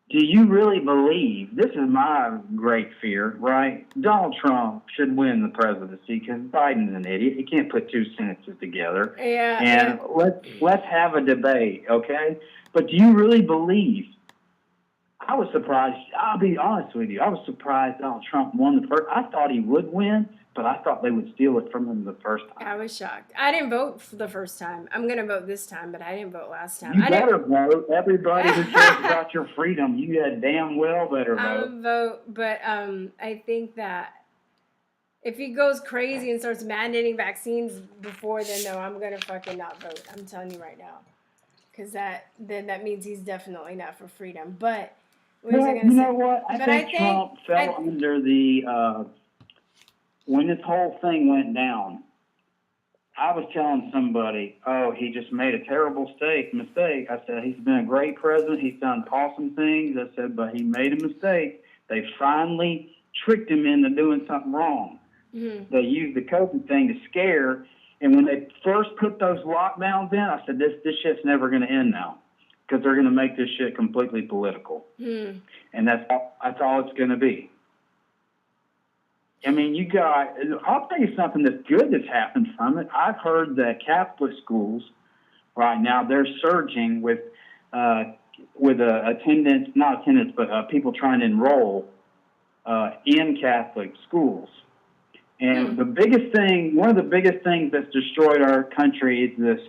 Do you really believe, this is my great fear, right? Donald Trump should win the presidency because Biden's an idiot. He can't put two sentences together. Yeah. And let's have a debate, okay? But do you really believe I was surprised. I'll be honest with you. I was surprised Donald Trump won the first. I thought he would win, but I thought they would steal it from him the first time. I was shocked. I didn't vote for the first time. I'm going to vote this time, but I didn't vote last time. You better vote. Everybody who cares about your freedom, you damn well better vote. Vote, but I think that if he goes crazy and starts mandating vaccines before then, no, I'm going to fucking not vote. I'm telling you right now. Because that means he's definitely not for freedom. But what was I going to say? You know what? I think Trump fell under the, when this whole thing went down, I was telling somebody, oh, he just made a terrible mistake. I said, he's been a great president. He's done awesome things. I said, but he made a mistake. They finally tricked him into doing something wrong. Mm-hmm. They used the COVID thing to scare. And when they first put those lockdowns in, I said, this shit's never going to end now because they're going to make this shit completely political. Mm. And that's all it's going to be. I mean, I'll tell you something that's good that's happened from it. I've heard that Catholic schools right now, they're surging with attendance, not attendance, but people trying to enroll in Catholic schools. And one of the biggest things that's destroyed our country is this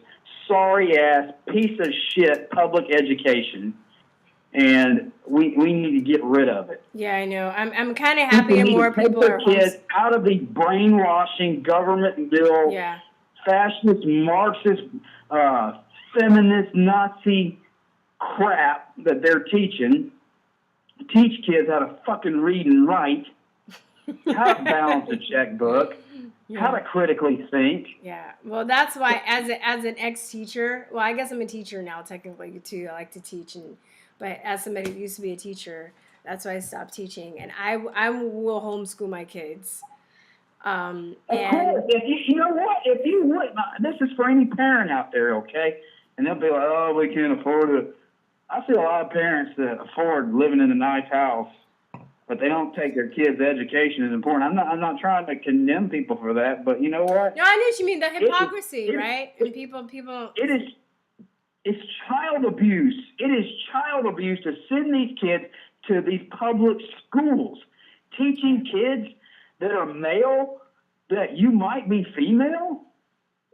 sorry-ass piece of shit public education. And we need to get rid of it. Yeah, I know. I'm kind of happy that more people are kids out of the brainwashing government-built, fascist, Marxist, feminist, Nazi crap that they're teaching. Teach kids how to fucking read and write, how to balance a checkbook, how to critically think. Yeah, well, that's why as an ex-teacher, well, I guess I'm a teacher now technically too. I like to teach But as somebody who used to be a teacher, that's why I stopped teaching. And I will homeschool my kids. Of course. You know what? If you would, this is for any parent out there, okay? And they'll be like, oh, we can't afford it. I see a lot of parents that afford living in a nice house, but they don't take their kids' education as important. I'm not trying to condemn people for that, but you know what? No, I know what you mean. The hypocrisy, right? And people. It's child abuse. It is child abuse to send these kids to these public schools, teaching kids that are male that you might be female.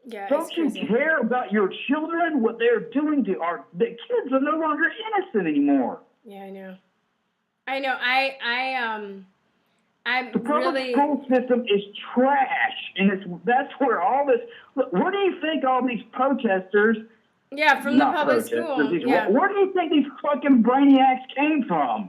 Yeah, don't you care about your children? What they're doing to the kids are no longer innocent anymore. Yeah, I know. I'm the public school system is trash, and that's where all this. Look, where do you think all these protesters? Yeah, from the public school. Where do you think these fucking brainiacs came from?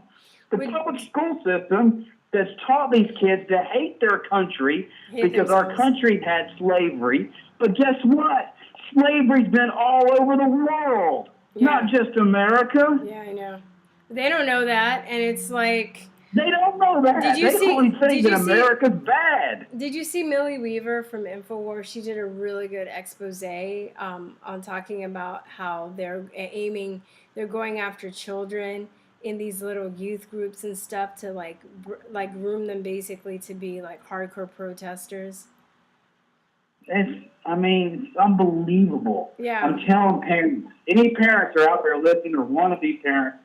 The public school system that's taught these kids to hate their country because our country had slavery. But guess what? Slavery's been all over the world, not just America. Yeah, I know. They don't know that, and it's like... They don't know that. They only think that America's bad. Did you see Millie Weaver from InfoWars? She did a really good expose on talking about how they're going after children in these little youth groups and stuff to like groom them basically to be like hardcore protesters. It's unbelievable. Yeah. I'm telling parents, any parents are out there listening or one of these parents,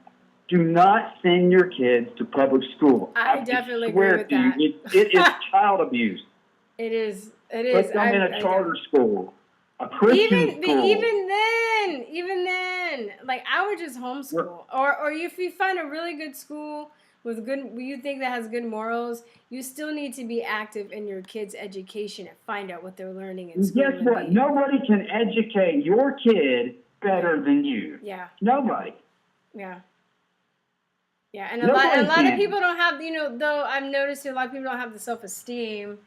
do not send your kids to public school. I definitely agree with that. It is child abuse. It is. Put them in a charter school, a Christian school. Even then, like I would just homeschool. Or if you find a really good school with you think that has good morals, you still need to be active in your kids' education and find out what they're learning in school. Guess what? Nobody can educate your kid better than you. Yeah. Nobody. Yeah. Yeah, and a lot of people don't have, though I've noticed a lot of people don't have the self-esteem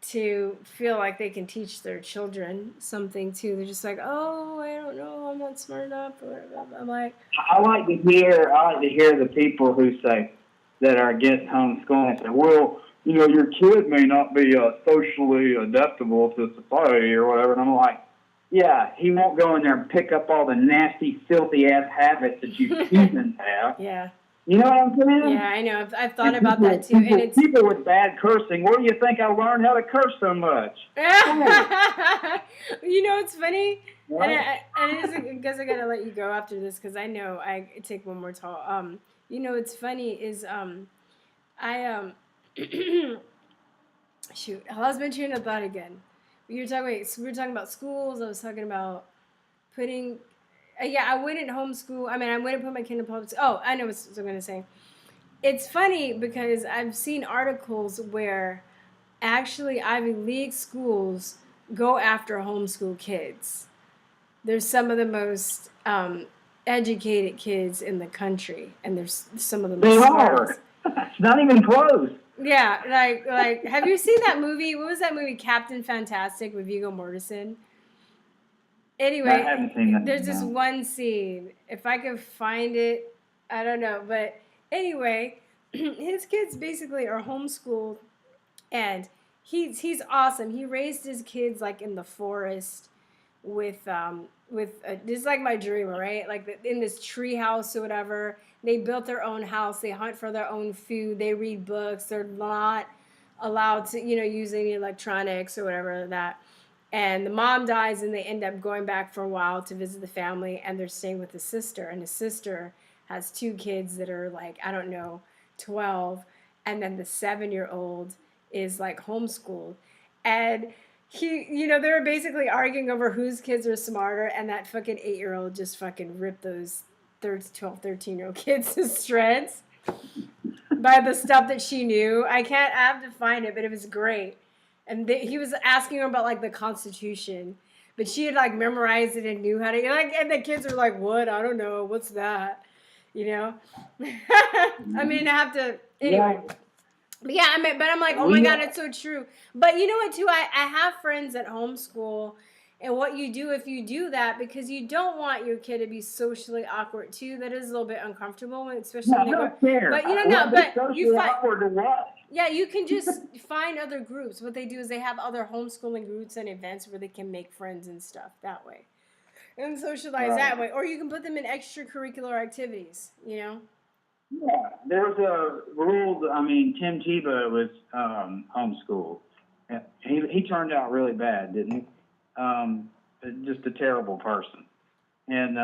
to feel like they can teach their children something too. They're just like, oh, I don't know, I'm not smart enough. Or whatever. I'm like, I like to hear the people who say that are against homeschooling and say, well, your kid may not be socially adaptable to society or whatever. And I'm like, yeah, he won't go in there and pick up all the nasty, filthy ass habits that you humans have. Yeah. You know what I'm saying? Yeah, I know. I've thought about that too. And it's people with bad cursing. Where do you think I learned how to curse so much? It's funny. What? And I guess I gotta let you go after this because I know I take one more talk. You know, what's funny is I shoot, I lost my train of thought again. We were talking about schools. I was talking about putting. Yeah, I wouldn't homeschool. I mean, I wouldn't put my kid in public school. Oh, I know what I'm going to say. It's funny because I've seen articles where actually Ivy League schools go after homeschool kids. They're some of the most educated kids in the country, and there's some of the most smartest. It's not even close. Yeah, like, have you seen that movie? What was that movie, Captain Fantastic, with Viggo Mortensen? Anyway, I haven't seen that. There's this one scene. If I could find it, I don't know. But anyway, his kids basically are homeschooled, and he's awesome. He raised his kids like in the forest with this is like my dream, right? Like in this tree house or whatever. They built their own house. They hunt for their own food. They read books. They're not allowed to, use any electronics or whatever that. And the mom dies, and they end up going back for a while to visit the family, and they're staying with his sister. And his sister has 2 kids that are like, I don't know, 12. And then the 7-year-old is like homeschooled. And they were basically arguing over whose kids are smarter, and that fucking 8-year-old just fucking ripped those 12, 13-year-old kids to shreds by the stuff that she knew. I have to find it, but it was great. And he was asking her about like the Constitution, but she had like memorized it and knew how to and the kids are like, "What? I don't know. What's that?" I mean, I have to anyway. Yeah. But yeah, but I'm like, oh my God, it's so true. But you know what, too? I have friends at homeschool, and what you do if you do that, because you don't want your kid to be socially awkward, too. That is a little bit uncomfortable, especially when they go. Fair. But you find awkward or what? Yeah, you can just find other groups. What they do is they have other homeschooling groups and events where they can make friends and stuff that way, and socialize that way. Or you can put them in extracurricular activities. Yeah, there was a rule. I mean, Tim Tebow was homeschooled. He turned out really bad, didn't he? Just a terrible person. And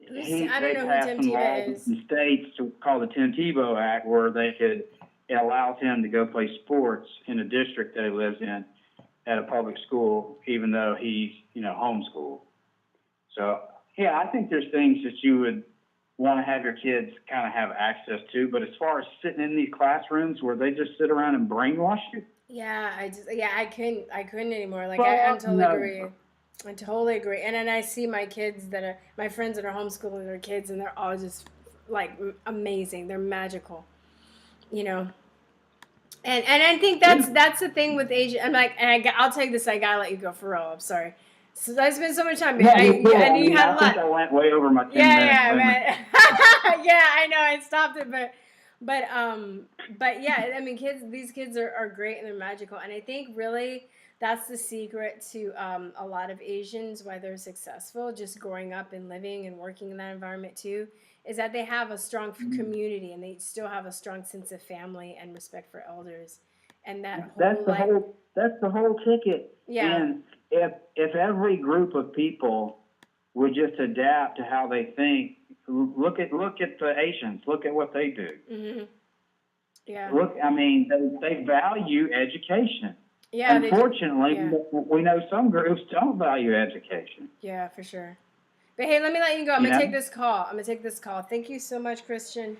they passed some laws in the states called the Tim Tebow Act, where it allows him to go play sports in a district that he lives in at a public school, even though he's homeschooled. So yeah, I think there's things that you would want to have your kids kind of have access to, but as far as sitting in these classrooms where they just sit around and brainwash you, I couldn't anymore. Like I totally agree. I totally agree. And then I see my friends that are homeschooling their kids, and they're all just like amazing. They're magical, And I think that's the thing with Asian. I'm like, I'll take this. I gotta let you go for real. I'm sorry. So I spent so much time. I knew you had a lot. I think I went way over my 10 minutes. Yeah, I know. I stopped it, but yeah. I mean, these kids are great, and they're magical. And I think really that's the secret to a lot of Asians, why they're successful, just growing up and living and working in that environment too, is that they have a strong community, and they still have a strong sense of family and respect for elders. And that's the whole ticket. Yeah. And if every group of people would just adapt to how they think, look at the Asians, look at what they do. Mm-hmm. Yeah. They value education. Yeah. Unfortunately, we know some groups don't value education. Yeah, for sure. But hey, let me let you go. I'm gonna take this call. Thank you so much, Christian.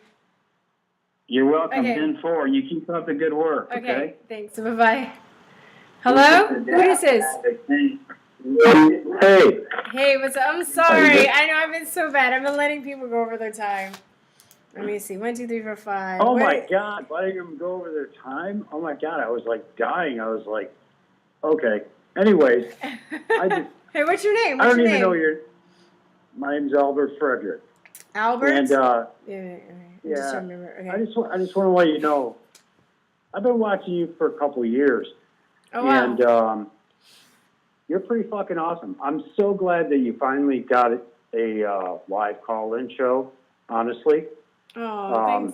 You're welcome. Okay. 10-4. You keep up the good work. Okay. Thanks. Bye-bye. Hello? Who is this? Hey. Hey, what's up? I'm sorry. I know I've been so bad. I've been letting people go over their time. Let me see. 1, 2, 3, 4, 5. Oh my God! Letting them go over their time? Oh my God! I was like dying. I was like, okay. Anyways, Hey, what's your name? I don't even know your. My name's Albert Frederick. Albert. And Yeah. Just remember. Okay. I just want to let you know, I've been watching you for a couple of years. Oh, wow. And you're pretty fucking awesome. I'm so glad that you finally got a live call-in show, honestly. Oh,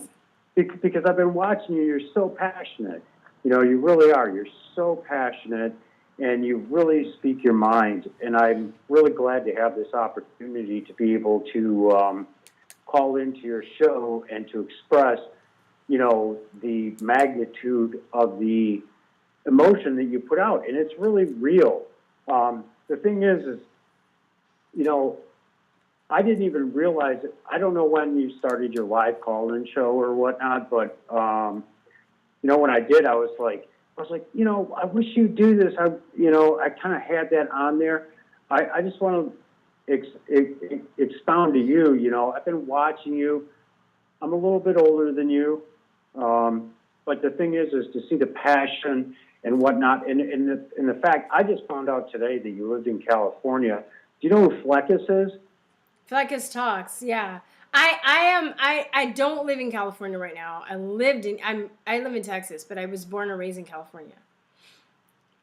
thanks. Because I've been watching you. You're so passionate. You really are. You're so passionate, and you really speak your mind. And I'm really glad to have this opportunity to be able to call into your show and to express, you know, the magnitude of the emotion that you put out, and it's really real. The thing is, you know, I didn't even realize it. I don't know when you started your live call-in show or whatnot, but you know, when I did, I was like, you know, I wish you'd do this. I kind of had that on there. I just want to expound to you. You know, I've been watching you. I'm a little bit older than you, but the thing is to see the passion and whatnot, and the fact I just found out today that you lived in California. Do you know who Fleckus is? Fleckus Talks, yeah. I don't live in California right now. I live in Texas, but I was born and raised in California.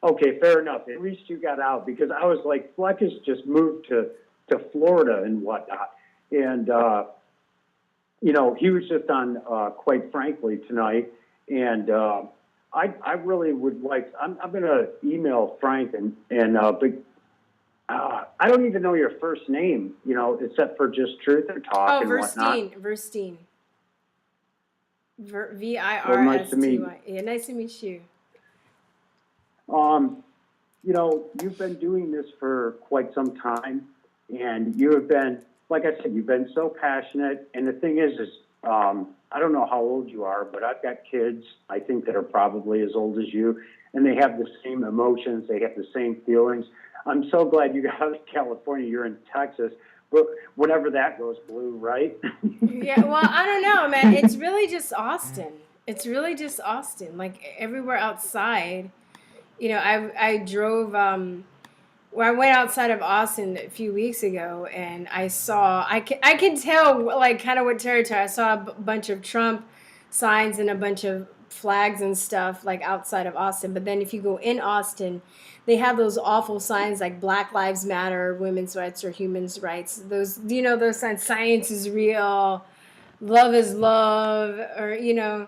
Okay, fair enough. At least you got out, because I was like, Fleckus just moved to Florida and whatnot. And, you know, he was just on, quite frankly, tonight. And I really would like, I'm going to email Frank but I don't even know your first name, you know, except for just Truth or Talk and whatnot. Virstyne. Virstyn. Well, nice to meet you. Yeah, nice to meet you. You know, you've been doing this for quite some time, and you have been, like I said, you've been so passionate. And the thing is I don't know how old you are, but I've got kids, I think, that are probably as old as you, and they have the same emotions, they have the same feelings. I'm so glad you got out of California. You're in Texas, but whenever that goes blue, right? Yeah, well, I don't know, man. It's really just Austin. It's really just Austin. Like everywhere outside, you know, I drove. Well, I went outside of Austin a few weeks ago, and I can tell like kind of what territory. I saw a bunch of Trump signs and a bunch of flags and stuff like outside of Austin. But then if you go in Austin, they have those awful signs like Black Lives Matter, women's rights, or human rights. Those, you know, those signs, science is real, love is love, or, you know.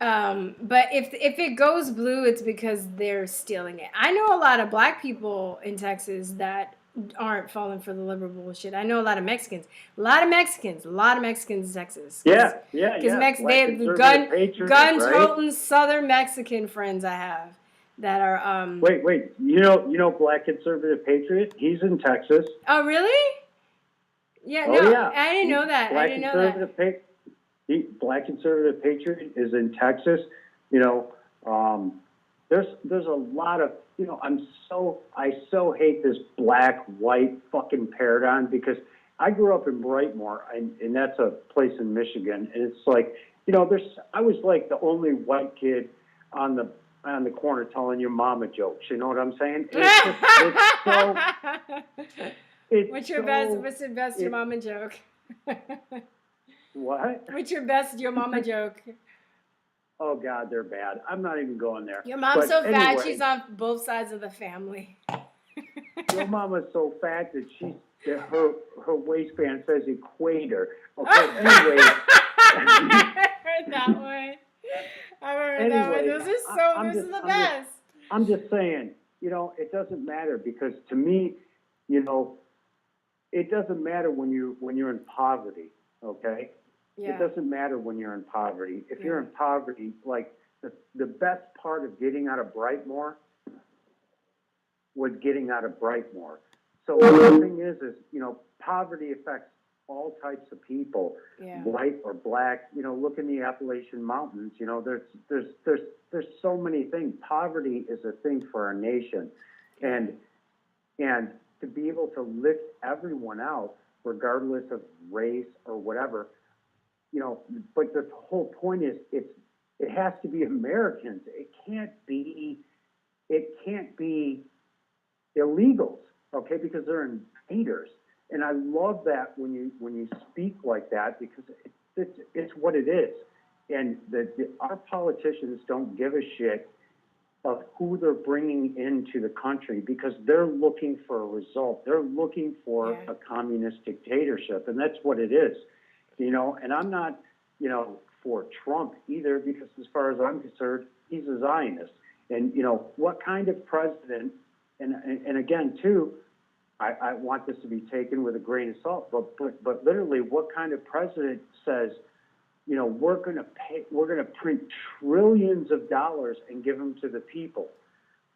But if it goes blue, it's because they're stealing it. I know a lot of black people in Texas that aren't falling for the liberal bullshit. I know a lot of Mexicans. A lot of Mexicans in Texas. Yeah. They have gun-toting Southern Mexican friends I have that are Wait. You know Black Conservative Patriot? He's in Texas. Oh, really? Yeah, I didn't know that. Black Conservative Patriot is in Texas. You know, there's a lot of, you know, I so hate this black-white fucking paradigm, because I grew up in Brightmoor, and that's a place in Michigan, and it's like, you know, I was like the only white kid on the corner telling your mama jokes. You know what I'm saying? What's your best your mama joke? What? What's your best your mama joke? Oh God, they're bad. I'm not even going there. Your mom's so fat, she's on both sides of the family. Your mama's so fat that her waistband says equator. Okay, anyway. I heard that one. Those are the best. I'm just saying, you know, it doesn't matter, because to me, you know, it doesn't matter when you're in poverty, okay? Yeah. It doesn't matter when you're in poverty. If you're in poverty, like the best part of getting out of Brightmoor was getting out of Brightmoor. So the thing is, you know, poverty affects all types of people, white or black. You know, look in the Appalachian Mountains. You know, there's so many things. Poverty is a thing for our nation, and to be able to lift everyone out, regardless of race or whatever, you know. But the whole point is, it has to be Americans. It can't be illegals, okay? Because they're invaders. And I love that when you speak like that, because it's what it is. And our politicians don't give a shit of who they're bringing into the country, because they're looking for a result. They're looking for a communist dictatorship, and that's what it is, you know. And I'm not, you know, for Trump either, because as far as I'm concerned, he's a Zionist. And, you know, what kind of president, and again, too, I want this to be taken with a grain of salt, but literally, what kind of president says, you know, we're going to print trillions of dollars and give them to the people?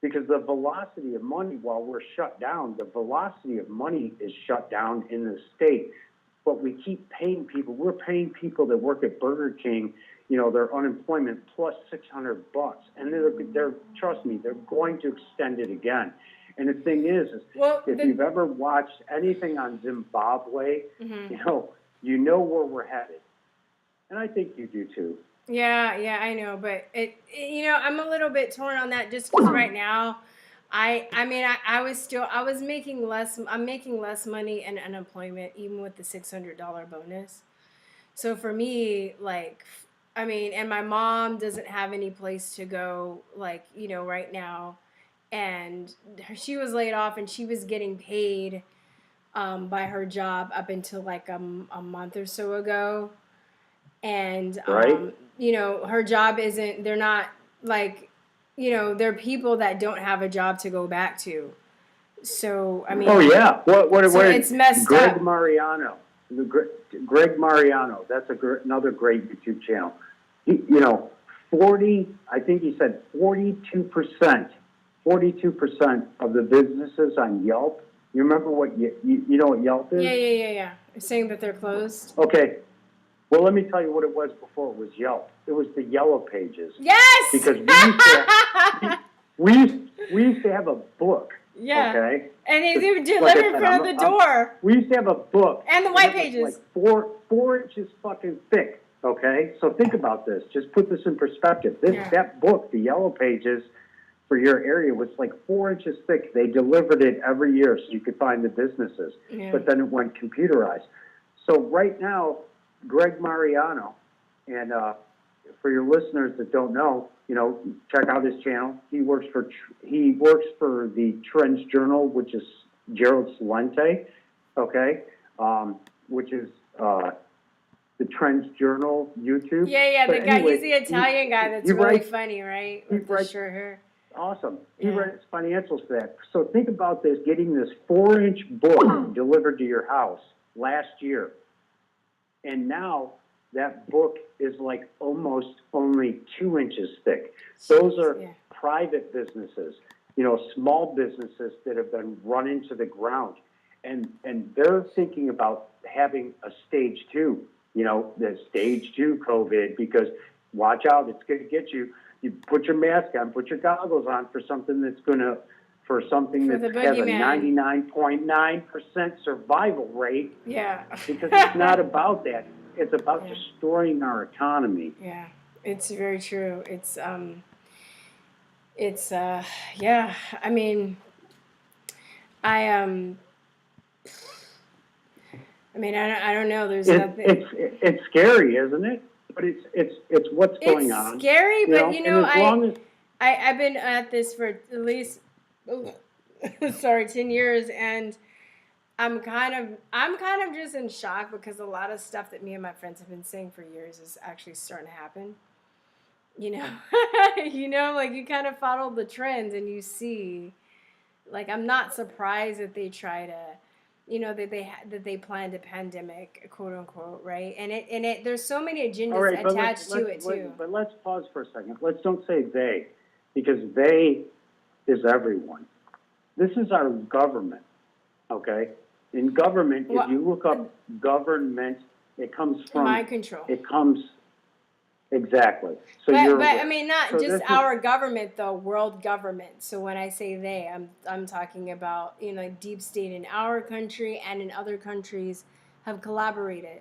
Because the velocity of money, while we're shut down, the velocity of money is shut down in the state. But we keep paying people. We're paying people that work at Burger King, you know, their unemployment plus $600, and they're trust me, they're going to extend it again. And the thing is if you've ever watched anything on Zimbabwe, you know where we're headed, and I think you do too. Yeah, I know, but you know, I'm a little bit torn on that just because right now, I'm making less money in unemployment even with the $600 bonus. So for me, like, I mean, and my mom doesn't have any place to go, like, you know, right now. And she was laid off and she was getting paid by her job up until like a month or so ago. And, you know, her job they're not like, you know, they're people that don't have a job to go back to. So, I mean. Oh, yeah. It's messed Greg up. Mariano. Greg Mariano, that's another great YouTube channel. You know, I think he said 42% of the businesses on Yelp. You remember what you know what Yelp is? Yeah. Saying that they're closed. Okay. Well, let me tell you what it was before it was Yelp. It was the Yellow Pages. Yes. Because we used to have a book. Yeah. Okay. And they would deliver in front of the door. We used to have a book. And the white pages. Like 4 inches fucking thick. Okay. So think about this. Just put this in perspective. That book, the Yellow Pages, for your area was like 4 inches thick. They delivered it every year so you could find the businesses. Yeah. But then it went computerized. So right now, Greg Mariano, and for your listeners that don't know, you know, check out his channel. He works for the Trends Journal, which is Gerald Celente, okay, which is the Trends Journal YouTube. Yeah, but the guy, anyway, he's the Italian guy that's really funny, right? With the short hair. Awesome. He writes financials for that. So think about this, getting this 4-inch book delivered to your house last year. And now that book is like almost only 2 inches thick. Those are private businesses, you know, small businesses that have been run into the ground. And they're thinking about having a stage 2, you know, the stage 2 COVID, because watch out, it's going to get you. You put your mask on, put your goggles on for something that's has a 99.9% survival rate. Yeah. Because it's not about that. It's about destroying our economy. Yeah, it's very true. I mean, I don't know. There's nothing. It's scary, isn't it? But it's what's going on. It's scary, but you know, I've been at this for at least 10 years, and I'm kind of just in shock because a lot of stuff that me and my friends have been saying for years is actually starting to happen. You know, like you kind of follow the trends and you see, like, I'm not surprised that they try to, you know, that they planned a pandemic, quote unquote, right? And it there's so many agendas attached to it too. But let's pause for a second. Let's don't say they, because they is everyone. This is our government, okay? In government, if you look up government, it comes from mind control. It comes exactly. So but I mean, not just our government, though. World government. So when I say they, I'm talking about, you know, deep state in our country and in other countries have collaborated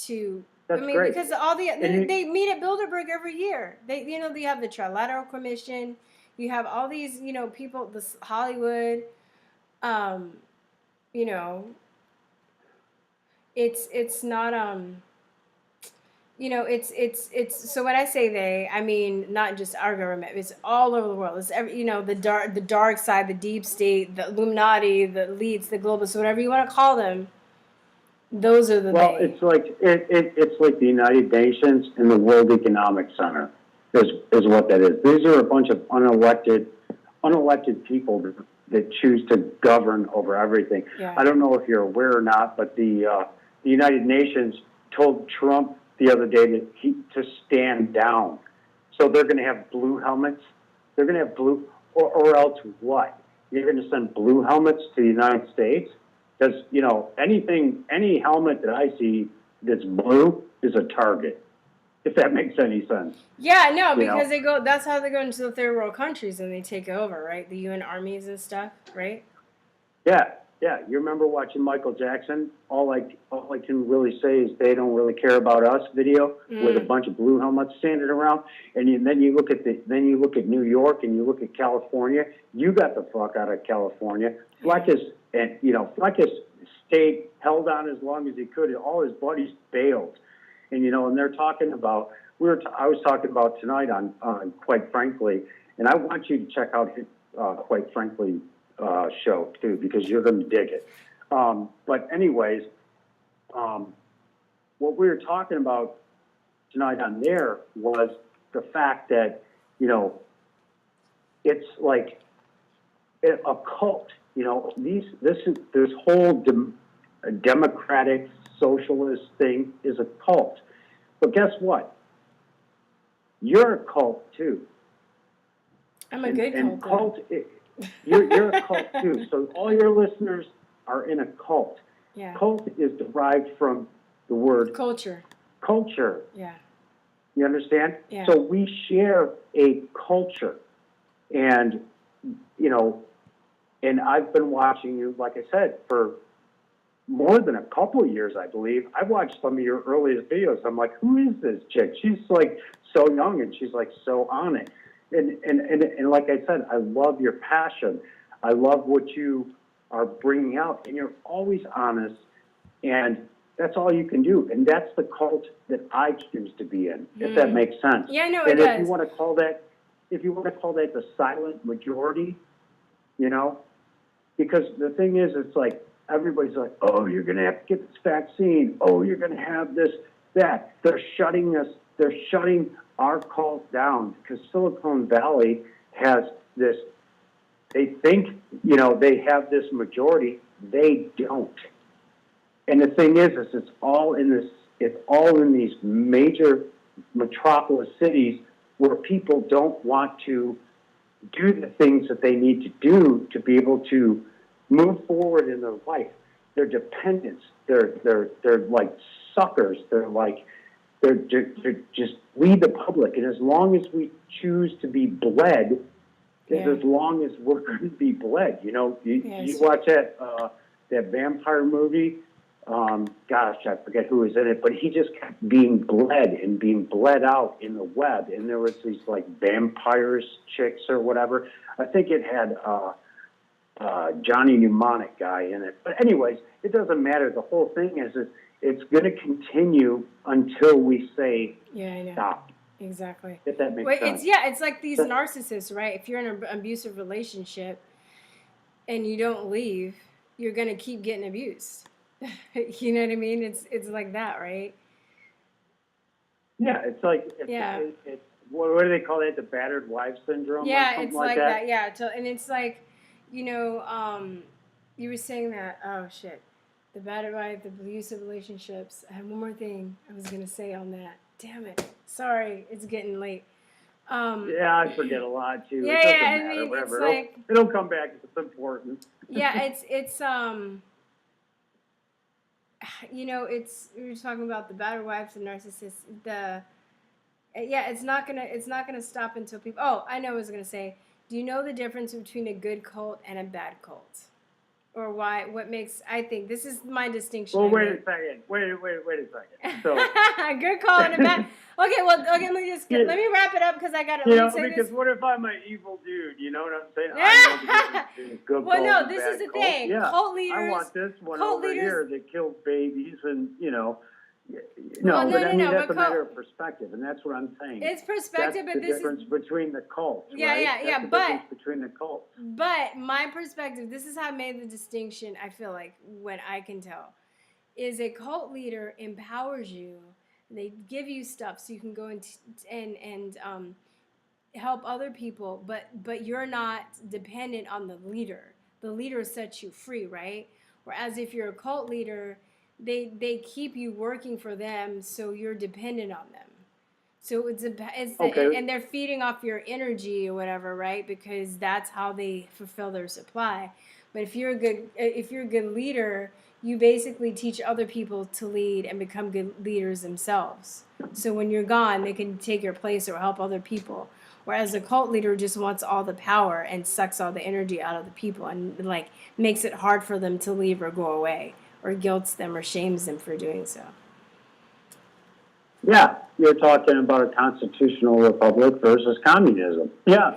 to. That's great. Because they meet at Bilderberg every year. They have the Trilateral Commission. You have all these, you know, people, this Hollywood. You know, it's not you know, it's so when I say they, I mean not just our government, it's all over the world. It's you know, the dark side, the deep state, the Illuminati, the elites, the globalists, whatever you want to call them. Those are the they. It's like it's like the United Nations and the World Economic Center is what that is. These are a bunch of unelected people that choose to govern over everything. Yeah. I don't know if you're aware or not, but the United Nations told Trump the other day to stand down. So they're going to have blue helmets. They're going to have blue, or else what? You're going to send blue helmets to the United States? Because, you know, any helmet that I see that's blue is a target, if that makes any sense. Yeah, no, You know? because that's how they go into the third world countries and they take over, right? The UN armies and stuff, right? Yeah. You remember watching Michael Jackson? All I can really say is they don't really care about us video with a bunch of blue helmets standing around. And then you look at New York and you look at California. You got the fuck out of California. Fleck has stayed held on as long as he could. And all his buddies bailed. And and they're talking about I was talking about tonight on Quite Frankly, and I want you to check out his Quite Frankly show too, because you're going to dig it. But anyways, what we were talking about tonight on there was the fact that it's like a cult. This whole democratic socialist thing is a cult. But guess what? You're a cult too. I'm a good and cult. You're a cult too. So all your listeners are in a cult. Yeah. Cult is derived from the word Culture. Yeah. You understand? Yeah. So we share a culture. And, and I've been watching you, like I said, for more than a couple of years, I believe. I've watched some of your earliest videos. I'm like, who is this chick? She's like so young and she's like so on it. And like I said, I love your passion. I love what you are bringing out, and you're always honest, and that's all you can do. And that's the cult that I choose to be in, if that makes sense. Yeah, no, it does. And if you want to call that the silent majority, because the thing is, it's like everybody's like, oh, you're going to have to get this vaccine. Oh, you're going to have this, that. They're shutting our cult down because Silicon Valley has this. They think they have this majority. They don't. And the thing is it's all in these major metropolis cities where people don't want to do the things that they need to do to be able to move forward in their life. They're dependents. They're like suckers. They're just lead the public. And as long as we choose to be bled, as long as we're going to be bled, you watch that vampire movie. Gosh, I forget who was in it, but he just kept being bled and being bled out in the web. And there was these like vampires chicks or whatever. I think it had Johnny Mnemonic guy in it. But anyways, it doesn't matter. The whole thing is it's going to continue until we say stop. Exactly. If that makes sense. It's like these narcissists, right? If you're in an abusive relationship and you don't leave, you're going to keep getting abused. You know what I mean? It's like that, right? Yeah, it's like what do they call it? The battered wife syndrome? Yeah, or something it's like that. Yeah, and it's like, you were saying that. Oh shit, the battered wife, the abusive relationships. I have one more thing I was gonna say on that. Damn it! Sorry, it's getting late. Yeah, I forget a lot too. Yeah, it doesn't I matter, mean, whatever. it's like it'll come back. It's important. Yeah, it's we were talking about the battered wives and narcissists. It's not gonna stop until people. Oh, I know what I was gonna say. Do you know the difference between a good cult and a bad cult, or what makes? I think this is my distinction. Well, wait a second. Wait a second. So good cult and a bad. Okay, let me wrap it up because I got to. Because what if I'm an evil dude? You know what I'm saying? I know good well, no, and this bad is the cult. thing. Yeah. Cult leaders. I want this one cult over leaders, here that kills babies and that's a matter of perspective, and that's what I'm saying. It's perspective, that's but the this difference between the cults. Yeah, right? yeah, that's but the difference between the cults. But my perspective, this is how I made the distinction. I feel like when I can tell, is a cult leader empowers you. They give you stuff so you can go and help other people, but you're not dependent on the leader. the leader sets you free, right? Whereas if you're a cult leader, they keep you working for them, so you're dependent on them. So Okay. and they're feeding off your energy or whatever, right? Because that's how they fulfill their supply. But if you're a good leader, you basically teach other people to lead and become good leaders themselves. So when you're gone, they can take your place or help other people. Whereas a cult leader just wants all the power and sucks all the energy out of the people and like makes it hard for them to leave or go away, or guilts them or shames them for doing so. Yeah, you're talking about a constitutional republic versus communism. Yeah.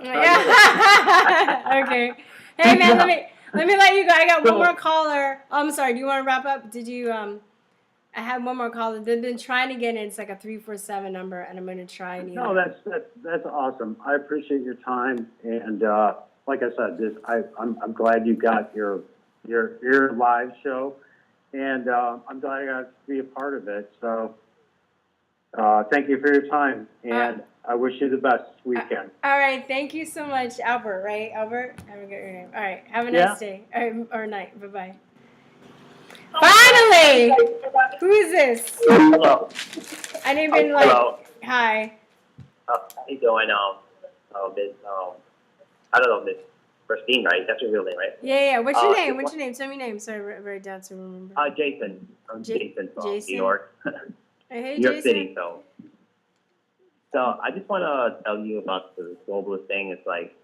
Okay. Hey man, let me let you go. I got one more caller. Oh, I'm sorry. Do you want to wrap up? Did you I have one more caller. They've been trying to get in. It's like a 347 number, and I'm going to try and. No, that's awesome. I appreciate your time, and like I said, I'm glad you got your live show, and I'm glad I got to be a part of it. So. Thank you for your time, and I wish you the best weekend. All right, thank you so much, Albert, right? Albert? I forget your name. All right, have a nice day or night. Bye-bye. Finally! Who is this? Hello. I didn't even like... Hello. Hi. How you doing? Miss, I don't know, Miss Virstyne, right? That's your real name, right? Yeah. What's your name? What's your name? Tell me your name. Sorry, write it down so I remember. Jason. I'm Jason from Jason? New York. Hey, New York Jason. City, So I just want to tell you about the globalist thing. It's like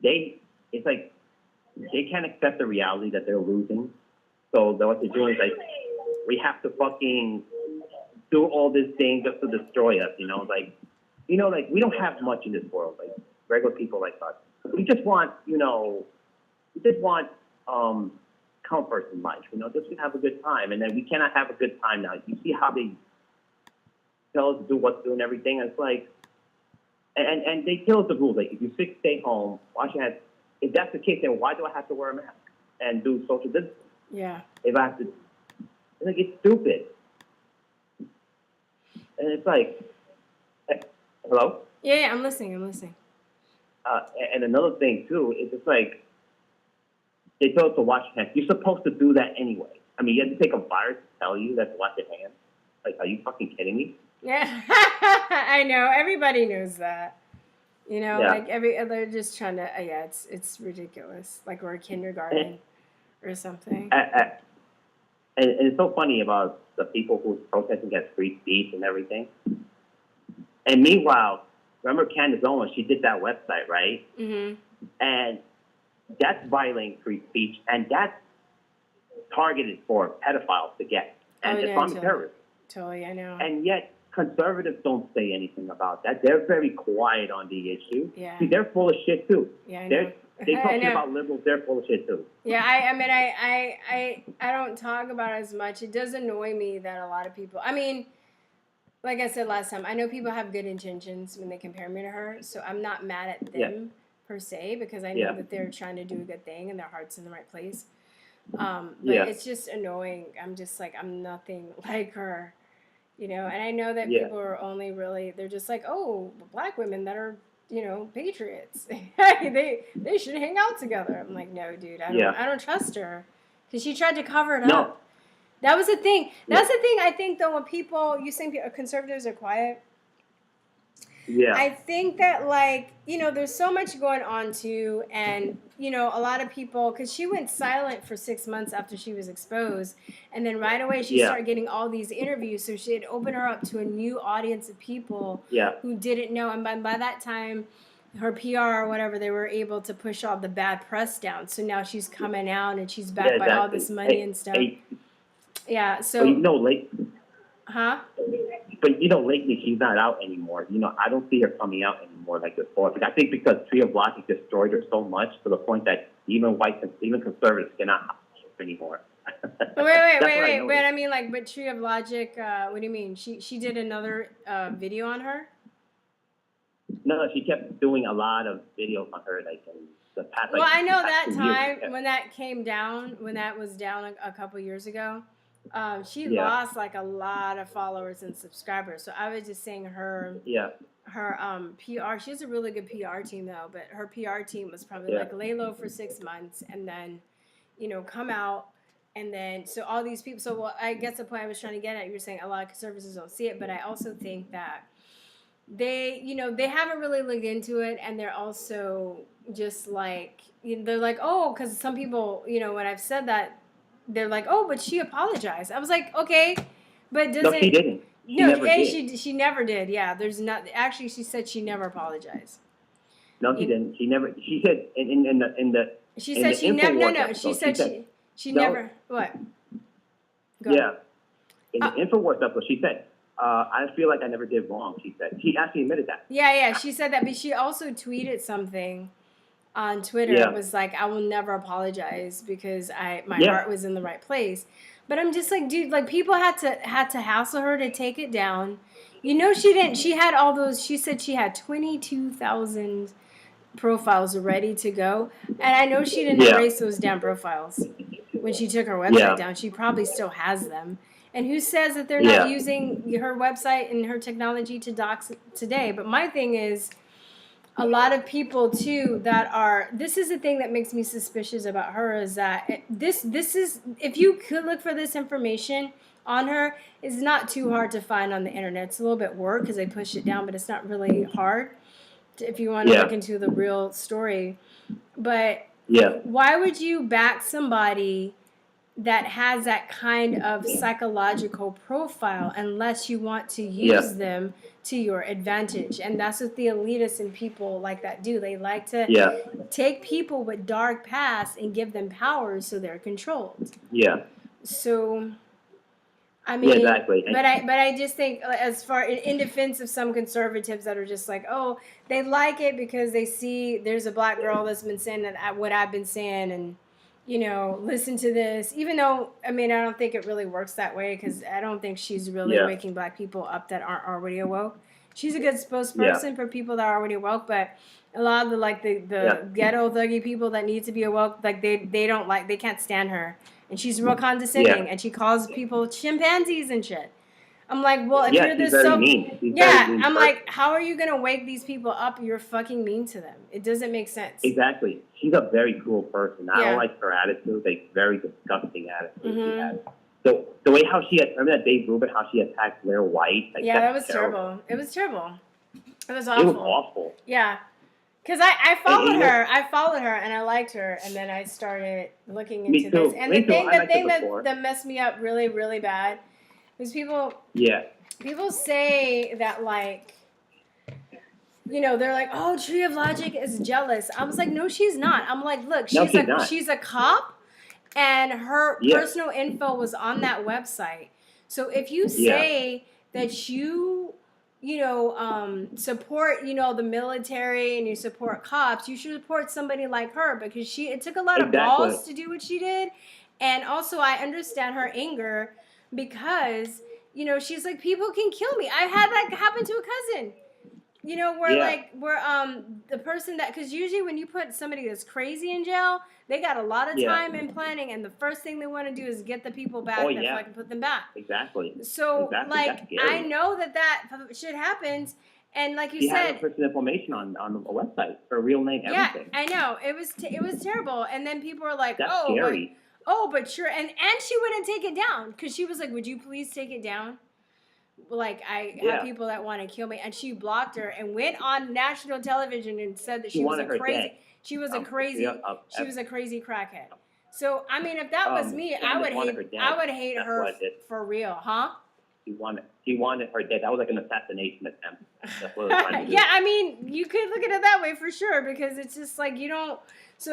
they can't accept the reality that they're losing. So what they're doing is like, we have to fucking do all this thing just to destroy us, like we don't have much in this world, like regular people like us. We just want, comfort in life, just to have a good time. And then we cannot have a good time now. You see how they tell us to do what to do and everything. And it's like, and they tell us the rules. Like, if you're sick, stay home, wash your hands. If that's the case, then why do I have to wear a mask and do social distancing? Yeah. If I have to, it's stupid. And it's like, hello? Yeah, I'm listening. And another thing, too, is it's like, they tell us to wash your hands. You're supposed to do that anyway. I mean, you have to take a virus to tell you that to wash your hands. Like, are you fucking kidding me? Yeah, I know. Everybody knows that. Like they're just trying to, it's ridiculous. Like we're a kindergarten or something. And it's so funny about the people who's protesting against free speech and everything. And meanwhile, remember Candace Owens, she did that website, right? Mm-hmm. And that's violating free speech, and that's targeted for pedophiles to get, and Islamic terrorists. Totally, I know. And yet, conservatives don't say anything about that. They're very quiet on the issue. Yeah. See, they're full of shit, too. Yeah, I know. They're talking about liberals, they're full of shit, too. Yeah, I don't talk about it as much. It does annoy me that a lot of people, like I said last time, I know people have good intentions when they compare me to her, so I'm not mad at them per se, because I know that they're trying to do a good thing and their heart's in the right place. But it's just annoying. I'm just like, I'm nothing like her, and I know that people are only really, they're just like, oh, black women that are, patriots, they should hang out together. I'm like, no, dude, I don't trust her, because she tried to cover it up. That was the thing. That's the thing. I think, though, when people, you think conservatives are quiet. Yeah. I think that, there's so much going on, too. And, a lot of people, because she went silent for 6 months after she was exposed. And then right away, she started getting all these interviews. So she had opened her up to a new audience of people who didn't know. And by that time, her PR or whatever, they were able to push all the bad press down. So now she's coming out and she's backed by all this money and stuff. Yeah, so... Huh? But, lately she's not out anymore. I don't see her coming out anymore like before. But I think because Tree of Logic destroyed her so much to the point that even conservatives cannot help her anymore. Wait. But Tree of Logic, what do you mean? She did another video on her? No, she kept doing a lot of videos on her, in the past. Well, I know that time when that came down, when that was down a couple years ago. She Yeah. lost like a lot of followers and subscribers. So I was just saying her Yeah. PR. She has a really good PR team though, but her PR team was probably Yeah. like lay low for 6 months and then, come out. And then, so all these people, so well, I guess the point I was trying to get at, you were saying a lot of conservatives don't see it, but I also think that they, they haven't really looked into it, and they're also just like, they're like, oh, because some people, when I've said that, they're like, oh, but she apologized. I was like, okay, but doesn't... No, she didn't. She no, never did. She never did. Yeah, there's not... Actually, she said she never apologized. No, she didn't. She never... She said in the... She in said the she never... No, no, Infowars she episode, said she no. never... What? Go Yeah. ahead. In the Infowars episode, she said, I feel like I never did wrong, she said. She actually admitted that. Yeah, she said that, but she also tweeted something on Twitter. Yeah. It was like, I will never apologize because my Yeah. heart was in the right place. But I'm just like, dude, like people had to hassle her to take it down. She didn't. She had all those. She said she had 22,000 profiles ready to go, and I know she didn't erase those damn profiles when she took her website down. She probably still has them. And who says that they're not using her website and her technology to dox today? But my thing is, a lot of people too that are, this is the thing that makes me suspicious about her, is that this is, if you could look for this information on her, it's not too hard to find on the internet. It's a little bit work because they push it down, but it's not really hard if you want to look into the real story. But why would you back somebody that has that kind of psychological profile unless you want to use them to your advantage? And that's what the elitists and people like that do. They like to take people with dark past and give them powers so they're controlled. Yeah. So, I mean, exactly. But I just think, as far in defense of some conservatives that are just like, oh, they like it because they see there's a black girl that's been saying what I've been saying, and listen to this. Even though, I mean, I don't think it really works that way, because I don't think she's really waking black people up that aren't already awoke. She's a good spokesperson for people that are already awoke, but a lot of the ghetto thuggy people that need to be awoke, like they can't stand her. And she's real condescending, and she calls people chimpanzees and shit. I'm like, well, if you're this mean. I'm like, how are you gonna wake these people up? You're fucking mean to them. It doesn't make sense. Exactly. She's a very cruel person. I don't like her attitude. Like, very disgusting attitude she has. So the way how she had, remember that Dave Rubin, how she attacked Blair White? Like, that was terrible. It was terrible. It was awful. It was awful. Yeah. Because I followed her and I liked her, and then I started looking into this. And the thing that messed me up really, really bad was people say that, like, they're like, oh, Tree of Logic is jealous. I was like, no, she's not. I'm like, look, she's a cop, and her personal info was on that website. So if you say that you support, the military, and you support cops, you should support somebody like her, because it took a lot of balls to do what she did. And also, I understand her anger, because, she's like, people can kill me. I had that happen to a cousin, where the person that, because usually when you put somebody that's crazy in jail, they got a lot of time and planning, and the first thing they want to do is get the people back that fucking put them back. Exactly. So, like, I know that shit happens, and like you said, had her personal information on the website, her real name, everything. Yeah, I know. It was terrible, and then people were like, that's oh, scary. But sure, and she wouldn't take it down, because she was like, would you please take it down? Like, I have people that want to kill me, and she blocked her and went on national television and said that she was a crazy. She was a crazy. She was a crazy crackhead. So, I mean, if that was me, I would hate her for real, huh? She wanted her dead. That was like an assassination attempt. That's what it was trying to do. Yeah, I mean, you could look at it that way for sure, because it's just like you don't. So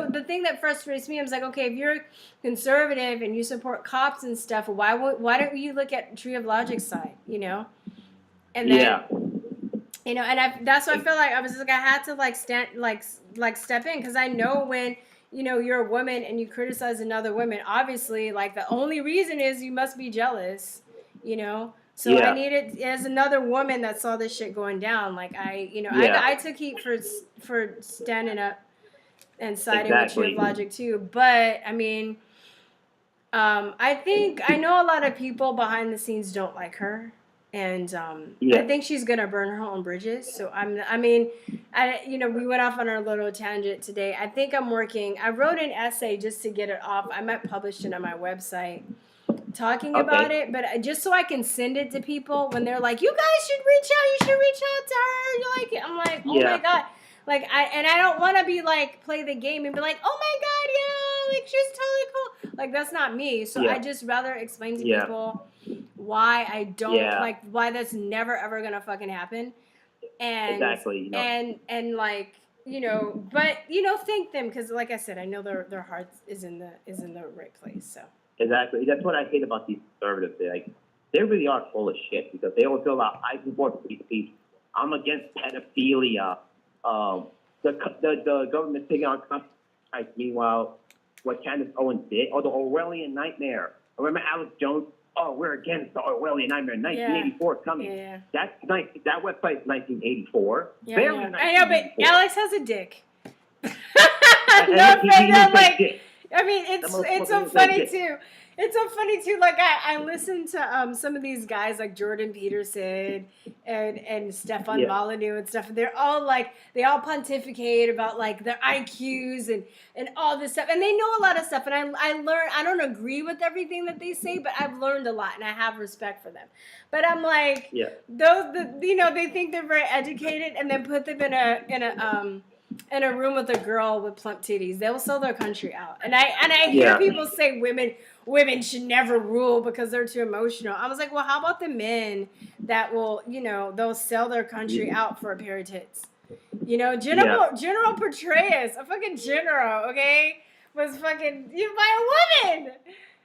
the thing that frustrates me, I was like, okay, if you're conservative and you support cops and stuff, why don't you look at Tree of Logic's side, And then, and that's why I feel like I was like, I had to step in, because I know when you're a woman and you criticize another woman, obviously, like, the only reason is you must be jealous, So I needed, as another woman that saw this shit going down, like, I took heat for standing up and siding with Tree of Logic too. But I mean, I think I know a lot of people behind the scenes don't like her, and I think she's gonna burn her own bridges. So we went off on our little tangent today. I think I'm working. I wrote an essay just to get it off. I might publish it on my website, talking about it, but just so I can send it to people when they're like, "You guys should reach out. You should reach out to her." You like it? I'm like, "Oh my god." Like I don't want to be like play the game and be like, "Oh my god, yeah, like she's totally cool." Like that's not me. So I just rather explain to people why I don't like why that's never ever gonna fucking happen. And and like but thank them because like I said, I know their heart is in the right place. So Exactly. That's what I hate about these conservatives. They really are full of shit because they always go out, I support free speech. I'm against pedophilia. The government's taking on rights. Meanwhile, what Candace Owens did, or the Orwellian nightmare. Remember Alex Jones? Oh, we're against the Orwellian nightmare. 1984 is coming. Yeah. That website's 1984. Yeah, Barely I know, but Alex has a dick. I mean, it's so funny too. It's so funny too. Like I listened to some of these guys like Jordan Peterson and Stefan Molyneux and stuff. And they're all like they all pontificate about like their IQs and all this stuff. And they know a lot of stuff. And I learn. I don't agree with everything that they say, but I've learned a lot and I have respect for them. But I'm like they think they're very educated and then put them in a room with a girl with plump titties. They will sell their country out. And I hear people say women should never rule because they're too emotional. I was like, well, how about the men that will, they'll sell their country out for a pair of tits? General Petraeus, a fucking general, okay, was fucking by a woman.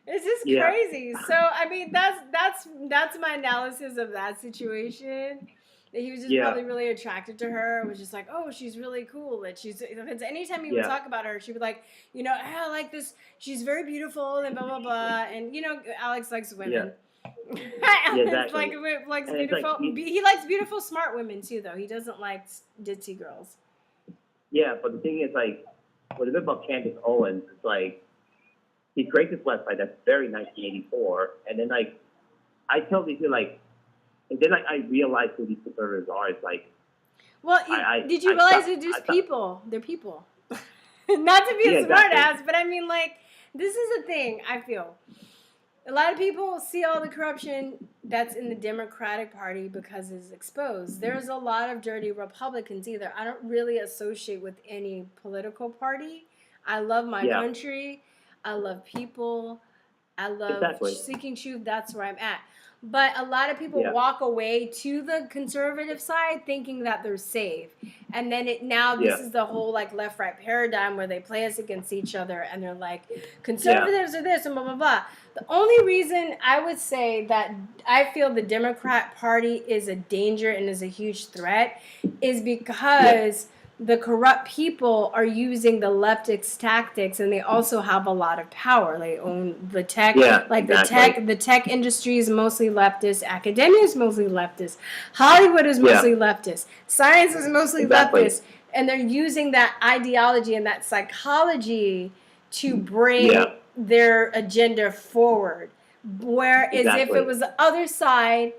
It's just crazy. So I mean, that's my analysis of that situation. He was just probably really attracted to her. It was just like, oh, she's really cool. That because anytime he would talk about her, she would like, I like this. She's very beautiful and blah blah blah. And Alex likes women. Alex likes beautiful. He likes beautiful, smart women too, though. He doesn't like ditzy girls. Yeah, but the thing is, like, what is it about Candace Owens? It's like he creates this website that's very 1984, and then like I tell these people like. And then I realized who these conservatives are. It's like, well, did you realize that there's people? They're people. Not to be a smart ass, but I mean, like, this is the thing. I feel a lot of people see all the corruption that's in the Democratic Party because it's exposed. There's a lot of dirty Republicans either. I don't really associate with any political party. I love my country. I love people. I love seeking truth. That's where I'm at. But a lot of people walk away to the conservative side thinking that they're safe. And then this is the whole like left-right paradigm where they play us against each other and they're like, conservatives are this and blah, blah, blah. The only reason I would say that I feel the Democrat Party is a danger and is a huge threat is because the corrupt people are using the leftist tactics, and they also have a lot of power. They own the tech, the tech industry is mostly leftist, academia is mostly leftist, Hollywood is mostly leftist, science is mostly leftist, and they're using that ideology and that psychology to bring their agenda forward. Whereas if it was the other side,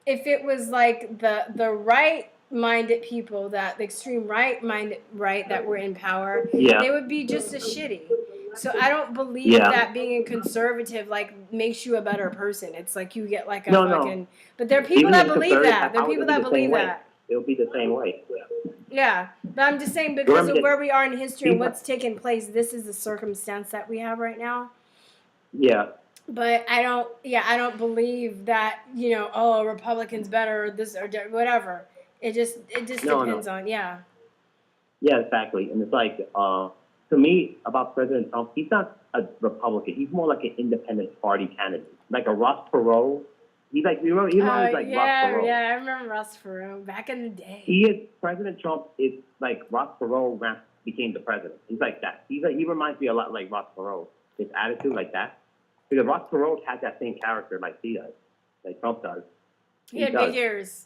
if it was like the right-minded people, that the extreme right-minded that were in power, they would be just as shitty. So I don't believe that being a conservative like makes you a better person. It's like you get like a fucking. But there are people that believe that. There are people that believe that. It'll be the same way. Yeah, but I'm just saying because of where we are in history and what's taken place, this is the circumstance that we have right now. Yeah. But I don't believe that, Republicans better or this or whatever. It just depends on, Yeah, exactly. And it's like, to me, about President Trump, he's not a Republican. He's more like an independent party candidate. Like a Ross Perot. He's like, Ross Perot. Yeah, I remember Ross Perot back in the day. President Trump is like Ross Perot became the president. He's like that. He reminds me a lot like Ross Perot. His attitude like that. Because Ross Perot has that same character like he does, like Trump does. He had big ears.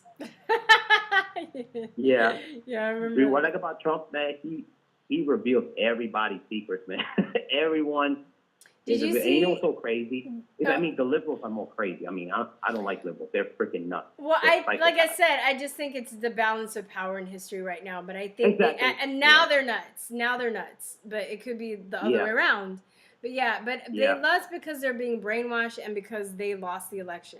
Yeah. Yeah, I remember. What I like about Trump, man, he reveals everybody's secrets, man. Everyone. Did you And see? you know what's so crazy? I mean, the liberals are more crazy. I mean, I don't like liberals. They're freaking nuts. Well, They're like I psychopaths. said, I just think it's the balance of power in history right now. But I think, Exactly. and now Yeah. they're nuts. Now they're nuts. But it could be the other Yeah. way around. But yeah, but Yeah. that's because they're being brainwashed and because they lost the election.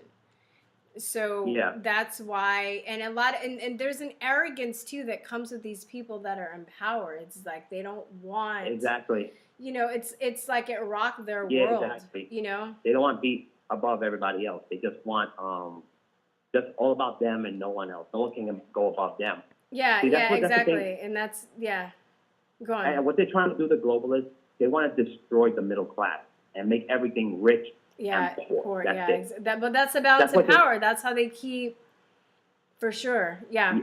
So Yeah. that's why, and and there's an arrogance too that comes with these people that are in power. It's like they don't want, Exactly. you know, it's like it rocked their Yeah, world, exactly. you know? They don't want to be above everybody else. They just want just all about them and no one else. No one can go above them. Yeah, See, that's the exactly. thing. And that's, yeah. Go on. And what they're trying to do, the globalists, they want to destroy the middle class and make everything rich Yeah, and poor. That's yeah. it. But that's the balance That's of what they- power. That's how they keep, for sure. Yeah.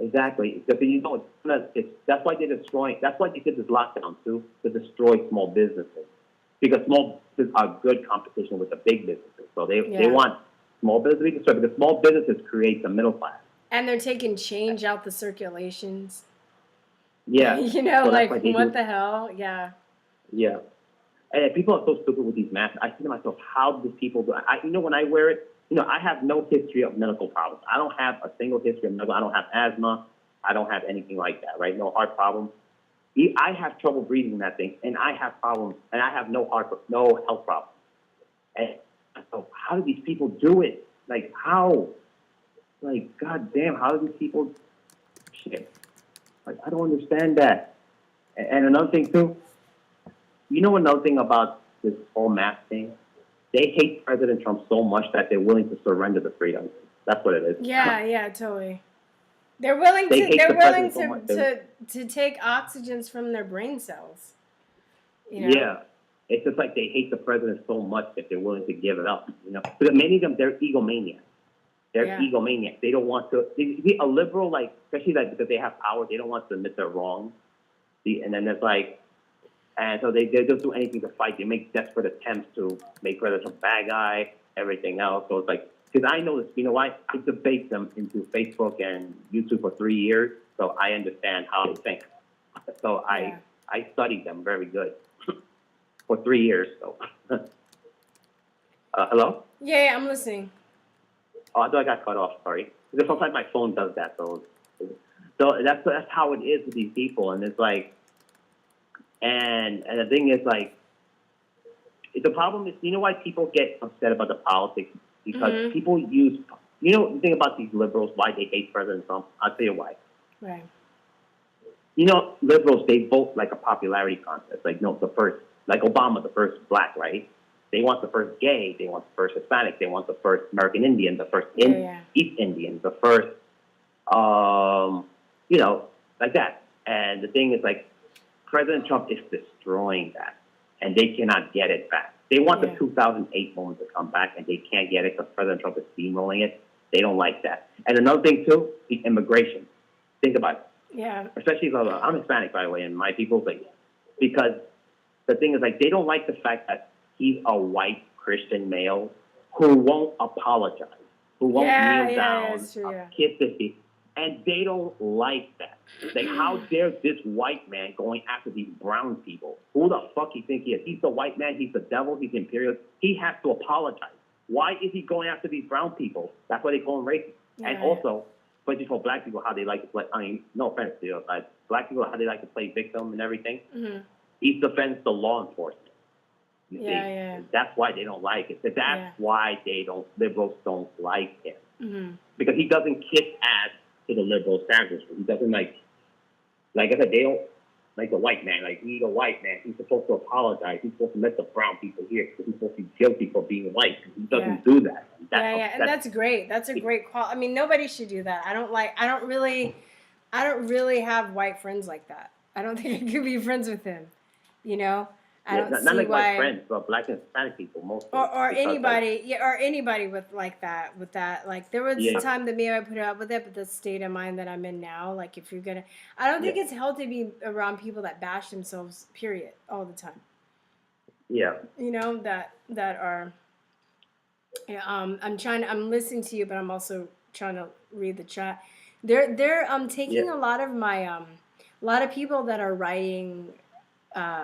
Exactly. Because you know, that's why they're destroying. That's why they did this lockdown too, to destroy small businesses. Because small businesses are good competition with the big businesses. So they want small businesses to be destroyed because small businesses create the middle class. And they're taking change out the circulations. Yeah. You know, So like, that's why what the hell? Yeah. Yeah. And people are so stupid with these masks. I think to myself, how do people do it? You know, when I wear it, you know, I have no history of medical problems. I don't have a single history of medical. I don't have asthma. I don't have anything like that, right? No heart problems. I have trouble breathing in that thing, and I have problems, and I have no health problems. And so, how do these people do it? Like, how? Like, goddamn, how do these people? Shit. Like, I don't understand that. And another thing too. You know another thing about this whole mask thing? They hate President Trump so much that they're willing to surrender the freedom. That's what it is. Yeah, totally. They're willing They to. hate They're the willing president so much. to take oxygens from their brain cells. You know? Yeah. It's just like they hate the president so much that they're willing to give it up. You know, because many of them, they're egomaniacs. They're egomaniacs. They don't want to. A liberal, like, especially like because they have power, they don't want to admit they're wrong. And then there's like. And so they just do anything to fight. They make desperate attempts to make President Trump a bad guy, everything else. So it's like, because I know this, you know why? I debate them into Facebook and YouTube for 3 years, so I understand how they think. So I studied them very good for 3 years. So, hello? Yeah, I'm listening. Oh, I thought I got cut off. Sorry. Because sometimes my phone does that. So that's how it is with these people, and it's like. And the thing is, like, the problem is, you know why people get upset about the politics? Because people use, you know, the thing about these liberals, why they hate President Trump? I'll tell you why. Right. You know, liberals, they vote like a popularity contest. Like, no, the first, like Obama, the first black, right? They want the first gay, they want the first Hispanic, they want the first American Indian, the first East Indian, the first, you know, like that. And the thing is, like, President Trump is destroying that, and they cannot get it back. They want the 2008 moment to come back, and they can't get it because President Trump is steamrolling it. They don't like that. And another thing, too, the immigration. Think about it. Yeah. Especially, I'm Hispanic, by the way, and my people say, because the thing is, like, they don't like the fact that he's a white Christian male who won't apologize, who won't kneel down, kiss his feet. And they don't like that. Like, how dare this white man going after these brown people? Who the fuck he think he is? He's the white man. He's the devil. He's the imperialist. He has to apologize. Why is he going after these brown people? That's why they call him racist. Yeah. And also, especially for black people, how they like to play. I mean, no offense to you, but black people, how they like to play victim and everything. He defends the law enforcement. You see, that's why they don't like it. That's why liberals don't like him because he doesn't kiss ass to the liberal establishment. He doesn't like I said, they don't like the white man. Like, he's a white man. He's supposed to apologize. He's supposed to let the brown people hear because he's supposed to be guilty for being white. He doesn't do that. And that's great. That's a great quality. I mean, nobody should do that. I don't really have white friends like that. I don't think I could be friends with him. You know? I don't not see like why. my friends, but black and Hispanic people mostly. Or anybody, or anybody with with that. Like, there was a time that maybe I put up with it, but the state of mind that I'm in now, like, if you're gonna, I don't think it's healthy to be around people that bash themselves, period, all the time. Yeah. You know, that are. I'm listening to you, but I'm also trying to read the chat. They're taking a lot of my a lot of people that are writing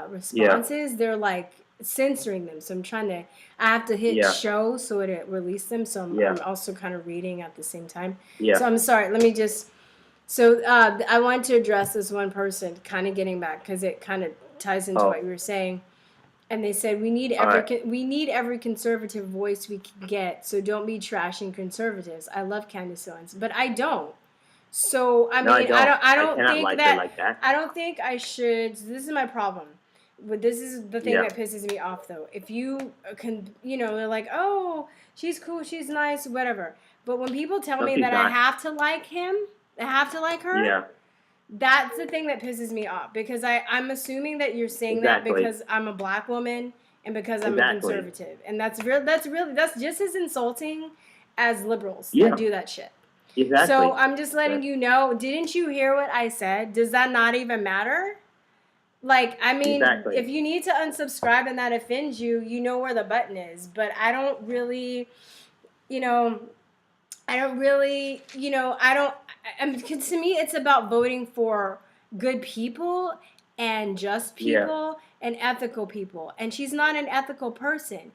responses. They're like censoring them. So I have to hit show so it release them. So I'm also kind of reading at the same time. Yeah. So I'm sorry. Let me just. So I want to address this one person, kind of getting back because it kind of ties into what you were saying. And they said we need every conservative voice we can get. So don't be trashing conservatives. I love Candace Owens, but I don't. So I mean, I don't think that. I don't think I should. This is my problem. But this is the thing that pisses me off, though. If you can, they're like, oh, she's cool, she's nice, whatever. But when people tell me that I have to like him, I have to like her. That's the thing that pisses me off, because I'm assuming that you're saying that because I'm a black woman and because I'm a conservative, and that's just as insulting as liberals that do that shit. Exactly. So I'm just letting you know. Didn't you hear what I said? Does that not even matter? Like, I mean, if you need to unsubscribe and that offends you, you know where the button is. But I don't really, to me, it's about voting for good people and just people and ethical people. And she's not an ethical person.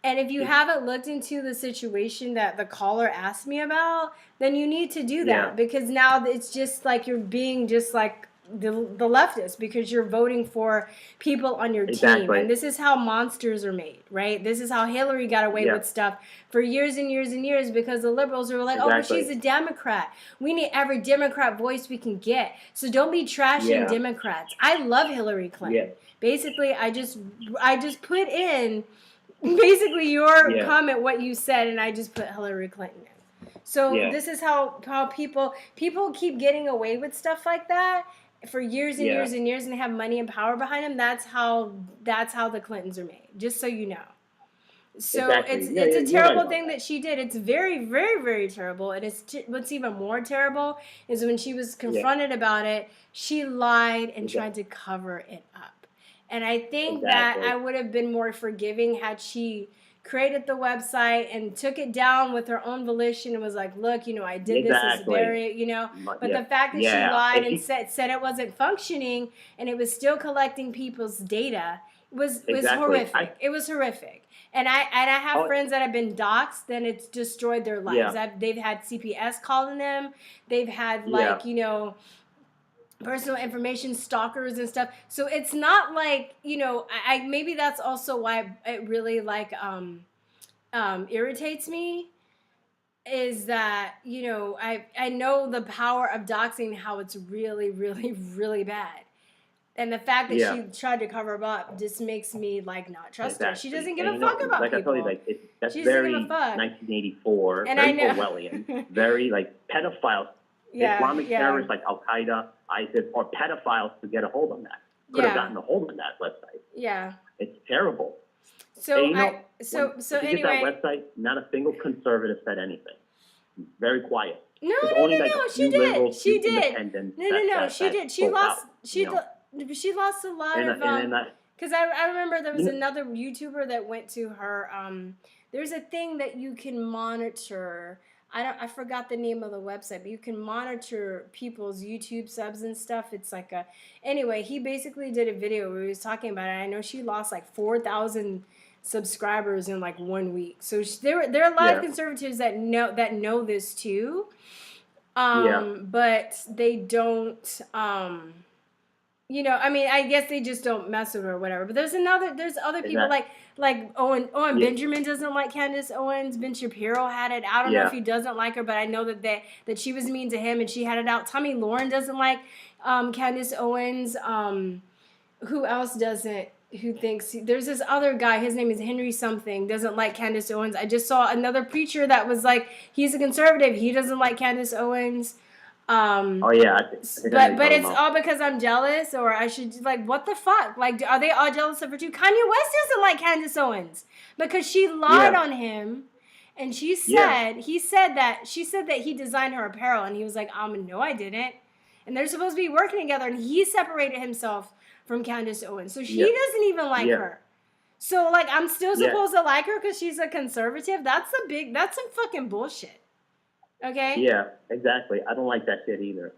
And if you haven't looked into the situation that the caller asked me about, then you need to do that, because now it's just like you're being just like the leftist, because you're voting for people on your team. And this is how monsters are made, right? This is how Hillary got away with stuff for years and years and years, because the liberals were like, oh, but she's a Democrat. We need every Democrat voice we can get. So don't be trashing Democrats. I love Hillary Clinton. Basically, I just put in basically your comment, what you said, and I just put Hillary Clinton in. So this is how people keep getting away with stuff like that for years and years and years, and they have money and power behind them. That's how the Clintons are made, just so you know. So it's a terrible thing that she did. It's very, very, very terrible. And what's even more terrible is when she was confronted about it, she lied and tried to cover it up. And I think that I would have been more forgiving had she created the website and took it down with her own volition and was like, look, I did this, it's very, but the fact that she lied and said it wasn't functioning and it was still collecting people's data was horrific. It was horrific. And I have friends that have been doxxed, and it's destroyed their lives. They've had CPS calling them. They've had personal information stalkers and stuff. So it's not like, I maybe that's also why it really irritates me, is that, I know the power of doxing, how it's really, really, really bad. And the fact that she tried to cover her up just makes me not trust her. She doesn't give a fuck about people. I told you, that's very 1984, very Orwellian, very pedophiles, Islamic terrorists like Al Qaeda, ISIS, or pedophiles to get a hold on that. Could have gotten a hold on that website. Yeah. It's terrible. So anyway, did that website, not a single conservative said anything. Very quiet. No, she did. She did. No, she did. She lost. She lost a lot of. Because I remember there was another YouTuber that went to her. There's a thing that you can monitor. I forgot the name of the website, but you can monitor people's YouTube subs and stuff. It's anyway, he basically did a video where he was talking about it. I know she lost 4,000 subscribers in 1 week. So there are a lot of conservatives that know this too. But they don't. I guess they just don't mess with her or whatever. But there's other people like Owen Benjamin doesn't like Candace Owens. Ben Shapiro had it. I don't know if he doesn't like her, but I know that she was mean to him and she had it out. Tommy Lauren doesn't like Candace Owens. Who else doesn't? Who thinks there's this other guy, his name is Henry something, doesn't like Candace Owens. I just saw another preacher that was he's a conservative. He doesn't like Candace Owens. But it's all because I'm jealous, or I should what the fuck? Are they all jealous of her too? Kanye West doesn't like Candace Owens because she lied on him, and she said she said that he designed her apparel, and he was like, no, I didn't. And they're supposed to be working together, and he separated himself from Candace Owens, so she doesn't even like her. So I'm still supposed to like her because she's a conservative? That's some fucking bullshit. Okay? Yeah, exactly. I don't like that shit either.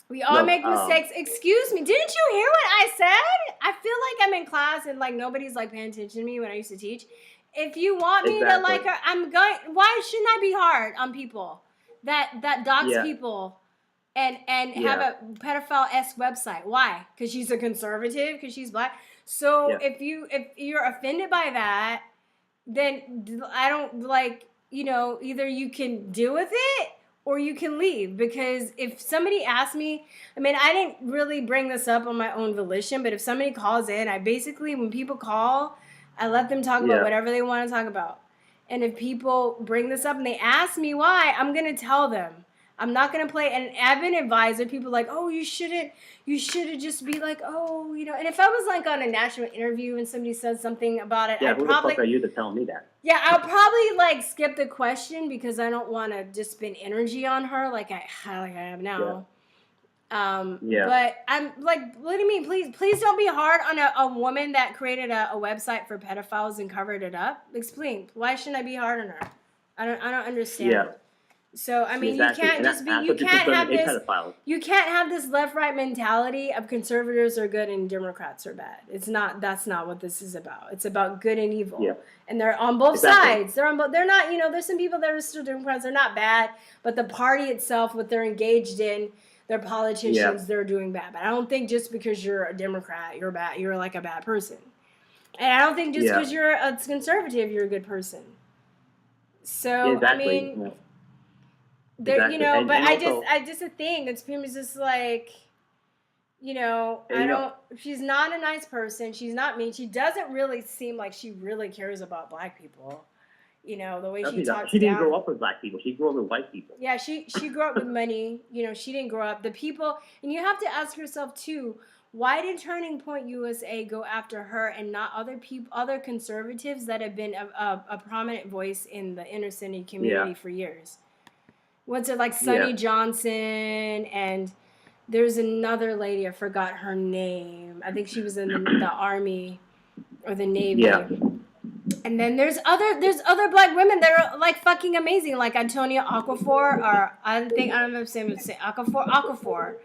We all make mistakes. Excuse me. Didn't you hear what I said? I feel like I'm in class and like nobody's like paying attention to me when I used to teach. If you want me to like her, I'm going. Why shouldn't I be hard on people that dox people and have a pedophile-esque website? Why? Because she's a conservative? Because she's black? So if you're offended by that, then I don't like, you know, either you can deal with it or you can leave. Because if somebody asks me, I mean, I didn't really bring this up on my own volition, but if somebody calls in, I basically, when people call, I let them talk about whatever they want to talk about. And if people bring this up and they ask me why, I'm going to tell them. I'm not going to play. And I've been advised, people like, oh, you shouldn't just be like, oh, you know. And if I was like on a national interview and somebody said something about it, I'd probably, who the fuck are you to tell me that? Yeah, I'll probably like skip the question because I don't want to just spend energy on her like I have now. But I'm like, what do you mean? Please don't be hard on a woman that created a website for pedophiles and covered it up. Explain. Why shouldn't I be hard on her? I don't understand. Yeah. So I mean, you can't just be. You can't have this. You can't have this left-right mentality of conservatives are good and Democrats are bad. It's not. That's not what this is about. It's about good and evil. Yeah. And they're on both sides. They're on both. They're not. You know, there's some people that are still Democrats. They're not bad, but the party itself, what they're engaged in, their politicians, they're doing bad. But I don't think just because you're a Democrat, you're bad. You're like a bad person. And I don't think just because you're a conservative, you're a good person. So I mean. There, you know, but I just a thing. It's pretty much just like, you know, she's not a nice person. She's not mean. She doesn't really seem like she really cares about black people. You know, the way she talks. She didn't grow up with black people. She grew up with white people. Yeah, she grew up with money. You know, she didn't grow up. The people, and you have to ask yourself too, why did Turning Point USA go after her and not other conservatives that have been a prominent voice in the inner city community for years? What's it like, Sonny Johnson, and there's another lady, I forgot her name. I think she was in the Army or the Navy. Yeah. And then there's other black women that are like fucking amazing, like Antonia Okafor, or I don't know if I'm saying Okafor.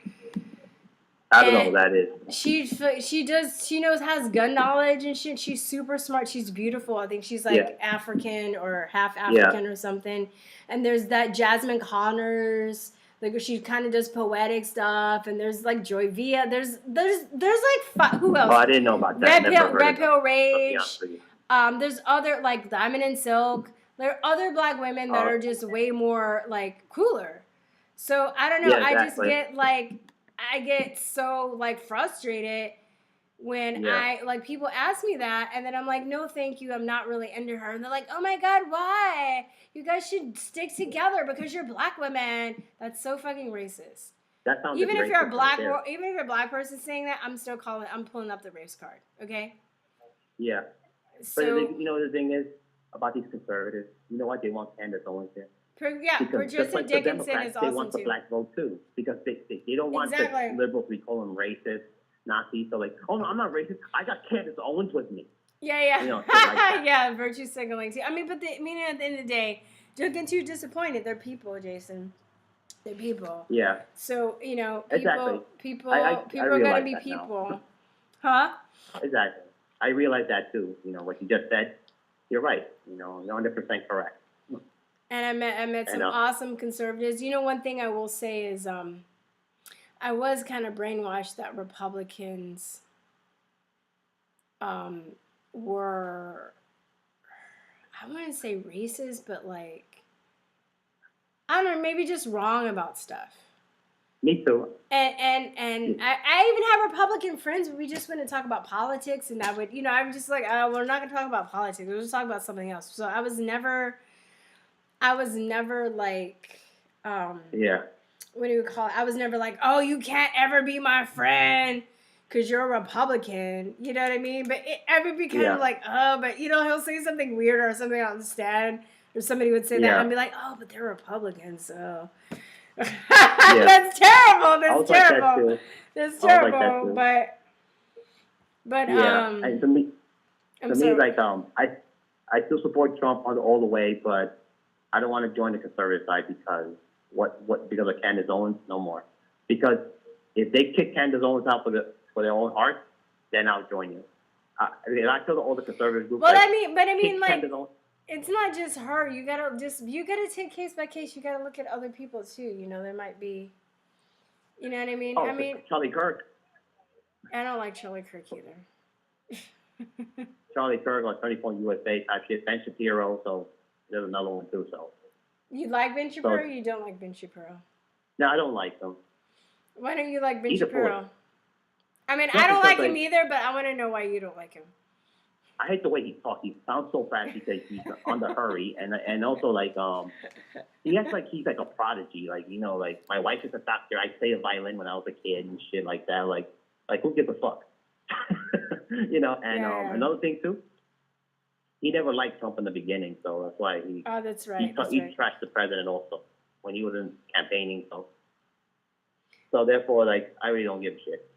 I don't know what that is. She has gun knowledge and shit. She's super smart. She's beautiful. I think she's like African or half African or something. And there's that Jasmine Connors. Like she kind of does poetic stuff. And there's like Joy Villa. There's like who else? Oh, I didn't know about that. Red Pill Rage. There's other like Diamond and Silk. There are other black women that are just way more like cooler. So I don't know. I just get like. I get so like frustrated when people ask me that, and then I'm like, no, thank you, I'm not really into her. And they're like, oh my God, why? You guys should stick together because you're black women. That's so fucking racist. That sounds even if you're a black person saying that, I'm pulling up the race card. Okay. Yeah. So but you know the thing is about these conservatives. You know what? They want Candace Owens here. Patricia Dickinson is awesome they want the black vote too because they don't want the liberals to be calling racist, Nazis. So like, oh no, I'm not racist. I got Candace Owens with me. Yeah. You know, like virtue signaling too. I mean, but at the end of the day, don't get too disappointed. They're people, Jason. They're people. Yeah. So you know, people are gonna be people, huh? Exactly. I realize that too. You know what you just said. You're right. You know, you're 100% correct. And I met some awesome conservatives. You know, one thing I will say is I was kind of brainwashed that Republicans were, I wouldn't say racist, but like, I don't know, maybe just wrong about stuff. Me too. And I even have Republican friends, but we just wouldn't talk about politics, and I'm just like, we're not going to talk about politics. We'll just talk about something else. So I was never like, what do you call it? I was never like, oh, you can't ever be my friend because you're a Republican. You know what I mean? But I would be kind of like, oh, but you know, he'll say something weird or something I don't understand, or somebody would say that, and I'd be like, oh, but they're Republicans, so. That's terrible. That's terrible. That's terrible. But and to me, like I still support Trump all the way, but I don't want to join the conservative side because because of Candace Owens, no more. Because if they kick Candace Owens out for their own heart, then I'll join you. And I tell all the conservative groups. Well, like, I mean, like, Ken DeZone. it's not just her. You gotta take case by case. You gotta look at other people too. You know, there might be, you know what I mean? Oh, I mean, Charlie Kirk. I don't like Charlie Kirk either. Charlie Kirk on 24 USA type shit. Ben Shapiro, so there's another one too. So. You like Ben Shapiro or you don't like Ben Shapiro? No, I don't like them. Why don't you like Ben He's a Shapiro? fool. I mean, Not I don't like because, him either, but I want to know why you don't like him. I hate the way he talks. He sounds so fast because he's on the hurry, and also like he acts like he's like a prodigy. Like, you know, like my wife is a doctor. I played a violin when I was a kid and shit like that. Like who gives a fuck? You know. And Yeah. Another thing too, he never liked Trump in the beginning, so that's why he. Oh, that's right. He trashed the president also when he was in campaigning. So therefore, like, I really don't give a shit.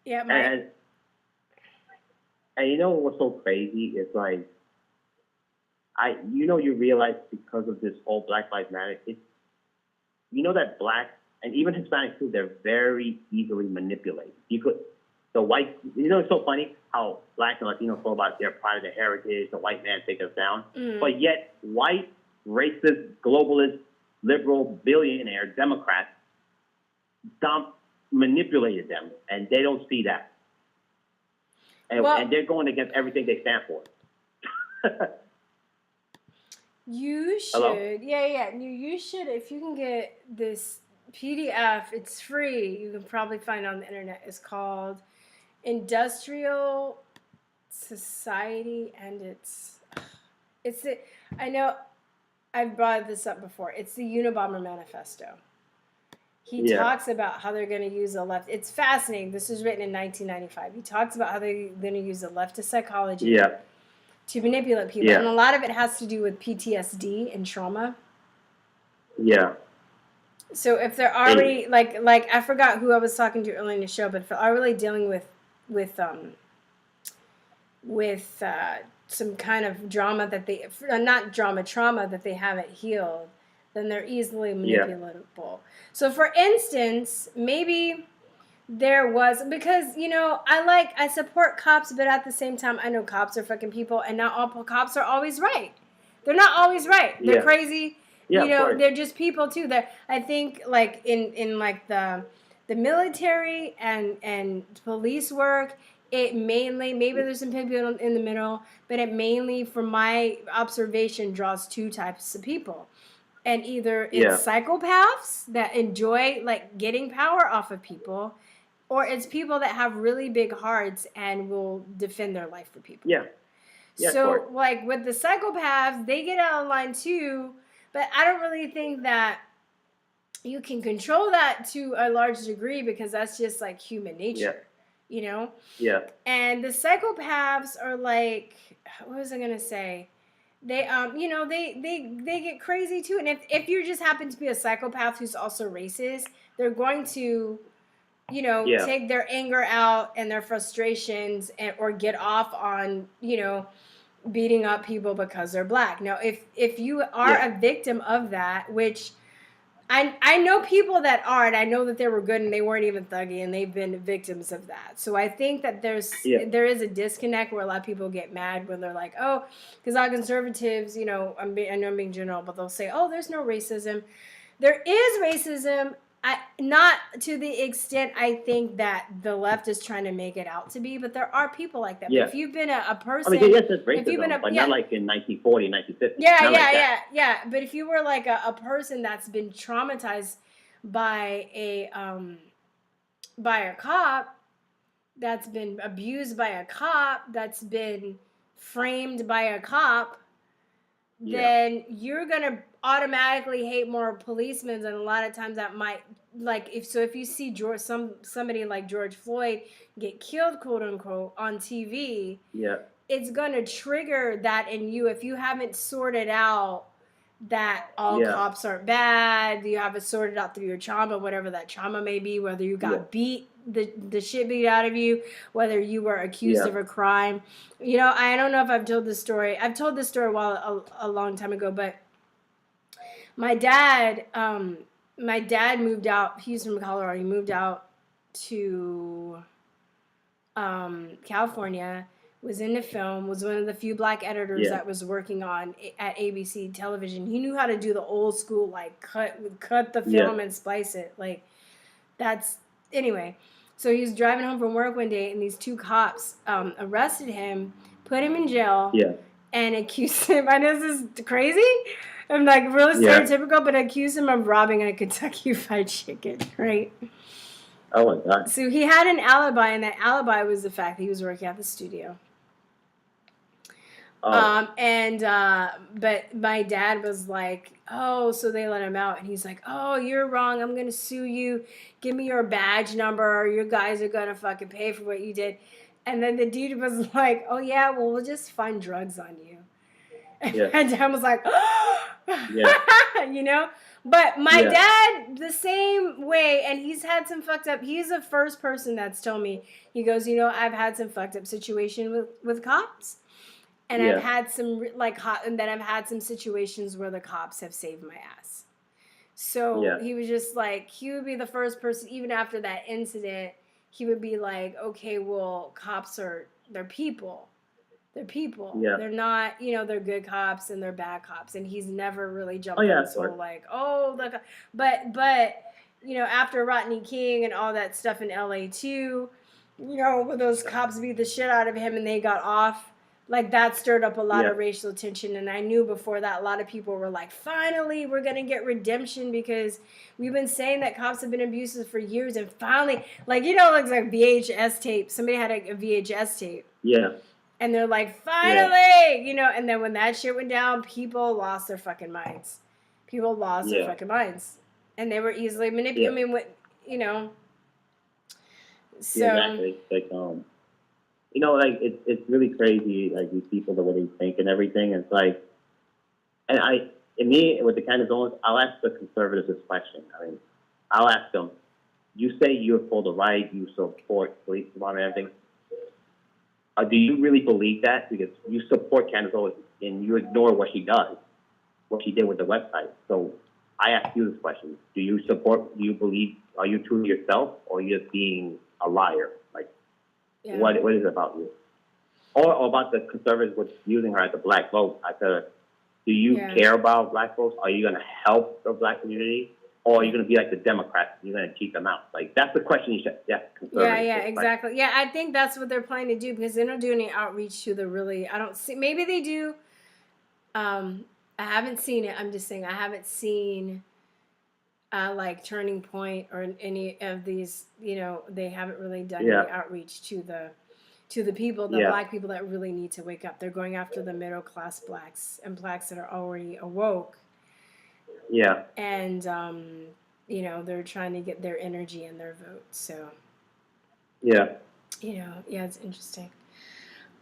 Yeah, and you know what's so crazy? It's like, you realize because of this whole Black Lives Matter, you know that black and even Hispanics too, they're very easily manipulated. The white, you know, it's so funny how black and Latinos go about their pride of their heritage, the white man take us down, but yet white, racist, globalist, liberal, billionaire Democrats manipulated them, and they don't see that. And they're going against everything they stand for. You should. Hello? Yeah. You should. If you can get this PDF, it's free. You can probably find it on the internet. It's called Industrial Society, and I know I've brought this up before. It's the Unabomber Manifesto. He talks about how they're going to use the left. It's fascinating. This was written in 1995. He talks about how they're going to use the leftist psychology to manipulate people. And a lot of it has to do with PTSD and trauma. Yeah. So if they're already, like I forgot who I was talking to earlier in the show, but if they're already dealing with some kind of trauma that they haven't healed, then they're easily manipulatable. So for instance, maybe there was, because, you know, I support cops, but at the same time, I know cops are fucking people, and not all cops are always right. They're not always right. They're crazy. Yeah, you know, they're just people too. I think like in like the military and police work, it mainly, maybe there's some people in the middle, but it mainly, from my observation, draws two types of people. And either it's psychopaths that enjoy like getting power off of people, or it's people that have really big hearts and will defend their life for people. So like with the psychopaths, they get out of line too, but I don't really think that you can control that to a large degree, because that's just like human nature, you know? And the psychopaths are like, what was I going to say? They, you know, they get crazy too. And if you just happen to be a psychopath who's also racist, they're going to, you know, take their anger out and their frustrations or get off on, you know, beating up people because they're black. Now, if you are a victim of that, which I know people that are, and I know that they were good and they weren't even thuggy, and they've been victims of that. So I think that there is a disconnect where a lot of people get mad when they're like, oh, because our conservatives, you know, I know I'm being general, but they'll say, oh, there's no racism. There is racism. Not to the extent I think that the left is trying to make it out to be, but there are people like that. But if you've been a person, I mean, yes, it's racism, but not like in 1940, 1950. But if you were like a person that's been traumatized by a cop, that's been abused by a cop, that's been framed by a cop, then you're gonna automatically hate more policemen, and a lot of times that might, like, if you see somebody like George Floyd get killed, quote unquote, on TV, it's gonna trigger that in you if you haven't sorted out that all cops aren't bad. You haven't sorted out through your trauma, whatever that trauma may be, whether you got beat the shit beat out of you, whether you were accused of a crime. You know, I don't know if I've told this story. I've told this story a long time ago, but my dad moved out. He's from Colorado. He moved out to California, was in the film, was one of the few black editors that was working on at ABC television. He knew how to do the old school, like cut the film and splice it. Like anyway. So he was driving home from work one day and these two cops arrested him, put him in jail and accused him. I know this is crazy. I'm like really stereotypical, but accused him of robbing a Kentucky Fried Chicken, right? Oh my God. So he had an alibi, and that alibi was the fact that he was working at the studio. But my dad was like, oh, so they let him out. And he's like, oh, you're wrong. I'm going to sue you. Give me your badge number. You guys are going to fucking pay for what you did. And then the dude was like, oh, yeah, well, we'll just find drugs on you. And dad was like, you know? But my dad, the same way, and he's had some fucked up, he's the first person that's told me, he goes, you know, I've had some fucked up situation with cops. And I've had some, and then I've had some situations where the cops have saved my ass. So he was just like, he would be the first person, even after that incident, he would be like, okay, well, cops they're people. They're people. Yeah. They're not, you know, they're good cops and they're bad cops. And he's never really jumped on this whole like, oh, look. But, you know, after Rodney King and all that stuff in LA too, you know, when those cops beat the shit out of him and they got off, like that stirred up a lot of racial tension. And I knew before that a lot of people were like, finally, we're going to get redemption because we've been saying that cops have been abusive for years. And finally, like, you know, it looks like VHS tape. Somebody had a VHS tape. Yeah. And they're like, finally, you know, and then when that shit went down, people lost their fucking minds. People lost their fucking minds. And they were easily manipulated. I mean, you know. So. Yeah, exactly. Like, you know, like, it's really crazy, like, these people, the way they think and everything. It's like, and me, with the kind of zones, I'll ask the conservatives this question. I mean, I'll ask them, you say you're for the right, you support police department and everything. Do you really believe that? Because you support Candace Owens and you ignore what she does, what she did with the website. So I ask you this question. Do you believe, are you true to yourself or are you just being a liar? Like, what is it about you? Or about the conservatives with using her as a black vote. I said, do you care about black votes? Are you going to help the black community? Or are you going to be like the Democrats? You're going to cheat them out. Like, that's the question you should ask conservatives. Yeah, exactly. Yeah, I think that's what they're planning to do because they don't do any outreach to the really, I don't see, maybe they do. I haven't seen it. I'm just saying I haven't seen like Turning Point or any of these, you know, they haven't really done any outreach to the people, the black people that really need to wake up. They're going after the middle class blacks and blacks that are already awoke. Yeah. And, you know, they're trying to get their energy and their vote. So, you know, it's interesting.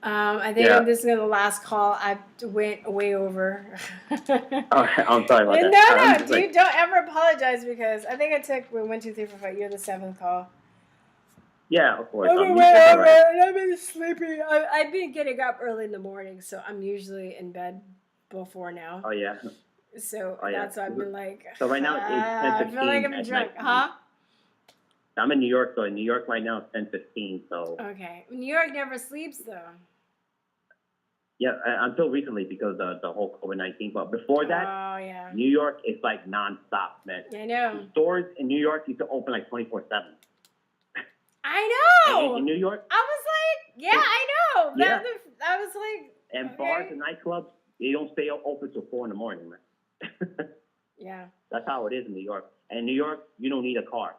I think this is the last call. I went way over. I'm sorry about that. No, dude, don't ever apologize because I think I took 1, 2, 3, 4, 5. You're the 7th call. Yeah, of course. I've been sleepy. I've been getting up early in the morning, so I'm usually in bed before now. Oh, yeah. So that's why I've been like. So right now it's 10:15. I feel like I'm drunk, huh? I'm in New York, so in New York right now it's 10:15. So. Okay, New York never sleeps though. Yeah, until recently because of the whole COVID-19. But before that, New York is like nonstop, man. I know. The stores in New York used to open like 24/7. I know. In New York. I was like, I know. Yeah. I was like. And bars and nightclubs, they don't stay open till 4 a.m, man. Yeah. That's how it is in New York. And in New York, you don't need a car.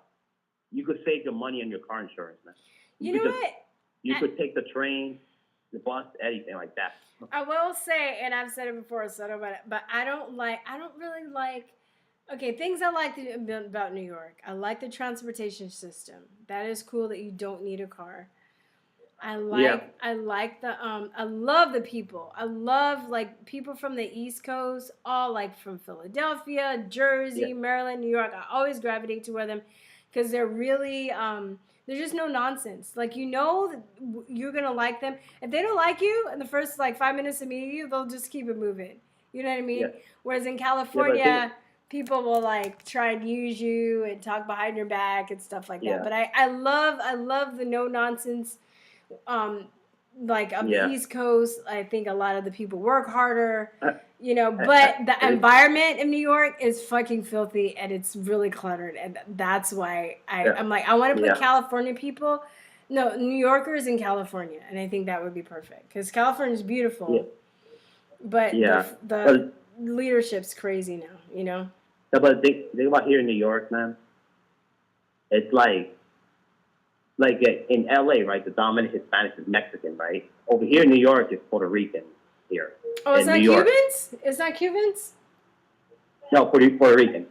You could save your money on your car insurance, man. You know what? You could take the train, the bus, anything like that. I will say, and I've said it before, so I don't, but I don't really like, okay, things I like about New York. I like the transportation system. That is cool that you don't need a car. I like the I love the people. I love like people from the East Coast, all like from Philadelphia, Jersey, Maryland, New York. I always gravitate toward them because they're really there's just no nonsense. Like, you know, you're gonna like them. If they don't like you in the first like 5 minutes of meeting you, they'll just keep it moving. You know what I mean? Yeah. Whereas in California, people will like try and use you and talk behind your back and stuff like that. But I love the no nonsense. Like up Yeah. the East Coast, I think a lot of the people work harder, but I- the environment in New York is fucking filthy and it's really cluttered, and that's why I'm like, I want to put Yeah. California people, no, New Yorkers in California, and I think that would be perfect because California is beautiful, Yeah. but Yeah. the leadership's crazy now, No, but think about here in New York, man. It's like in LA, right? The dominant Hispanic is Mexican, right? Over here in New York, it's Puerto Rican here. Oh, it's in not New York. Cubans? It's not Cubans? No, Puerto Rican.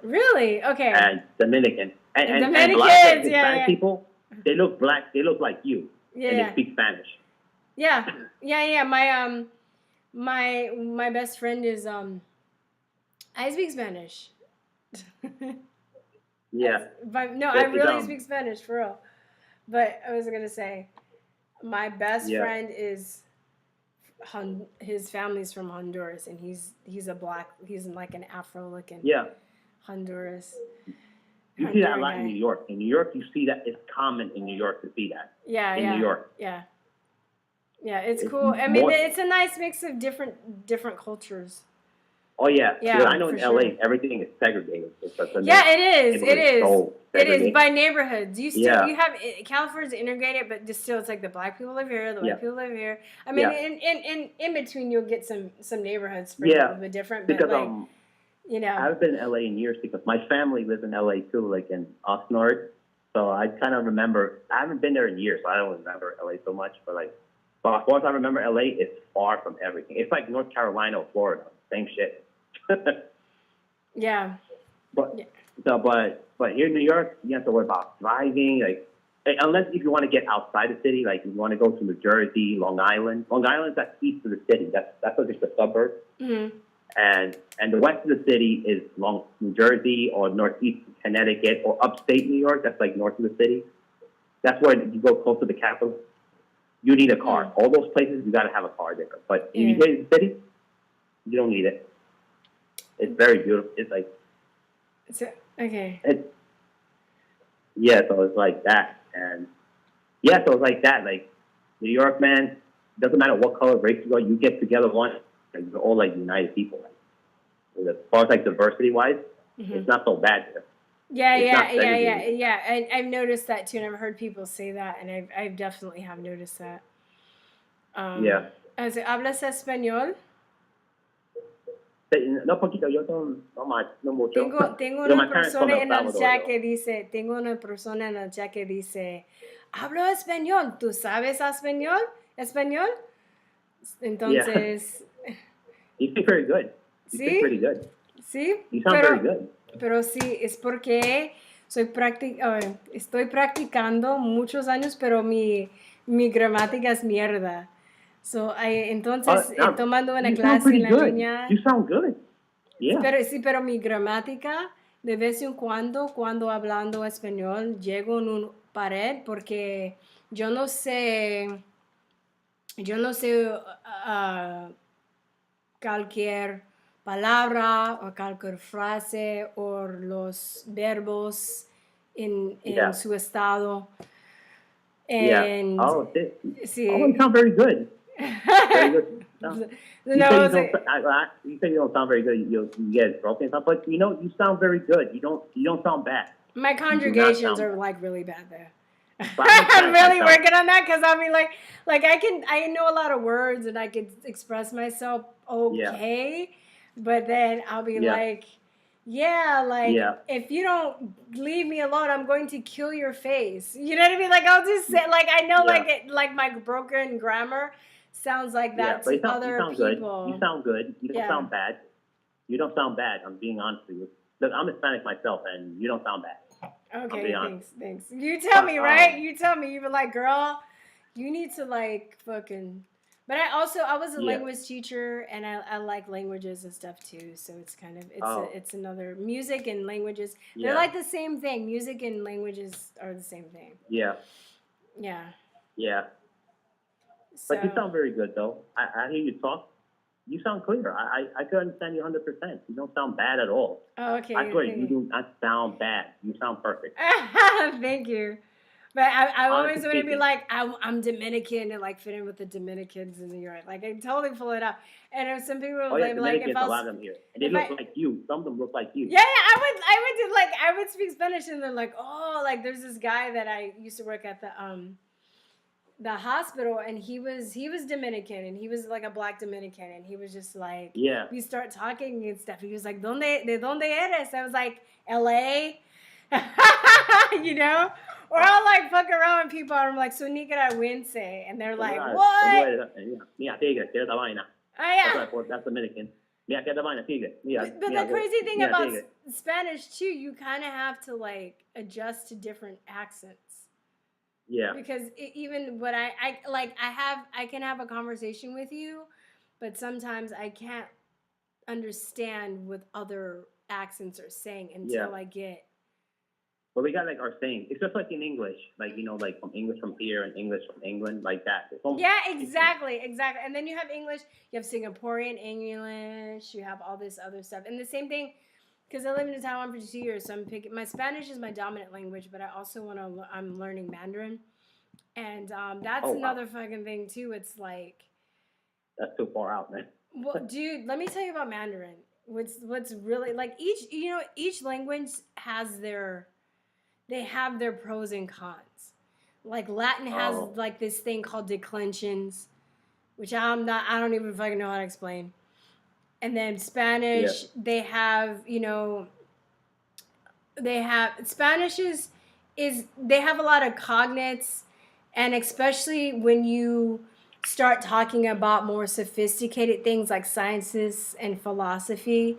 Really? Okay. And Dominican. And a lot of Dominicans, the yeah. Hispanic people, they look black. They look like you. Yeah. And they speak Spanish. Yeah. My best friend is I speak Spanish. Yeah. But no, I really speak Spanish for real. But I was gonna say, my best friend is his family's from Honduras, and he's like an Afro-looking Honduras. You see that a lot in New York. In New York, you see that. It's common in New York to see that. Yeah, in New York. Yeah, it's cool. I mean, it's a nice mix of different cultures. Oh yeah, yeah. Because I know in LA sure. everything is segregated. Yeah, it is. So it is by neighborhoods. You still you have California's integrated, but just still it's like the black people live here, the white people live here. I mean, in between you'll get some neighborhoods a little bit different. But because like, I haven't been in LA in years because my family lives in LA too, like in Oxnard. So I kind of remember. I haven't been there in years, so I don't remember LA so much. But as far as I remember, LA is far from everything. It's like North Carolina or Florida, same shit. Yeah. But here in New York, you have to worry about driving, unless if you want to get outside the city, like if you want to go to New Jersey, Long Island. Long Island's that's east of the city. That's just a suburb. Mm-hmm. And the west of the city is New Jersey or northeast Connecticut or upstate New York. That's like north of the city. That's where you go close to the capital. You need a car. All those places, you got to have a car there. But if you get in the city, you don't need it. It's very beautiful. It's like... okay. So it's like that. And, so it's like that. Like, New York, man, doesn't matter what color, race you are, you get together once, and you're all, like, united people. Like, as far as, like, diversity-wise, it's not so bad there. Yeah. I've noticed that, too, and I've heard people say that, and I definitely have noticed that. ¿Hablas español? No poquito, yo no mucho. Tengo una persona en el chat que dice, hablo español, ¿tú sabes español? Entonces... You speak very good. You speak pretty good. Sí. You sound very good. Pero sí, es porque estoy practicando muchos años, pero mi gramática es mierda. Entonces, tomando una clase en la línea. You sound good. Yeah. Pero mi gramática, de vez en cuando hablando español, llego en una pared porque yo no sé cualquier palabra o cualquier frase o los verbos en su estado. And, sí. Oh, you sound very good. Very good. You say you don't sound very good. You get broken and stuff, but you sound very good. You don't sound bad. My conjugations are like really bad there. I'm really working on that because I mean, like I know a lot of words and I can express myself okay, but then I'll be like, if you don't leave me alone, I'm going to kill your face. You know what I mean? Like I'll just say, like I know, like my broken grammar sounds like that to other people. You sound good. You don't sound bad. You don't sound bad. I'm being honest with you. Look, I'm Hispanic myself, and you don't sound bad. Okay, thanks. You tell me, right? You tell me. You were like, girl, you need to like fucking. But I was a language teacher, and I like languages and stuff too. So it's kind of it's another music and languages. They're like the same thing. Music and languages are the same thing. Yeah. But you sound very good though. I hear you talk. You sound clear. I could understand you 100%. You don't sound bad at all. Oh, okay. I swear, you do not sound bad. You sound perfect. Thank you. But I always Honestly want to be speaking. like, I'm Dominican and like fit in with the Dominicans in New York. Like I totally pull it out. And if some people Oh would yeah, be like, if Dominicans, I a was, lot of them here, and they if look I, like you. Some of them look like you. yeah, I would do like, I would speak Spanish and they're like, oh, like there's this guy that I used to work at the hospital, and he was Dominican, and he was like a black Dominican, and he was just like, Yeah. we start talking and stuff. He was like, de donde eres? I was like, LA, you know? Or I'll like fuck around with people and I'm like, so nicaragüense, and they're like, what? Mira, tigre, tira esta vaina. Oh yeah. That's Dominican. Mira, que esta vaina, tigre. Mira, But mira, the crazy thing mira, about tigre. Spanish too, you kind of have to like adjust to different accents. Yeah. Because even what I can have a conversation with you, but sometimes I can't understand what other accents are saying until I get. But we got like our saying. It's just like in English, like like from English from here and English from England, like that. Yeah, exactly. And then you have English, you have Singaporean English, you have all this other stuff, and the same thing. Because I lived in Taiwan for 2 years, so I'm picking. My Spanish is my dominant language, but I also I'm learning Mandarin, and that's another fucking thing too. It's like that's too far out, man. Well, dude, let me tell you about Mandarin. What's really like each language has their pros and cons. Like Latin has like this thing called declensions, which I don't even fucking know how to explain. And then Spanish, they have Spanish is they have a lot of cognates, and especially when you start talking about more sophisticated things like sciences and philosophy,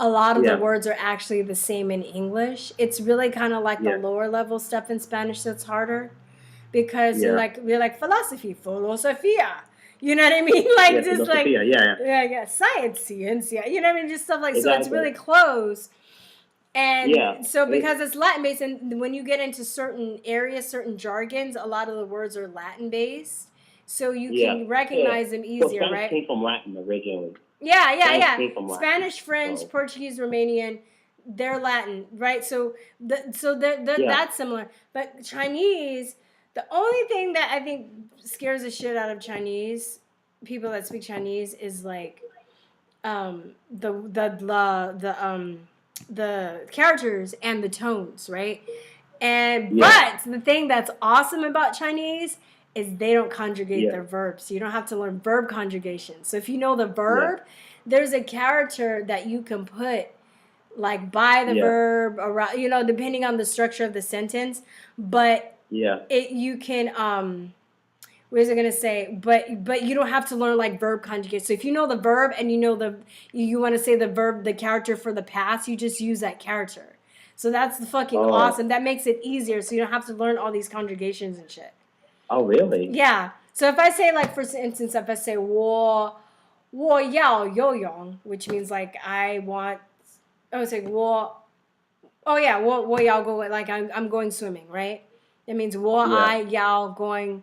a lot of the words are actually the same in English. It's really kind of like the lower level stuff in Spanish that's harder, because we're like philosophy, filosofia. You know what I mean? Like just like science, ciencia. You know what I mean? Just stuff like so. It's really close. And so because it's Latin based, and when you get into certain areas, certain jargons, a lot of the words are Latin based, so you can recognize them easier, Spanish right? came from Latin originally. Yeah. Spanish, French, Portuguese, Romanian, they're Latin, right? So that's similar. But Chinese, the only thing that I think scares the shit out of Chinese people that speak Chinese is like the characters and the tones, right? But the thing that's awesome about Chinese is they don't conjugate their verbs. You don't have to learn verb conjugation. So if you know the verb, there's a character that you can put like by the verb around, depending on the structure of the sentence. But you can what was I gonna say? But you don't have to learn like verb conjugate. So if you know the verb and you want to say the verb, the character for the past, you just use that character. So that's the fucking awesome. That makes it easier. So you don't have to learn all these conjugations and shit. Oh really? Yeah. So if I say like, for instance, if I say 我要游泳, which means like I would say 我要go, like I'm going swimming, right? That means 我要 going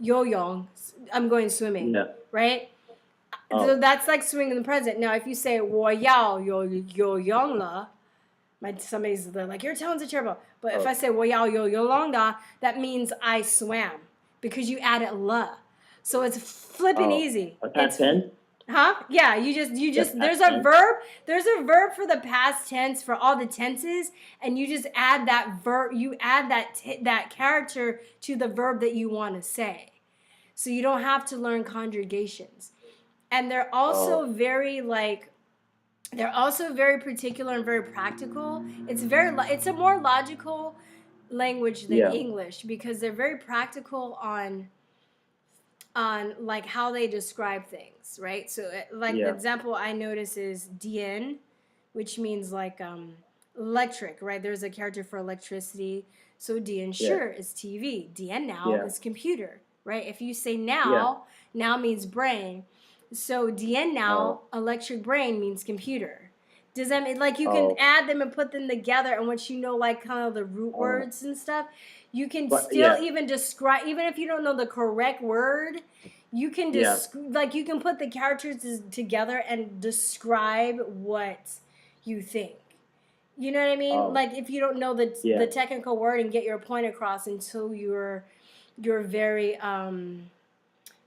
游泳, I'm going swimming, right? So that's like swimming in the present. Now, if you say 我要游泳了, somebody's like, your tones are terrible. But if I say 我要游泳了, that means I swam, because you added la. So it's flipping easy. Past tense? Huh? Yeah, you just there's a verb for the past tense for all the tenses, and you just add that verb, you add that character to the verb that you want to say. So you don't have to learn conjugations. And they're also very particular and very practical. It's a more logical language than English, because they're very practical on like how they describe things, right? So the example I notice is DN, which means like electric, right? There's a character for electricity. So DN sure is TV. DN now is computer, right? If you say now means brain. So DN now, electric brain, means computer. Does that mean like you can add them and put them together, and once you know like kind of the root words and stuff, you can even describe, even if you don't know the correct word, you can like you can put the characters together and describe what you think. You know what I mean? Oh. Like if you don't know the technical word and get your point across until you're very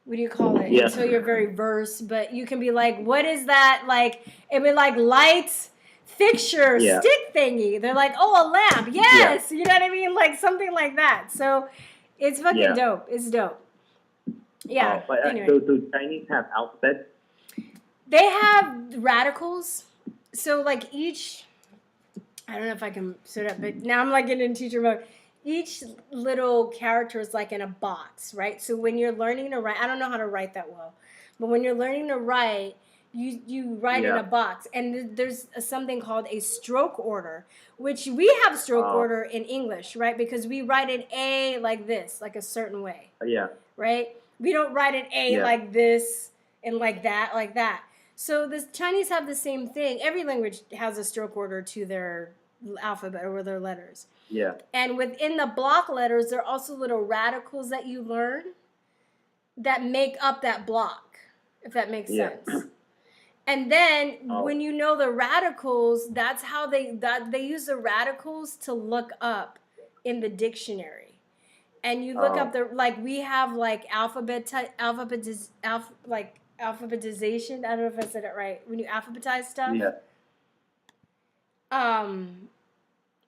what do you call it? Yeah. Until you're very versed, but you can be like, what is that? Like it'd be like lights fixture stick thingy. They're like, oh, a lamp. Yes. You know what I mean? Like something like that. So it's fucking dope. It's dope. Yeah. But anyway. do Chinese have alphabets? They have radicals. So like each, I don't know if I can set it up, but now I'm like getting in teacher mode. Each little character is like in a box, right? So when you're learning to write, I don't know how to write that well, but when you're learning to write, you write in a box. And there's something called a stroke order, which we have stroke order in English, right? Because we write an A like this, like a certain way. Right? We don't write an A like this and like that. So the Chinese have the same thing. Every language has a stroke order to their alphabet or their letters. And within the block letters, there are also little radicals that you learn that make up that block, if that makes sense. And then when you know the radicals, that's how they use the radicals to look up in the dictionary. And you look up like we have like alphabetization. I don't know if I said it right. When you alphabetize stuff.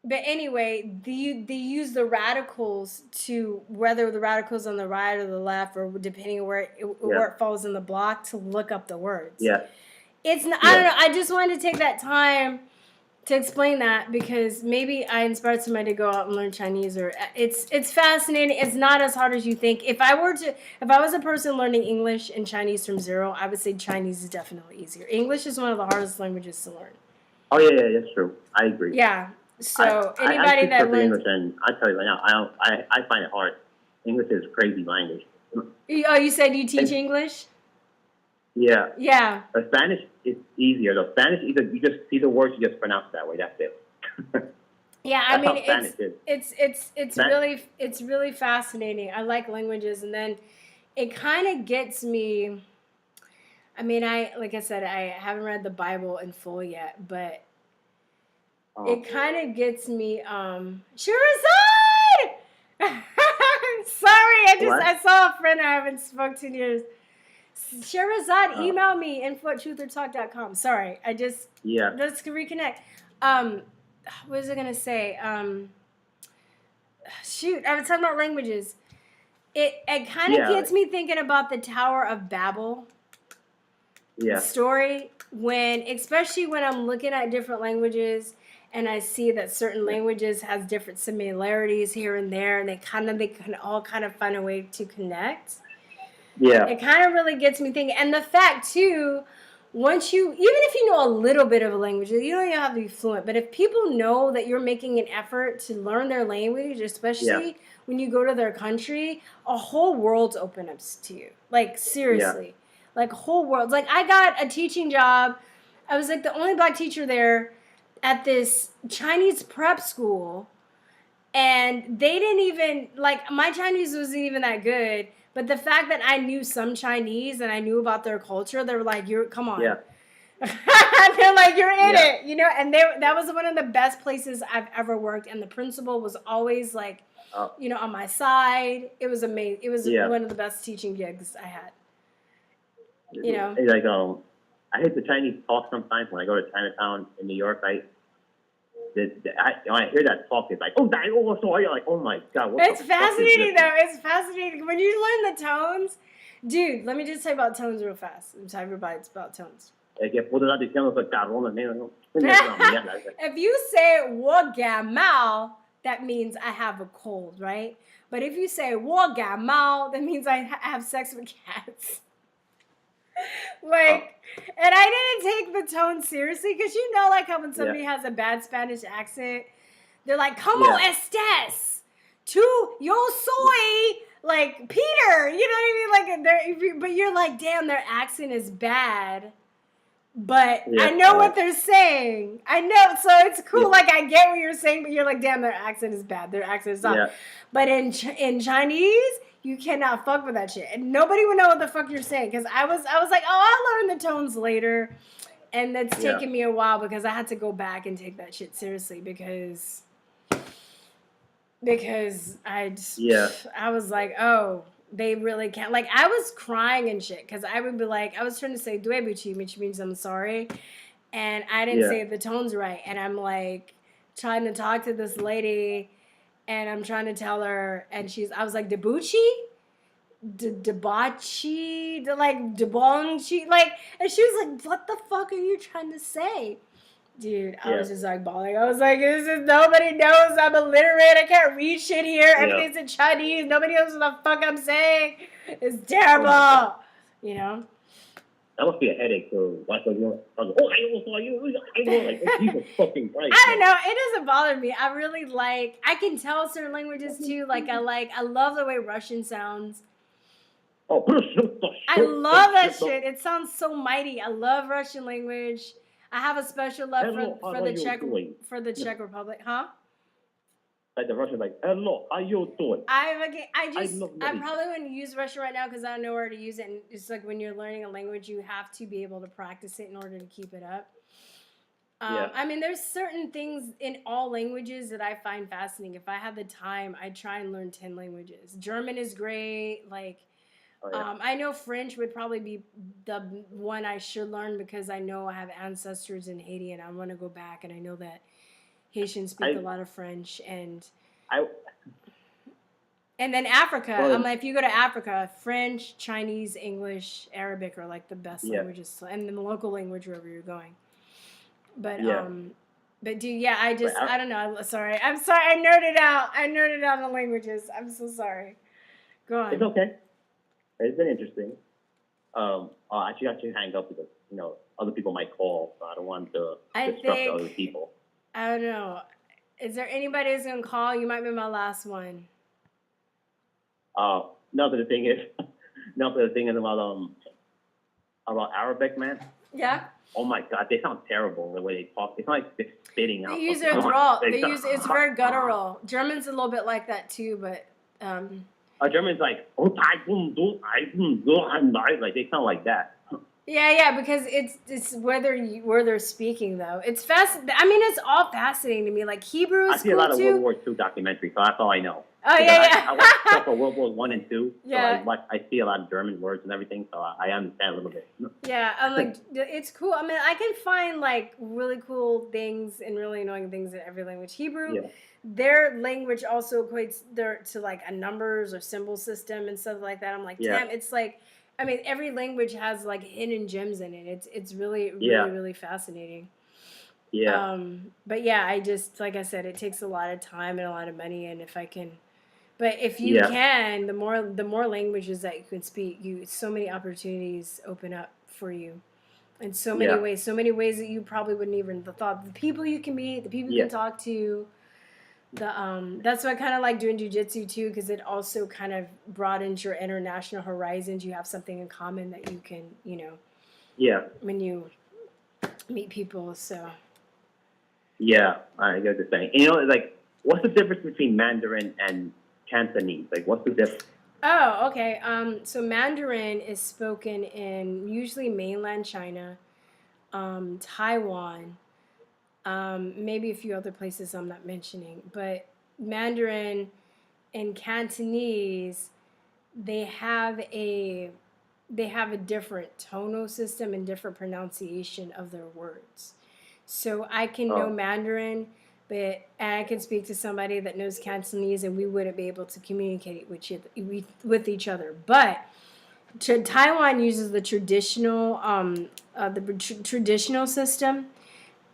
But anyway, they use the radicals to, whether the radicals on the right or the left, or depending on where it falls in the block, to look up the words. It's not, I don't know. I just wanted to take that time to explain that because maybe I inspired somebody to go out and learn Chinese. Or it's fascinating. It's not as hard as you think. If I was a person learning English and Chinese from zero, I would say Chinese is definitely easier. English is one of the hardest languages to learn. Oh yeah, that's true. I agree. Yeah. So anybody I that learns English, and I tell you right now, I find it hard. English is a crazy language. Oh, you said you teach English? Yeah. Yeah. Spanish is easier though. Spanish, you just see the words, you just pronounce it that way. That's it. Yeah, I mean it's really fascinating. I like languages, and then it kind of gets me. I mean, like I said, I haven't read the Bible in full yet, but it kind of gets me. Shirazad! Sorry, I saw a friend I haven't spoken to in years. Shirazad, email me info@truthertalk.com. Sorry, let's reconnect. What was I gonna say? Shoot, I was talking about languages. It kind of gets me thinking about the Tower of Babel story, especially when I'm looking at different languages and I see that certain languages has different similarities here and there, and they can all kind of find a way to connect. It kind of really gets me thinking. And the fact, too, even if you know a little bit of a language, you don't even have to be fluent, but if people know that you're making an effort to learn their language, especially when you go to their country, a whole world's open up to you. Like, seriously. Like, whole world. Like, I got a teaching job. I was, like, the only black teacher there at this Chinese prep school, and they didn't even, like, my Chinese wasn't even that good. But the fact that I knew some Chinese and I knew about their culture, they were like, come on. They're like, you're in it, you know? And that was one of the best places I've ever worked. And the principal was always like, on my side. It was amazing. It was one of the best teaching gigs I had. You know? It's like, I hate the Chinese talk sometimes when I go to Chinatown in New York. When I hear that talk, it's like, you're like, oh my God. It's fascinating, though. It's fascinating. When you learn the tones, dude, let me just tell you about tones real fast. I'm telling everybody about tones. If you say, 我感冒, that means I have a cold, right? But if you say, 我感冒, that means I have sex with cats. And I didn't take the tone seriously, because like how when somebody has a bad Spanish accent, they're like, "Como estés? Tu yo soy like Peter," you know what I mean? Like, but you're like, damn, their accent is bad, but I know what they're saying. I know, so it's cool. Like, I get what you're saying, but you're like, damn, their accent is bad. Their accent is not. But in Chinese, you cannot fuck with that shit. And nobody would know what the fuck you're saying. Because I was like, I'll learn the tones later. And that's Yeah. taken me a while because I had to go back and take that shit seriously because I just, I was like, oh, they really can't. Like, I was crying and shit because I would be like, I was trying to say "Duebuchi," which means I'm sorry, and I didn't say the tones right, and I'm like trying to talk to this lady, and I'm trying to tell her, and I was like, "Debuchi." Debachi, like debonchi, like, and she was like, "What the fuck are you trying to say?" Dude, I was just like bawling. I was like, this is, nobody knows, I'm illiterate, I can't read shit here, everything's in Chinese, nobody knows what the fuck I'm saying. It's terrible. You know? That must be a headache for like I know, like Jesus fucking Christ. I don't know, it doesn't bother me. I really I can tell certain languages too. I love the way Russian sounds. Oh, I love that shit. It sounds so mighty. I love Russian language. I have a special love for the Czech Republic, huh? Like the Russians, like, hello, how you doing? I probably wouldn't use Russian right now because I don't know where to use it. And it's like when you're learning a language, you have to be able to practice it in order to keep it up. I mean, there's certain things in all languages that I find fascinating. If I had the time, I'd try and learn 10 languages. German is great. I know French would probably be the one I should learn because I know I have ancestors in Haiti and I want to go back, and I know that Haitians speak a lot of French, and then Africa. I'm like, if you go to Africa, French, Chinese, English, Arabic are like the best languages, and then the local language wherever you're going. But dude, I don't know. I'm sorry. I nerded out. I nerded out on languages. I'm so sorry. Go on. It's okay. It's been interesting. Actually, I should hang up because, other people might call, so I don't want to disrupt other people. I don't know. Is there anybody who's going to call? You might be my last one. No, but the thing is about Arabic, man. Yeah. Oh my God, they sound terrible the way they talk. It's like they're spitting out. They use their drawl. It's very guttural. German's a little bit like that too, but German's like, like they sound like that. Yeah, because it's where they're speaking though. It's I mean, it's all fascinating to me. Like Hebrew is cool too. I see a lot of World War II documentaries, so that's all I know. Oh yeah. I watch stuff for World War I and II. Yeah. So I see a lot of German words and everything, so I understand a little bit. Yeah, I'm like, it's cool. I mean, I can find like really cool things and really annoying things in every language. Hebrew, their language also equates to like a numbers or symbol system and stuff like that. I'm like, damn, it's like, I mean, every language has like hidden gems in it. It's really, really, really fascinating. Yeah. But yeah, I just, like I said, it takes a lot of time and a lot of money, and if you can, the more languages that you can speak, so many opportunities open up for you in so many ways that you probably wouldn't even have thought. The people you can meet, the people you can talk to. That's why I kind of like doing jiu-jitsu too, because it also kind of broadens your international horizons. You have something in common that you can, when you meet people. So. Yeah, I get what you're saying. Like, what's the difference between Mandarin and Cantonese? Like, what's the difference? Oh, okay. So Mandarin is spoken in usually mainland China, Taiwan, maybe a few other places I'm not mentioning. But Mandarin and Cantonese, they have a different tonal system and different pronunciation of their words. So I can know Mandarin, and I can speak to somebody that knows Cantonese, and we wouldn't be able to communicate with each other. But Taiwan uses the traditional traditional system,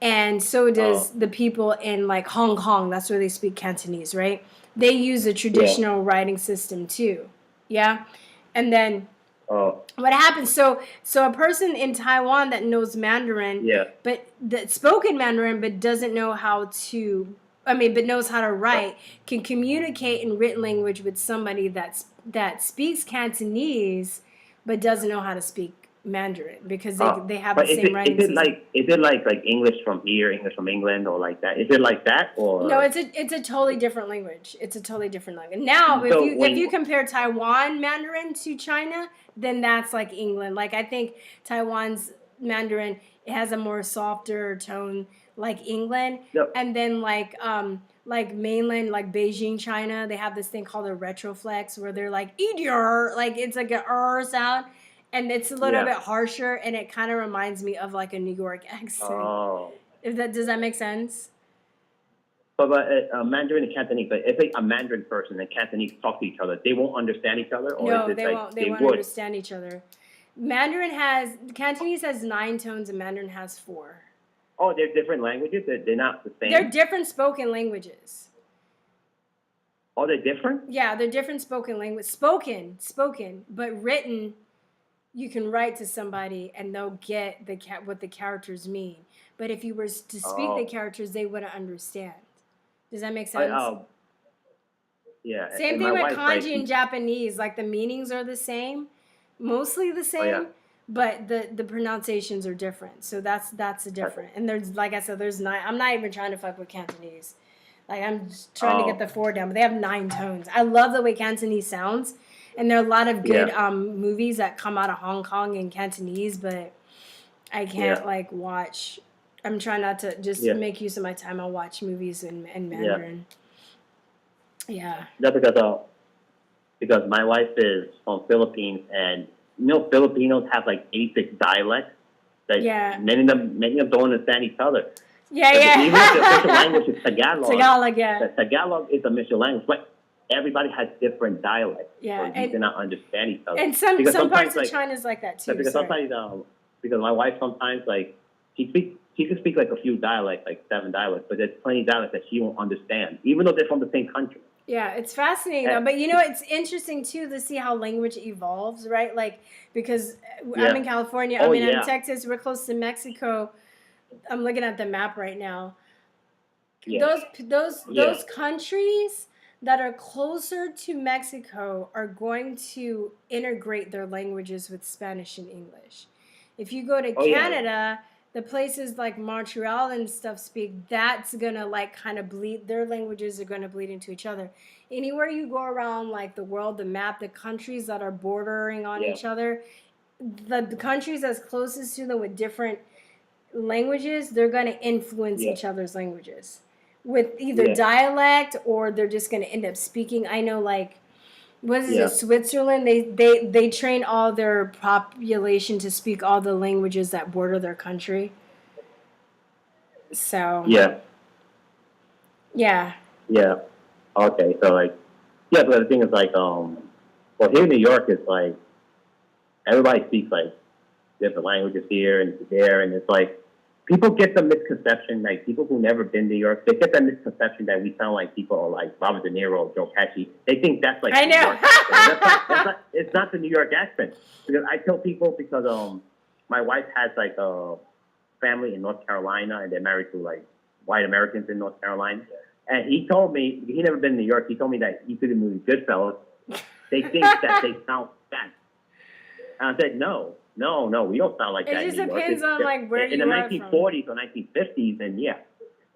and so does the people in like Hong Kong. That's where they speak Cantonese, right? They use a traditional writing system too. Yeah, and then. What happens? So a person in Taiwan that knows Mandarin, but that spoken Mandarin, but doesn't know how to, but knows how to write, can communicate in written language with somebody that speaks Cantonese, but doesn't know how to speak Mandarin because they have the same writing system. Is it like English from here, English from England, or like that? Is it like that, or no? It's a totally different language. It's a totally different language. Now, if you compare Taiwan Mandarin to China, then that's like England. Like I think Taiwan's Mandarin it has a more softer tone, like England. Yep. And then like mainland, like Beijing, China, they have this thing called a retroflex where they're like "idiot," like it's like a sound, and it's a little Yeah. bit harsher, and it kind of reminds me of like a New York accent. Oh. If that does that make sense? But Mandarin and Cantonese, but if a Mandarin person and Cantonese talk to each other, they won't understand each other, or No, is it they like won't. They won't would? understand each other. Cantonese has 9 tones, and Mandarin has 4. Oh, they're different languages. They're not the same. They're different spoken languages. Oh, they're different. Yeah, they're different spoken language. Spoken, but written, you can write to somebody and they'll get what the characters mean. But if you were to speak the characters, they wouldn't understand. Does that make sense? Yeah. Same and thing my with wife, right, kanji in Japanese. Like the meanings are the same, mostly the same, yeah. but the pronunciations are different. So that's a different. And there's, like I said, there's 9. I'm not even trying to fuck with Cantonese. Like I'm just trying to get the 4 down, but they have 9 tones. I love the way Cantonese sounds, and there are a lot of good movies that come out of Hong Kong in Cantonese, but I can't like watch. I'm trying not to just make use of my time. I'll watch movies in Mandarin. Yeah. That's because my wife is from Philippines, and Filipinos have like 86 dialects that many of them don't understand each other. Yeah. Even if the official language is Tagalog. The Tagalog is the official language, but everybody has different dialects. Yeah, so you cannot understand each other. And some parts of China is like that too. Because sometimes, because my wife sometimes she can speak like a few dialects, like 7 dialects, but there's plenty of dialects that she won't understand, even though they're from the same country. Yeah, it's fascinating though. But it's interesting too to see how language evolves, right? Like because I'm in California, I'm in Texas, we're close to Mexico. I'm looking at the map right now. Yeah. Those countries that are closer to Mexico are going to integrate their languages with Spanish and English. If you go to Canada, the places like Montreal and stuff speak, that's gonna like kind of bleed. Their languages are gonna bleed into each other. Anywhere you go around like the world, the map, the countries that are bordering on each other, the countries as closest to them with different languages, they're gonna influence each other's languages with either dialect, or they're just gonna end up speaking. I know like Switzerland, they train all their population to speak all the languages that border their country. So yeah. Okay, so like but the thing is like well, here in New York it's like everybody speaks like different languages here and there, and it's like people get the misconception, like people who've never been to New York, they get that misconception that we sound like people like Robert De Niro or Joe Pesci. They think that's like New York accent. It's not the New York accent. Because I tell people, because my wife has like a family in North Carolina, and they're married to like white Americans in North Carolina. And he told me, he never been to New York, he told me that he see the movie Goodfellas, they think that they sound bad. And I said, no, we don't sound like that. It just depends on like where you are from. In the 1940s or 1950s, and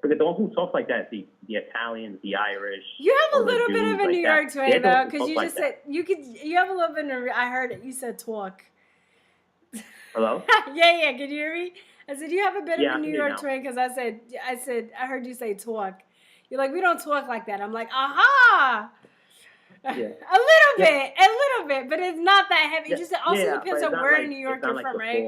because the ones who talk like that, the Italians, the Irish. You have a little bit of a New York twang though, because you just said you have a little bit of. I heard it. You said talk. Hello. Yeah. Can you hear me? I said you have a bit of a New York twang, because I said I heard you say talk. You're like, we don't talk like that. I'm like, aha. Yeah. A little bit, but it's not that heavy. It just also depends on where in New York you're from, right?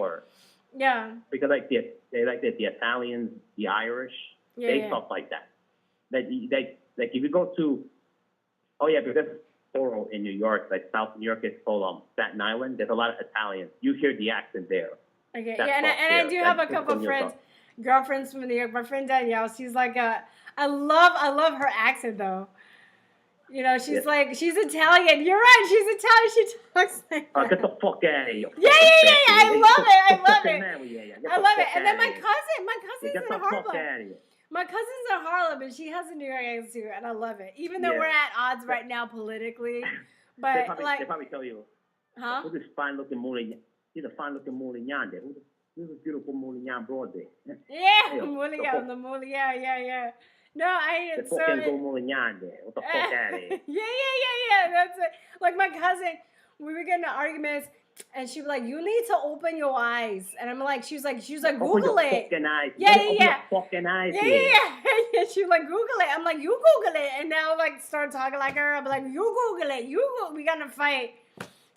Yeah. Because like the Italians, the Irish, they talk like that. Like if you go to, because Borough in New York, like South New York, it's called Staten Island. There's a lot of Italians. You hear the accent there. Okay, and I do have a couple of girlfriends from New York. My friend Danielle, she's like I love her accent though. She's like, she's Italian. You're right, she's Italian. She talks like that. Get the fuck out of here. Yeah. I love it. And then my cousin's in Harlem. My cousin's in Harlem, and she has a New York accent too, and I love it. Even though we're at odds right now politically, but they probably tell you, who's this fine-looking Moulignan? He's a fine-looking Moulignan there. Who's this beautiful Moulignan broad there? Yeah, Moulignan, yeah. No, the fucking go Moulignan there. What the fuck out of here? Yeah. That's it. Like my cousin, we were getting into arguments. And she'd be like, you need to open your eyes. And I'm like, she was like, Open Google your it. fucking eyes. Yeah, Open your fucking eyes Yeah, here. yeah. She was like, Google it. I'm like, you Google it. And now like start talking like her. I'm like, you Google it. We got to fight.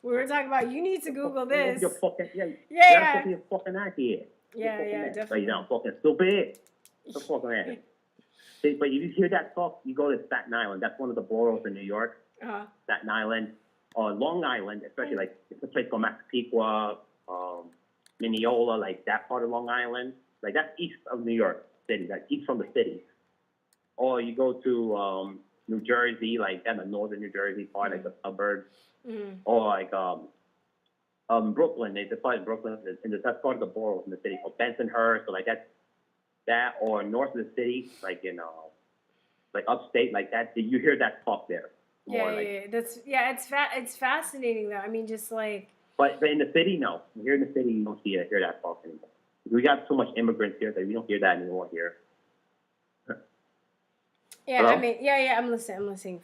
We were talking about, you need to Google this. Your fucking, Yeah. Open your fucking eyes here. Yeah, definitely. But you know, fucking stupid. The fucking ass. See, but you hear that talk, you go to Staten Island. That's one of the boroughs in New York. Staten Island. Or Long Island, especially like it's a place called Massapequa, Mineola, like that part of Long Island. Like that's east of New York City, like east from the city. Or you go to New Jersey, like that, the northern New Jersey part, like the suburbs. Or like Brooklyn, they define Brooklyn, and that's part of the borough in the city called Bensonhurst, so like that, or north of the city, like in like upstate, like that. You hear that talk there. It's fascinating though. I mean, just like. But in the city, no. Here in the city, you don't hear that talk anymore. We got so much immigrants here that we don't hear that anymore here. Yeah, Hello? I mean, I'm listening.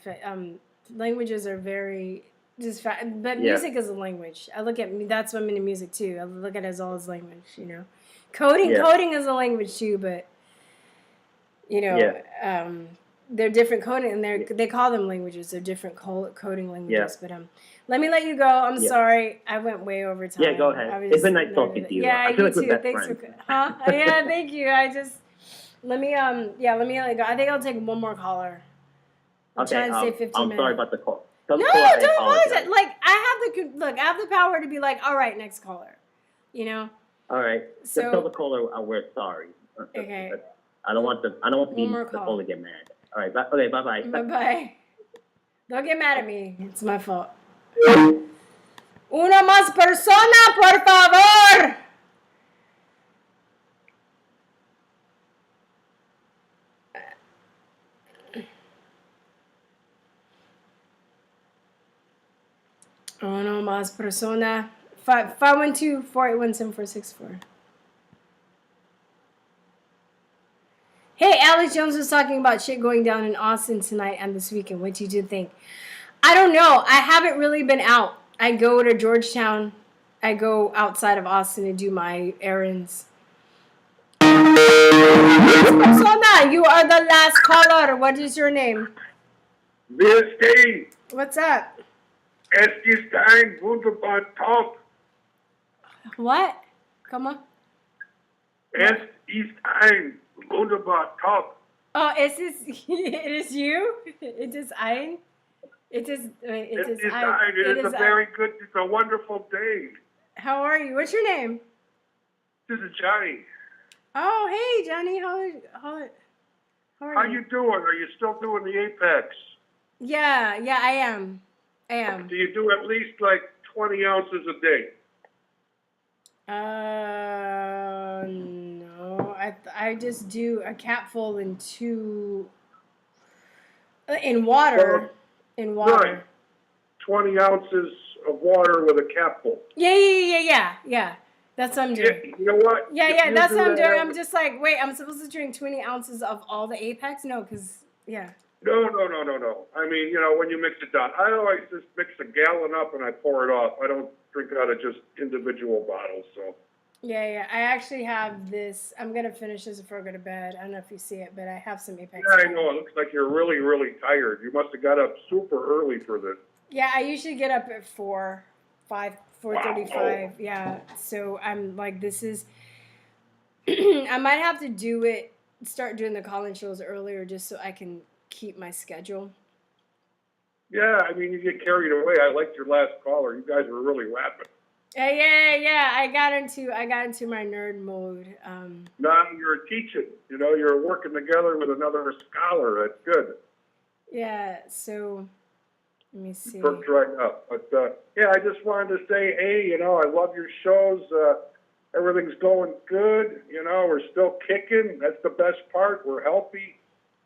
Languages are very but music is a language. I look at that's what I'm into music too. I look at it as all as language. You know, coding is a language too, but you know, they're different coding, and they call them languages. They're different coding languages. But let me let you go. I'm sorry, I went way over time. Yeah, go ahead. It's been nice talking to you. Yeah, I feel you like too. Thanks for yeah, thank you. Let me let me go. I think I'll take one more caller. I'm trying to say 15 minutes. I'm sorry about the call. No, don't apologize. Like I have the power to be like, all right, next caller. You know. All right. So just tell the caller we're sorry. Okay. I don't want the caller to get mad. All right. Okay. Bye. Bye. Don't get mad at me. It's my fault. Una más persona, por favor. Una más persona. 512-481-7464. Hey, Alex Jones was talking about shit going down in Austin tonight and this weekend. What did you think? I don't know. I haven't really been out. I go to Georgetown. I go outside of Austin to do my errands. Persona, you are the last caller. What is your name? Virstyne. What's up? Es ist ein wunderbar Tag. What? Come on. Es ist ein wunderbar Tag. Oh, it is you? It is ein? It is ein. It is it's a wonderful day. How are you? What's your name? This is Johnny. Oh, hey, Johnny. How are you doing? Are you still doing the Apex? Yeah, I am. Do you do at least like 20 ounces a day? No. I just do a capful in water. In water. Right. 20 ounces of water with a capful. Yeah. That's what I'm doing. You know what? Yeah, that's what I'm doing. I'm just like, wait, I'm supposed to drink 20 ounces of all the Apex? No, because, yeah. No. I mean, you know, when you mix it down, I always just mix a gallon up and I pour it off. I don't drink out of just individual bottles, so. Yeah. I actually have this. I'm going to finish this before I go to bed. I don't know if you see it, but I have some Apex. Yeah, I know. It looks like you're really, really tired. You must have got up super early for this. Yeah, I usually get up at 4:35. Wow. Yeah. So I'm like, this is, I might have to start doing the call-in shows earlier just so I can keep my schedule. Yeah, I mean, you get carried away. I liked your last caller. You guys were really rapping. Yeah. I got into my nerd mode. Now you're teaching. You know, you're working together with another scholar. That's good. Yeah. So let me see. Perked right up. But yeah, I just wanted to say, hey, you know, I love your shows. Everything's going good. You know, we're still kicking. That's the best part. We're healthy.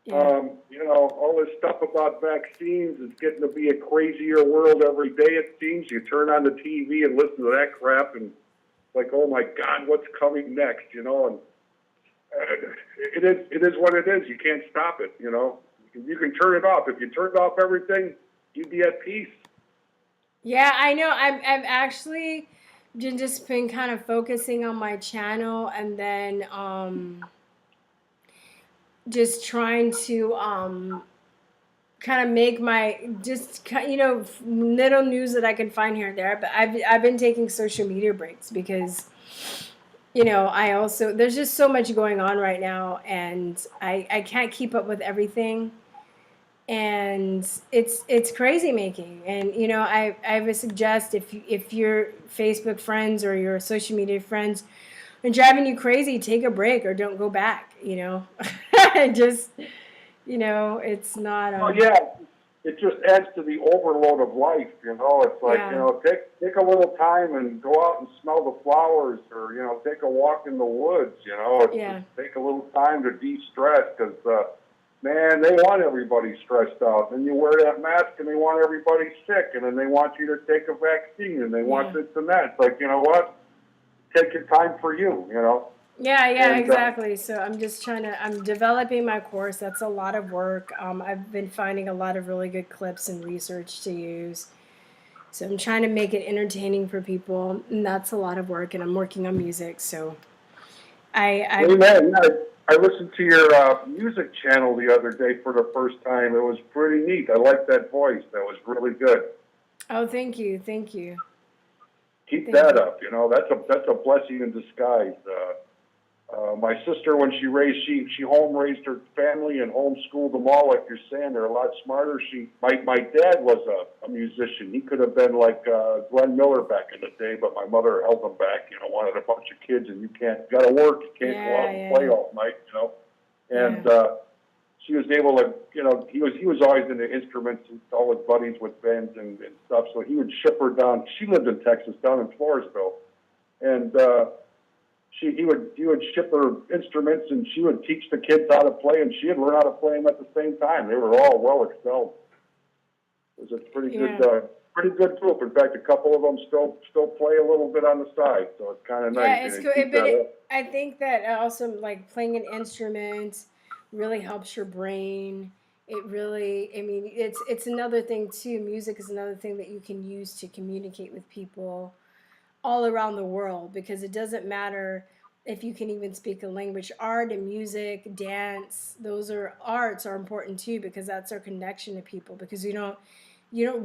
Yeah. You know, all this stuff about vaccines is getting to be a crazier world every day, it seems. You turn on the TV and listen to that crap and like, oh my God, what's coming next, you know? And it is what it is. You can't stop it, you know? You can turn it off. If you turned off everything, you'd be at peace. Yeah, I know. I've actually just been kind of focusing on my channel, and then just trying to kind of make my little news that I can find here and there. But I've been taking social media breaks because I also there's just so much going on right now, and I can't keep up with everything. And it's crazy making. And I would suggest if your Facebook friends or your social media friends are driving you crazy, take a break or don't go back. Just it's not Oh yeah, it just adds to the overload of life. It's like Yeah. Take a little time and go out and smell the flowers, or take a walk in the woods. It's Yeah. just take a little time to de-stress, because man, they want everybody stressed out. And you wear that mask, and they want everybody sick, and then they want you to take a vaccine, and they want this and that. It's like, you know what? Take your time for you. Yeah, And, exactly. So I'm developing my course. That's a lot of work. I've been finding a lot of really good clips and research to use. So I'm trying to make it entertaining for people, and that's a lot of work. And I'm working on music. So Amen. I listened to your music channel the other day for the first time. It was pretty neat. I like that voice. That was really good. Oh, thank you. Keep Thank that you. up. That's a blessing in disguise. My sister, when she home raised her family and homeschooled them all, like you're saying, they're a lot smarter. My dad was a musician. He could have been like Glenn Miller back in the day, but my mother held him back. Wanted a bunch of kids, and you got to work. You can't go out and play all night. And she was able to, he was always into instruments, and all his buddies with bands and stuff. So he would ship her down. She lived in Texas, down in Floresville, and he would ship her instruments, and she would teach the kids how to play, and she'd learn how to play them at the same time. They were all well excelled. It was a pretty good group. In fact, a couple of them still play a little bit on the side, so it's kind of nice. Yeah, it's cool. But I think that also like playing an instrument really helps your brain. It really, I mean, it's another thing too. Music is another thing that you can use to communicate with people all around the world, because it doesn't matter if you can even speak a language. Art and music, dance, those are arts are important too, because that's our connection to people. Because you don't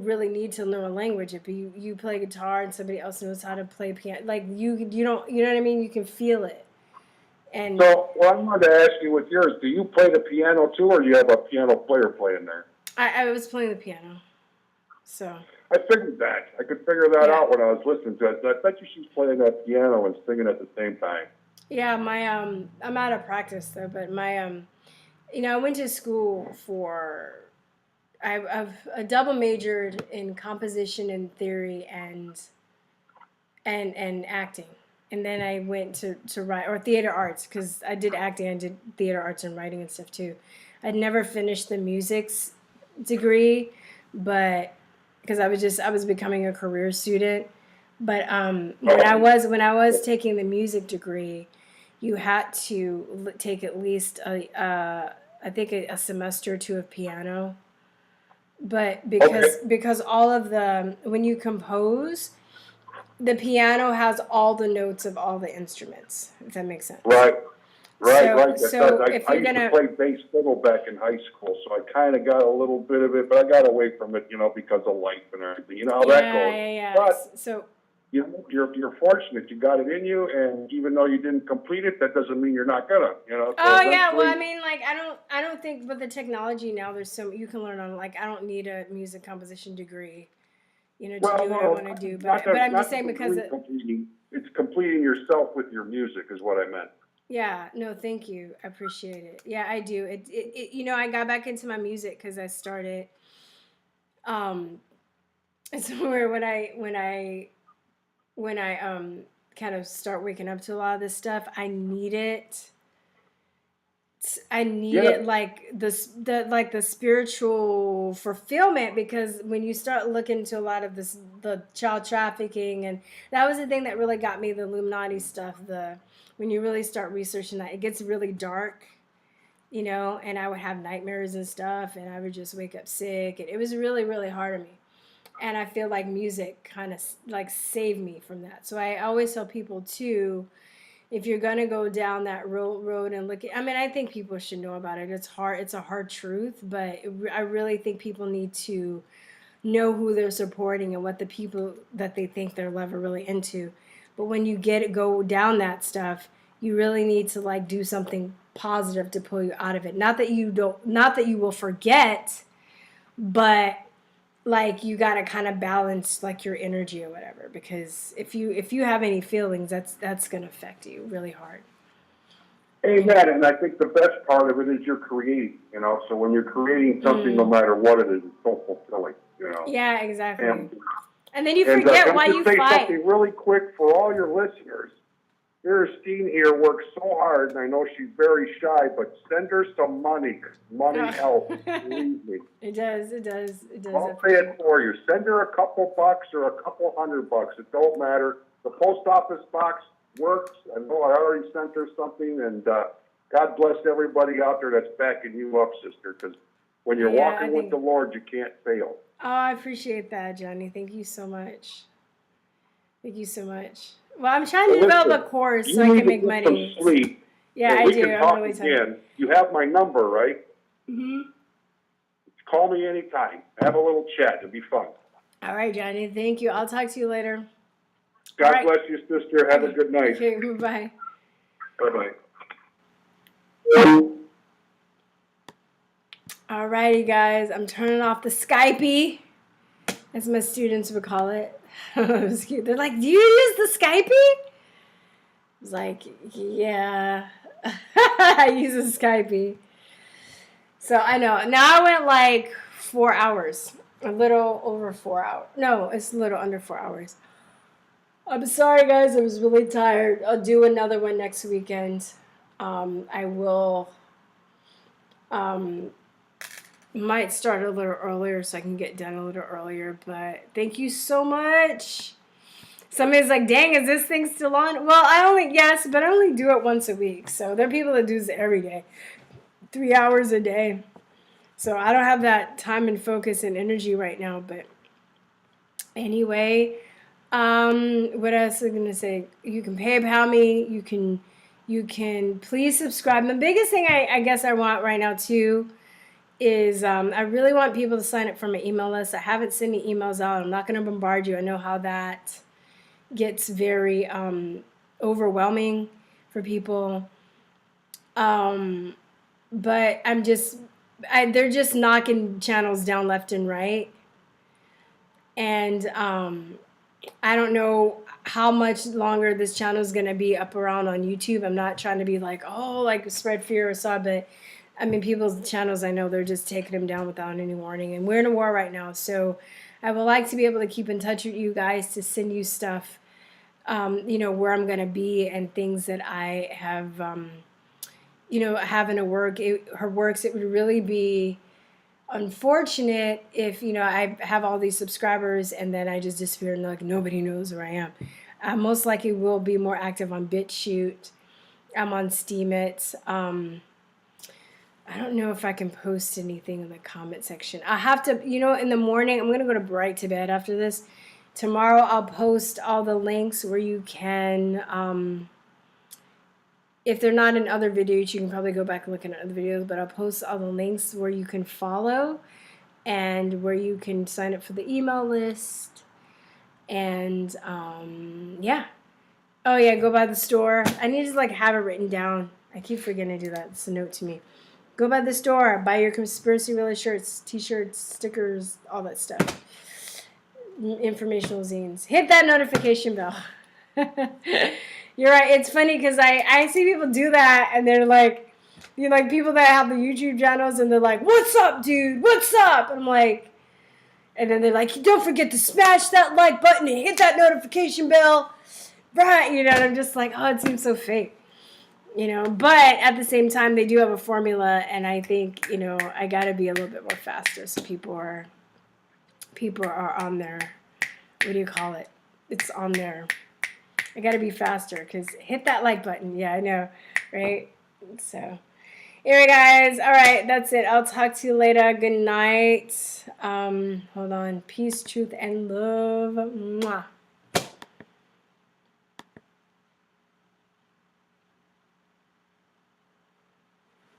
really need to know a language if you play guitar and somebody else knows how to play piano. Like you don't, you know what I mean? You can feel it. And So, I wanted to ask you with yours, do you play the piano too, or do you have a piano player playing there? I was playing the piano, so. I figured that. I could figure that out when I was listening to it. I bet you she's playing that piano and singing at the same time. Yeah, I'm out of practice though, but I went to school for, I've a double majored in composition and theory and acting, and then I went to write, or theater arts, because I did acting, I did theater arts and writing and stuff too. I'd never finished the music's degree, but because I was becoming a career student. But when I was taking the music degree, you had to take at least I think a semester or two of piano. But because all of when you compose, the piano has all the notes of all the instruments, if that makes sense. Right. So if I you're used gonna to play bass fiddle back in high school, so I kind of got a little bit of it, but I got away from it, because of life and everything. You know how that goes. Yeah. But So you're fortunate. You got it in you, and even though you didn't complete it, that doesn't mean you're not gonna. So well, I mean, like I don't think with the technology now, there's you can learn on, like, I don't need a music composition degree, to do what I want to do. But I'm just saying, because it's completing yourself with your music is what I meant. Yeah, no, thank you. I appreciate it. Yeah, I do. I got back into my music because I started somewhere when I kind of start waking up to a lot of this stuff. I needed like the spiritual fulfillment, because when you start looking into a lot of the child trafficking, and that was the thing that really got me, the Illuminati stuff, when you really start researching that, it gets really dark, and I would have nightmares and stuff, and I would just wake up sick, and it was really, really hard on me. And I feel like music kind of like saved me from that. So I always tell people too, if you're going to go down that road and look at, I mean, I think people should know about it. It's hard. It's a hard truth, but I really think people need to know who they're supporting and what the people that they think they're love are really into. But when you go down that stuff, you really need to like do something positive to pull you out of it. Not that you will forget, but like you got to kind of balance like your energy or whatever, because if you have any feelings, that's going to affect you really hard. Amen. And I think the best part of it is you're creating, so when you're creating something, no matter what it is, it's so fulfilling, Yeah, exactly. And then you And forget why you say fight. something really quick for all your listeners. Virstyne here works so hard, and I know she's very shy, but send her some money. Money helps. Believe me. It does. I'll pay it for you. Send her a couple bucks or a couple $100. It don't matter. The post office box works. I know I already sent her something, and God bless everybody out there that's backing you up, sister, because when you're walking with the Lord, you can't fail. Oh, I appreciate that, Johnny. Thank you so much. Well, I'm trying to develop a course so I can make money. Some sleep. Yeah, I do. We can I'm talk really again. tired. You have my number, right? Mm-hmm. Call me anytime. Have a little chat. It'll be fun. All right, Johnny. Thank you. I'll talk to you later. God bless you, sister. Have a good night. Okay, bye. Bye-bye. All righty, guys. I'm turning off the Skypey, as my students would call it. It was cute. They're like, do you use the Skypey? I was like, yeah. I use a Skypey. So I know. Now I went like 4 hours. A little over 4 hours. No, it's a little under 4 hours. I'm sorry, guys. I was really tired. I'll do another one next weekend. I will... might start a little earlier so I can get done a little earlier, but thank you so much. Somebody's like, dang, is this thing still on? Well, but I only do it once a week. So there are people that do this every day, 3 hours a day. So I don't have that time and focus and energy right now, but anyway, what else am I going to say? You can PayPal me. You can please subscribe. The biggest thing I guess I want right now too is I really want people to sign up for my email list. I haven't sent any emails out. I'm not going to bombard you. I know how that gets very overwhelming for people. But they're just knocking channels down left and right. And I don't know how much longer this channel is going to be up around on YouTube. I'm not trying to be like, spread fear or so, but I mean, people's channels, I know they're just taking them down without any warning. And we're in a war right now. So I would like to be able to keep in touch with you guys to send you stuff, where I'm going to be and things that I have, having to work. It would really be unfortunate if, I have all these subscribers and then I just disappear and like nobody knows where I am. I most likely will be more active on Chute. I'm on Steemit. I don't know if I can post anything in the comment section. I have to, in the morning, I'm going to go to Brighteon after this. Tomorrow I'll post all the links where you can, if they're not in other videos, you can probably go back and look at other videos, but I'll post all the links where you can follow and where you can sign up for the email list. And, yeah. Oh, yeah, go by the store. I need to, have it written down. I keep forgetting to do that. It's a note to me. Go by the store. Buy your Conspiracy Relay shirts, T-shirts, stickers, all that stuff. Informational zines. Hit that notification bell. You're right. It's funny because I see people do that and they're like, people that have the YouTube channels and they're like, what's up, dude? What's up? And I'm like, and then they're like, don't forget to smash that like button and hit that notification bell. Right. And I'm just like, oh, it seems so fake. But at the same time, they do have a formula, and I think, I got to be a little bit more faster so people are on their, what do you call it? It's on there. I got to be faster because hit that like button. Yeah, I know, right? So Anyway, guys. All right, that's it. I'll talk to you later. Good night. Hold on. Peace, truth, and love. Mwah.